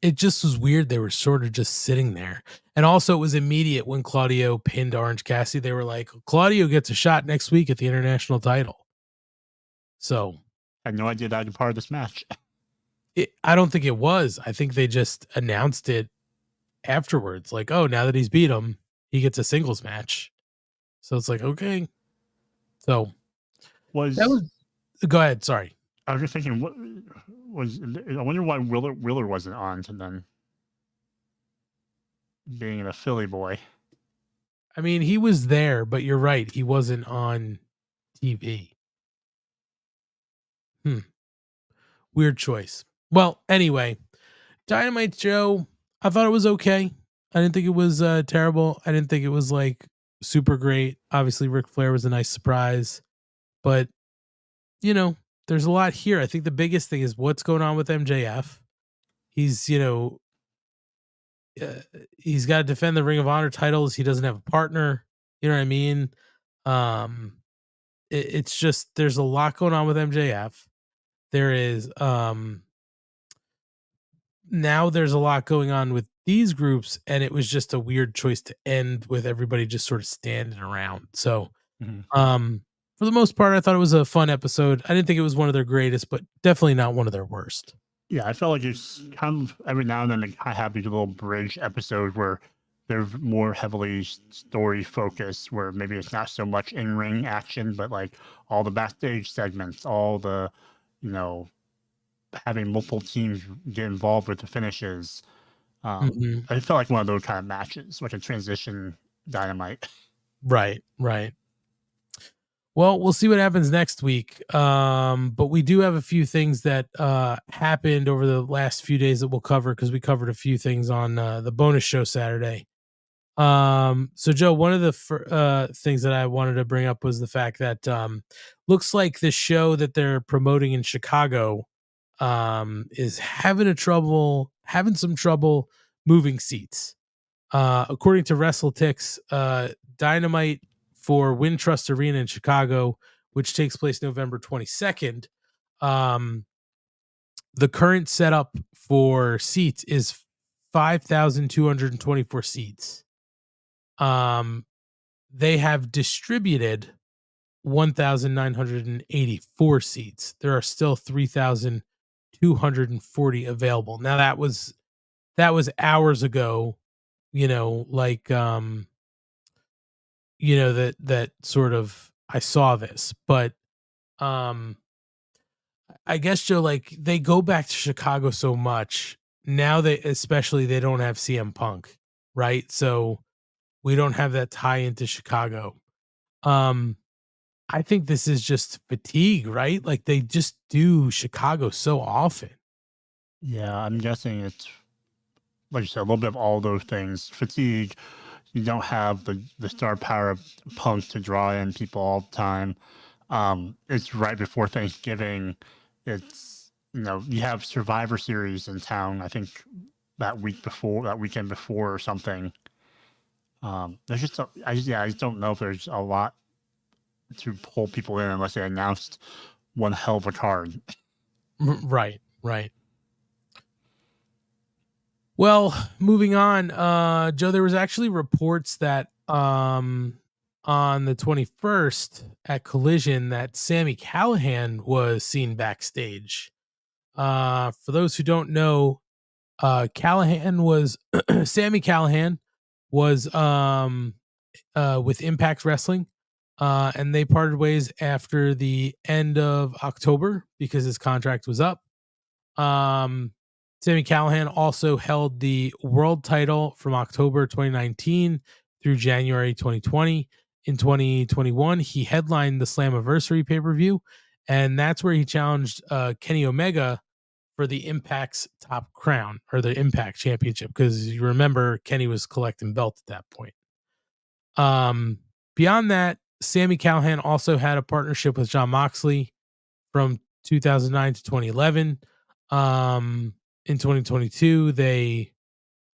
It just was weird. They were sort of just sitting there. And also it was immediate when Claudio pinned Orange Cassidy. They were like, Claudio gets a shot next week at the international title. So I had no idea that was part of this match. I don't think it was. I think they just announced it afterwards. Like, oh, now that he's beat him, he gets a singles match. So it's like, okay. So go ahead. Sorry. I was just thinking, I wonder why Willer wasn't on to then, being a Philly boy. I mean, he was there, but you're right. He wasn't on TV. Weird choice. Well, anyway, Dynamite Joe, I thought it was okay. I didn't think it was terrible. I didn't think it was like super great. Obviously, Ric Flair was a nice surprise, but there's a lot here. I think the biggest thing is what's going on with MJF. He's, he's got to defend the Ring of Honor titles. He doesn't have a partner. You know what I mean? It's just, there's a lot going on with MJF. There is, now there's a lot going on with these groups, and it was just a weird choice to end with everybody just sort of standing around. So, for the most part, I thought it was a fun episode. I didn't think it was one of their greatest, but definitely not one of their worst. Yeah, I felt like it's kind of every now and then I have these little bridge episodes where they're more heavily story focused, where maybe it's not so much in ring action, but like all the backstage segments, all the, having multiple teams get involved with the finishes. I felt like one of those kind of matches, like a transition Dynamite. Right. Well, we'll see what happens next week. But we do have a few things that happened over the last few days that we'll cover, because we covered a few things on the bonus show Saturday. So Joe, one of the things that I wanted to bring up was the fact that looks like the show that they're promoting in Chicago is having some trouble moving seats. According to WrestleTix, Dynamite for Wintrust Arena in Chicago, which takes place November 22nd. The current setup for seats is 5,224 seats. They have distributed 1,984 seats. There are still 3,240 available. Now that was hours ago, that sort of, I saw this, but I guess, Joe, like, they go back to Chicago so much now, they don't have CM Punk, right? So we don't have that tie into Chicago. I think this is just fatigue, right? Like, they just do Chicago so often. Yeah, I'm guessing it's, like you said, a little bit of all those things. Fatigue. You don't have the star power of Punk to draw in people all the time. It's right before Thanksgiving. It's, you have Survivor Series in town, I think that weekend before or something. There's just, I just don't know if there's a lot to pull people in unless they announced one hell of a card. Right. Well, moving on, Joe, there was actually reports that on the 21st at Collision that Sami Callihan was seen backstage. For those who don't know, Sami Callihan was with Impact Wrestling, and they parted ways after the end of October because his contract was up. Sami Callihan also held the world title from October 2019 through January 2020. In 2021, he headlined the Slammiversary pay-per-view, and that's where he challenged Kenny Omega for the Impact's top crown, or the Impact Championship, because you remember Kenny was collecting belts at that point. Beyond that, Sami Callihan also had a partnership with Jon Moxley from 2009 to 2011. In 2022, they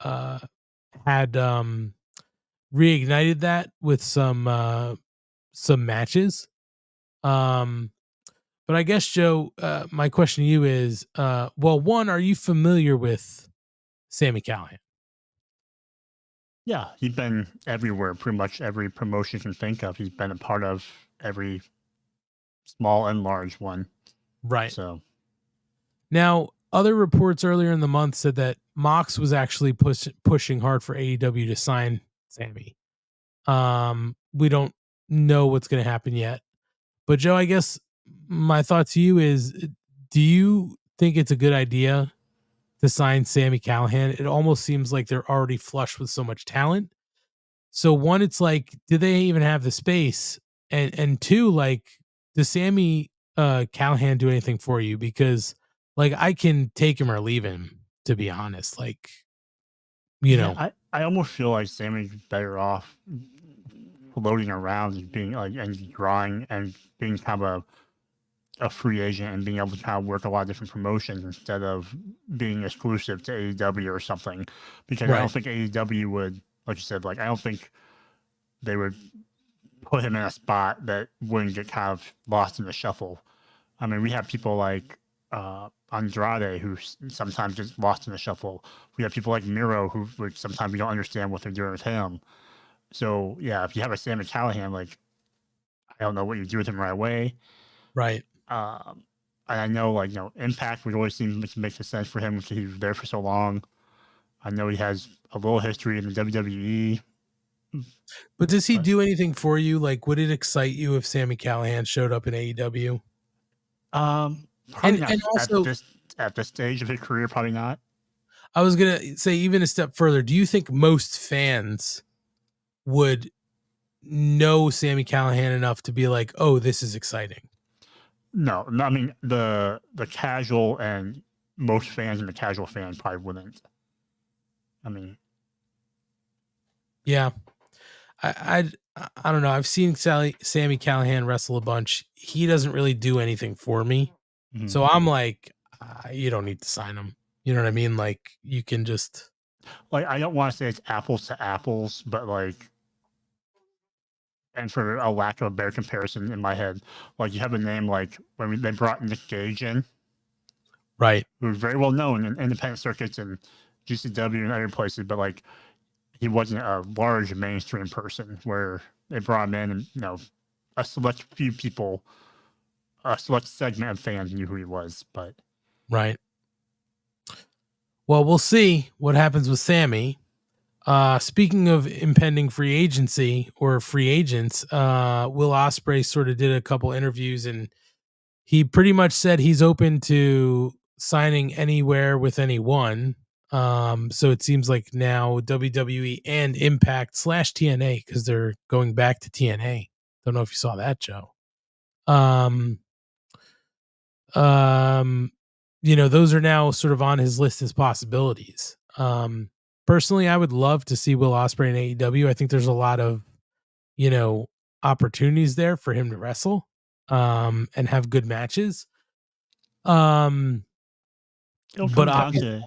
had reignited that with some matches. But I guess, Joe, my question to you is, well, one, are you familiar with Sami Callihan? Yeah, he's been everywhere, pretty much every promotion you can think of. He's been a part of every small and large one. Right. So now, other reports earlier in the month said that Mox was actually pushing hard for AEW to sign Sami. We don't know what's going to happen yet. But Joe, I guess my thought to you is, do you think it's a good idea to sign Sami Callihan? It almost seems like they're already flush with so much talent. So one, it's like, do they even have the space? And two, like, does Sami Callihan do anything for you? Because like, I can take him or leave him, to be honest. Like, you know, I almost feel like Sammy's better off floating around and being like, and drawing and being kind of a free agent and being able to kind of work a lot of different promotions instead of being exclusive to AEW or something. Because I don't think AEW would, like you said, like, I don't think they would put him in a spot that wouldn't get kind of lost in the shuffle. I mean, we have people like Andrade, who sometimes gets lost in the shuffle. We have people like Miro, who sometimes we don't understand what they're doing with him. So yeah, if you have a Sami Callihan, like, I don't know what you do with him right away. Right. And I know, like, Impact would always seem to make sense for him because he was there for so long. I know he has a little history in the WWE. But does he do anything for you? Like, would it excite you if Sami Callihan showed up in AEW? Probably not. And also, at this stage of his career, probably not. I was gonna say, even a step further, do you think most fans would know Sami Callihan enough to be like, oh, this is exciting? No, I mean, the casual and most fans and the casual fan probably wouldn't. I mean, yeah, I don't know. I've seen Sami Callihan wrestle a bunch. He doesn't really do anything for me. Mm-hmm. So I'm like, you don't need to sign him. You know what I mean? Like, you can just, like, I don't want to say it's apples to apples, but like, and for a lack of a better comparison in my head, like, you have a name like when they brought Nick Gage in, right? Who was very well known in independent circuits and GCW and other places, but like, he wasn't a large mainstream person. Where they brought him in, and a select few people, a select segment of fans knew who he was. But right. Well, we'll see what happens with Sami. Speaking of impending free agency or free agents, Will Ospreay sort of did a couple interviews, and he pretty much said he's open to signing anywhere with anyone. So it seems like now WWE and Impact / TNA, because they're going back to TNA. Don't know if you saw that, Joe. Those are now sort of on his list as possibilities. Personally, I would love to see Will Ospreay in AEW. I think there's a lot of, opportunities there for him to wrestle, and have good matches. It'll come down to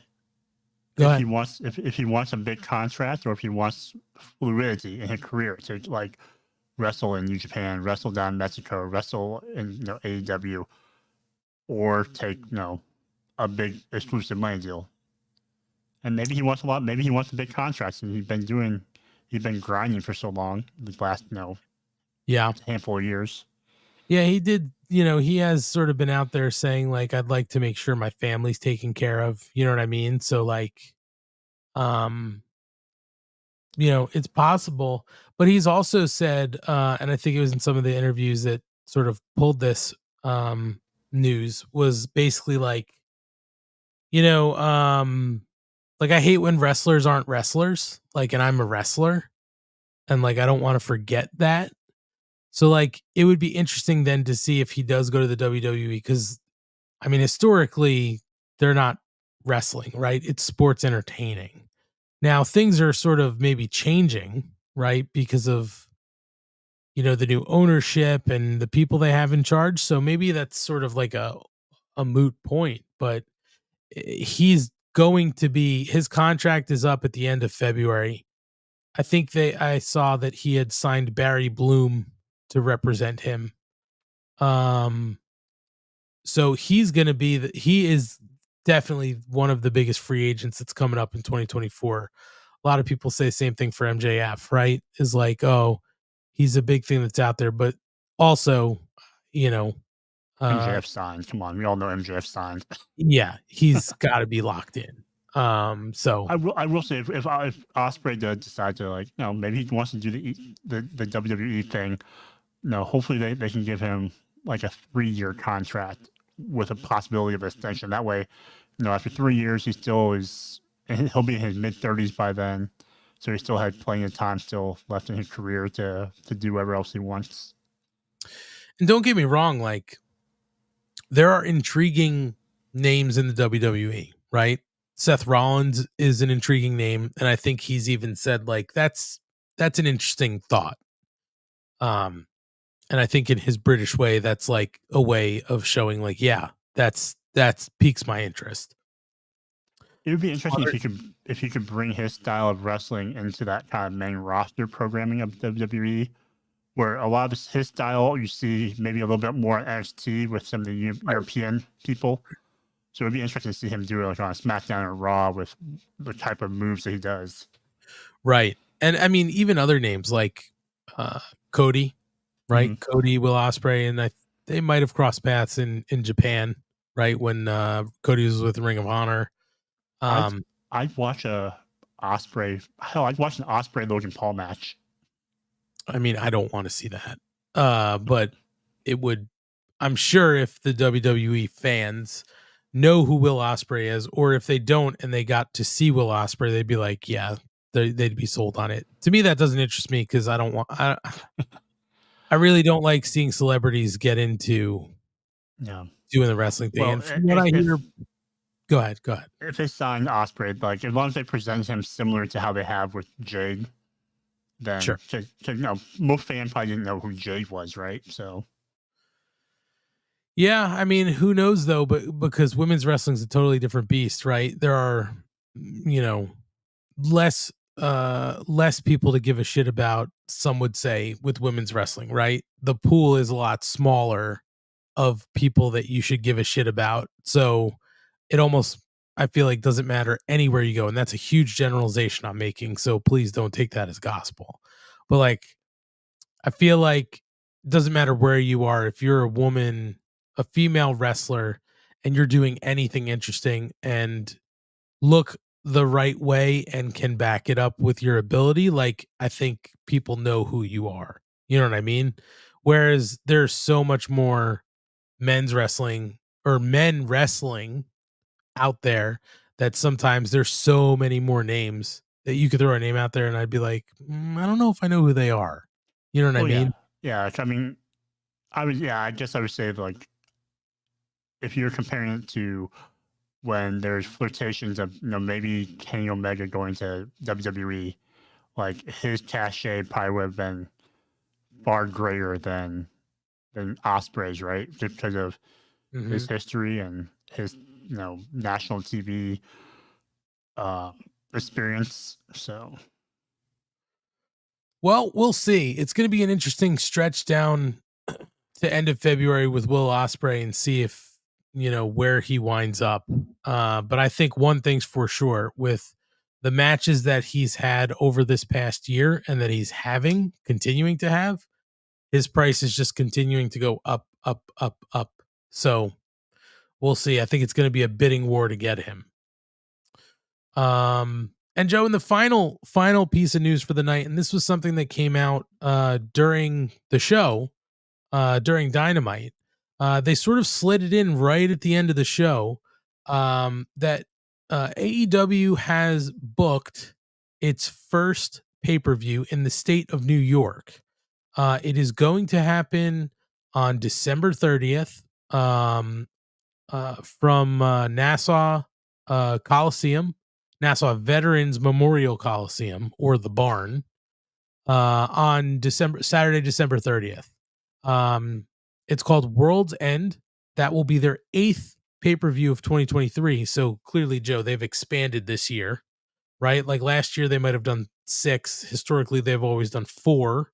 if he wants a big contract, or if he wants fluidity in his career to like wrestle in New Japan, wrestle down in Mexico, wrestle in AEW, or take a big exclusive money deal. And maybe he wants a lot. Maybe he wants a big contract, and he's been grinding for so long, the last handful of years. Yeah, he did. He has sort of been out there saying, like, I'd like to make sure my family's taken care of. You know what I mean? So, like, it's possible. But he's also said, and I think it was in some of the interviews that sort of pulled this news, was basically like, like, I hate when wrestlers aren't wrestlers, like, and I'm a wrestler, and like, I don't want to forget that. So like it would be interesting then to see if he does go to the WWE, because I mean historically they're not wrestling, right? It's sports entertaining. Now things are sort of maybe changing, right? Because of the new ownership and the people they have in charge. So maybe that's sort of like a moot point, but he's going to be, his contract is up at the end of February. I think I saw that he had signed Barry Bloom to represent him. So he's going to be he is definitely one of the biggest free agents that's coming up in 2024. A lot of people say the same thing for MJF, right? Is like, oh, he's a big thing that's out there, but also, MJF signed. Come on, we all know MJF signed. Yeah, he's got to be locked in. So I will say if Ospreay does decide to maybe he wants to do the WWE thing, hopefully they can give him like a 3-year contract with a possibility of extension. That way, after 3 years he'll be in his mid-30s by then, so he still had plenty of time still left in his career to do whatever else he wants. And don't get me wrong, like there are intriguing names in the WWE, right? Seth Rollins is an intriguing name, and I think he's even said like that's an interesting thought. And I think in his British way, that's like a way of showing like, yeah, that's piques my interest. It would be interesting if he could bring his style of wrestling into that kind of main roster programming of WWE, where a lot of his style you see maybe a little bit more NXT with some of the European people. So it'd be interesting to see him do it like on a SmackDown or Raw with the type of moves that he does. Right. And I mean, even other names like Cody, right? Mm-hmm. Cody, Will Ospreay, and they might have crossed paths in Japan, right? When Cody was with Ring of Honor. I'd watch I'd watch an Ospreay Logan Paul match. I mean, I don't want to see that. But it would, I'm sure if the WWE fans know who Will Ospreay is, or if they don't and they got to see Will Ospreay, they'd be like, yeah, they'd be sold on it. To me, that doesn't interest me because I really don't like seeing celebrities get into doing the wrestling thing. Well, and from what I hear, go ahead. If they sign Ospreay, like as long as they present him similar to how they have with Jade, then sure. Most fans probably didn't know who Jade was, right? So yeah, I mean, who knows though? But because women's wrestling is a totally different beast, right? There are, less people to give a shit about. Some would say with women's wrestling, right? The pool is a lot smaller of people that you should give a shit about. So it almost, I feel like, doesn't matter anywhere you go, and that's a huge generalization I'm making. So please don't take that as gospel. But like, I feel like it doesn't matter where you are. If you're a woman, a female wrestler, and you're doing anything interesting and look the right way and can back it up with your ability, like I think people know who you are. You know what I mean? Whereas there's so much more men's wrestling or men wrestling out there that sometimes there's so many more names that you could throw a name out there and I'd be like, I don't know if I know who they are. You know what I mean? Yeah. I mean, I guess I would say like, if you're comparing it to when there's flirtations of, maybe Kenny Omega going to WWE, like his cachet probably would have been far greater than Ospreay's, right? Just because of his history and his, national TV experience. So, well, we'll see. It's going to be an interesting stretch down to end of February with Will Ospreay and see if, where he winds up. But I think one thing's for sure, with the matches that he's had over this past year and that he's continuing to have, his price is just continuing to go up, up, up, up. So we'll see. I think it's going to be a bidding war to get him. And Joe, in the final piece of news for the night, and this was something that came out during the show, during Dynamite. They sort of slid it in right at the end of the show that AEW has booked its first pay-per-view in the state of New York. It is going to happen on December 30th from Nassau Coliseum, Nassau Veterans Memorial Coliseum, or the Barn, on Saturday, December 30th. It's called World's End. That will be their 8th pay-per-view of 2023. So clearly, Joe, they've expanded this year, right? Like last year, they might have done 6. Historically, they've always done 4.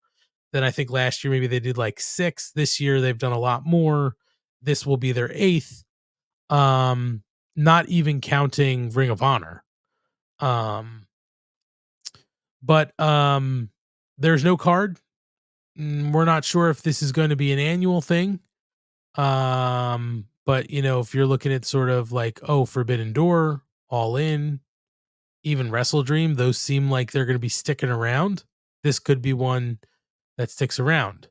Then I think last year, maybe they did like 6. This year, they've done a lot more. This will be their 8th. Not even counting Ring of Honor. But there's no card. We're not sure if this is going to be an annual thing. But you know, if you're looking at sort of like, Forbidden Door, All In, even Wrestle Dream, those seem like they're going to be sticking around. This could be one that sticks around.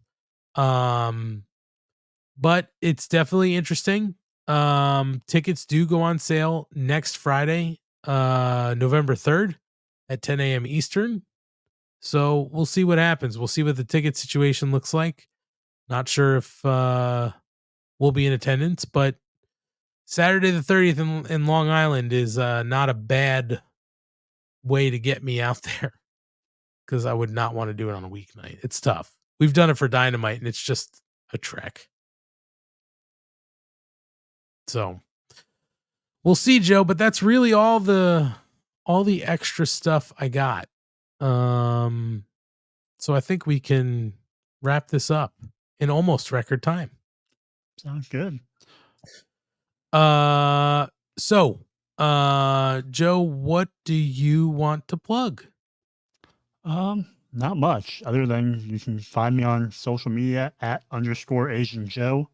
But it's definitely interesting. Tickets do go on sale next Friday, November 3rd at 10 a.m. Eastern. So we'll see what happens. We'll see what the ticket situation looks like. Not sure if we'll be in attendance, but Saturday the 30th in Long Island is not a bad way to get me out there, because I would not want to do it on a weeknight. It's tough. We've done it for Dynamite, and it's just a trek. So we'll see, Joe, but that's really all the extra stuff I got. So I think we can wrap this up in almost record time. Sounds good. So Joe, what do you want to plug? Not much, other than you can find me on social media at _Asian Joe.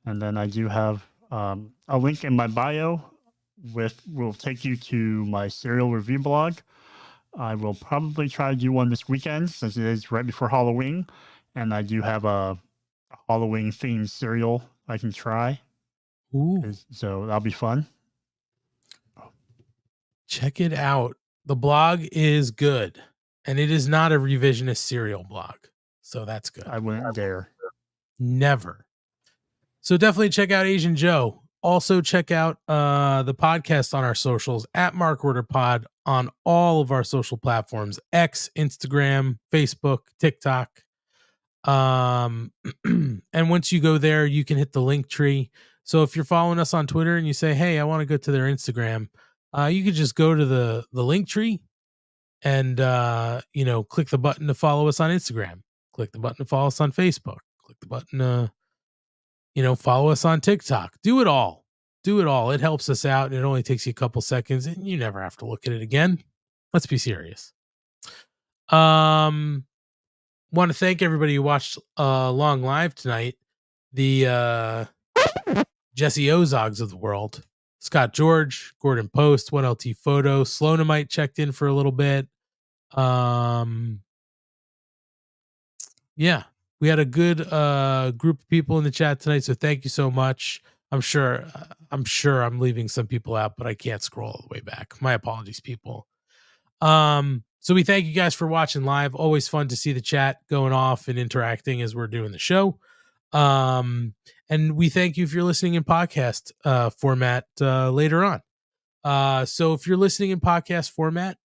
And then I do have a link in my bio will take you to my cereal review blog. I will probably try to do one this weekend since it is right before Halloween. And I do have a Halloween themed cereal I can try. Ooh. So that'll be fun. Check it out. The blog is good. And it is not a revisionist cereal blog. So that's good. I wouldn't dare. Never. So definitely check out Asian Joe. Also check out the podcast on our socials at Mark Order Pod on all of our social platforms: X, Instagram, Facebook, TikTok. And once you go there, you can hit the link tree. So if you're following us on Twitter and you say, hey, I want to go to their Instagram, you could just go to the link tree and click the button to follow us on Instagram. Click the button to follow us on Facebook. Click the button to follow us on TikTok. Do it all. It helps us out. It only takes you a couple seconds and you never have to look at it again. Let's be serious. Want to thank everybody who watched Long Live tonight. The Jesse Ozogs of the world. Scott George, Gordon Post, 1LT Photo, Sloanamite checked in for a little bit. Yeah. We had a good group of people in the chat tonight, so thank you so much. I'm sure I'm leaving some people out, but I can't scroll all the way back. My apologies, people. So we thank you guys for watching live. Always fun to see the chat going off and interacting as we're doing the show. And we thank you if you're listening in podcast format later on. So if you're listening in podcast format,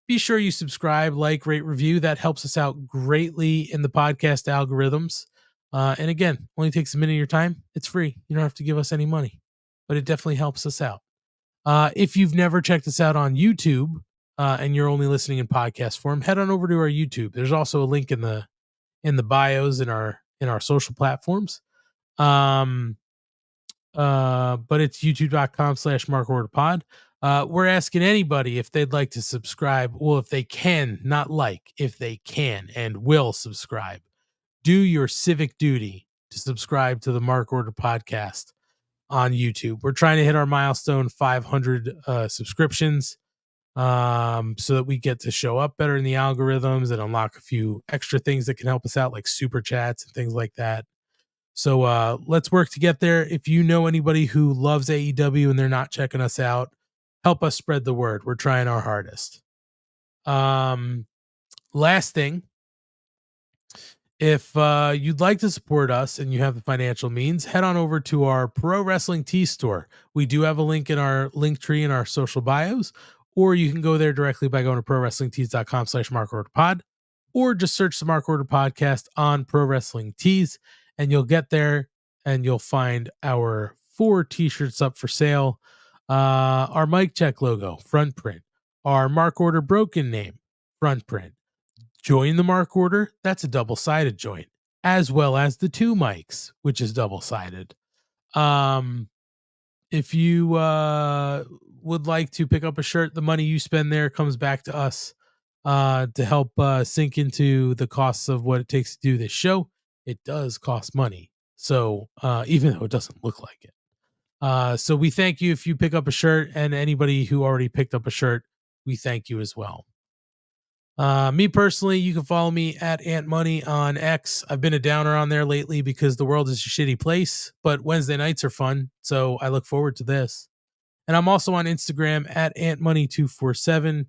be sure you subscribe, like, rate, review. That helps us out greatly in the podcast algorithms. And again, only takes a minute of your time. It's free. You don't have to give us any money, but it definitely helps us out. If you've never checked us out on YouTube and you're only listening in podcast form, head on over to our YouTube. There's also a link in the bios in our social platforms. But it's youtube.com/MarkOrderPod. We're asking anybody if they'd like to subscribe. Well, if they can, not like, if they can and will subscribe, do your civic duty to subscribe to the Mark Order podcast on YouTube. We're trying to hit our milestone 500 subscriptions so that we get to show up better in the algorithms and unlock a few extra things that can help us out, like super chats and things like that. So let's work to get there. If you know anybody who loves AEW and they're not checking us out, help us spread the word. We're trying our hardest. Last thing If you'd like to support us and you have the financial means, head on over to our Pro Wrestling Tee store. We do have a link in our link tree in our social bios, or you can go there directly by going to prowrestlingtees.com/markorderpod, or just search the Mark Order Podcast on Pro Wrestling Tees, and you'll get there and you'll find our 4 t-shirts up for sale. Our Mic Check logo, front print. Our Mark Order Broken name, front print. Join the Mark Order, that's a double-sided joint, as well as the 2 mics, which is double-sided. If you would like to pick up a shirt, the money you spend there comes back to us to help sink into the costs of what it takes to do this show. It does cost money, so even though it doesn't look like it. So we thank you if you pick up a shirt, and anybody who already picked up a shirt, we thank you as well. Me personally, you can follow me at AntMoney on X. I've been a downer on there lately because the world is a shitty place, but Wednesday nights are fun, so I look forward to this. And I'm also on Instagram at AntMoney247.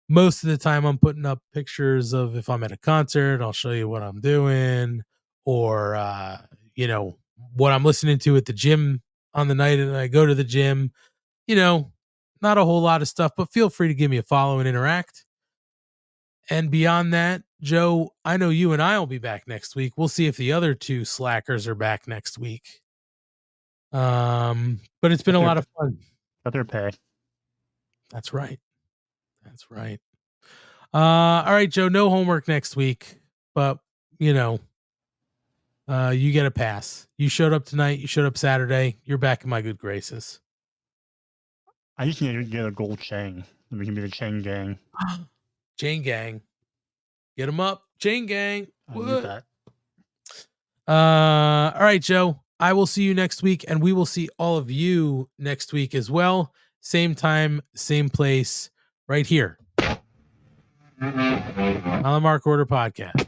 Most of the time I'm putting up pictures of if I'm at a concert, I'll show you what I'm doing, or what I'm listening to at the gym on the night that I go to the gym. Not a whole lot of stuff, but feel free to give me a follow and interact. And beyond that, Joe, I know you and I will be back next week. We'll see if the other 2 slackers are back next week. But it's been a lot of fun. Got their pay. That's right. That's right. All right, Joe, no homework next week, but you get a pass. You showed up tonight. You showed up Saturday. You're back in my good graces. I just need to get a gold chain. We can be the chain gang. Chain gang. Get them up. Chain gang. I need that. All right, Joe. I will see you next week, and we will see all of you next week as well. Same time, same place, right here on the Mark Order Podcast.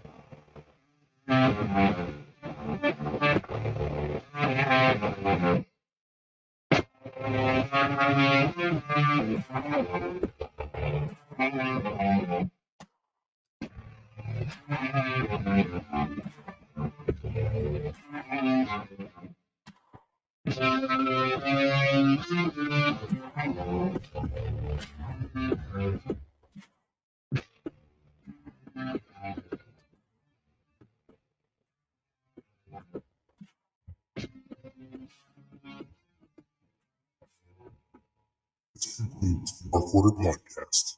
This concludes the Mark Order Podcast.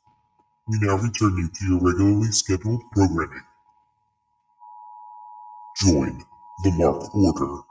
We now return you to your regularly scheduled programming. Join the Mark Order.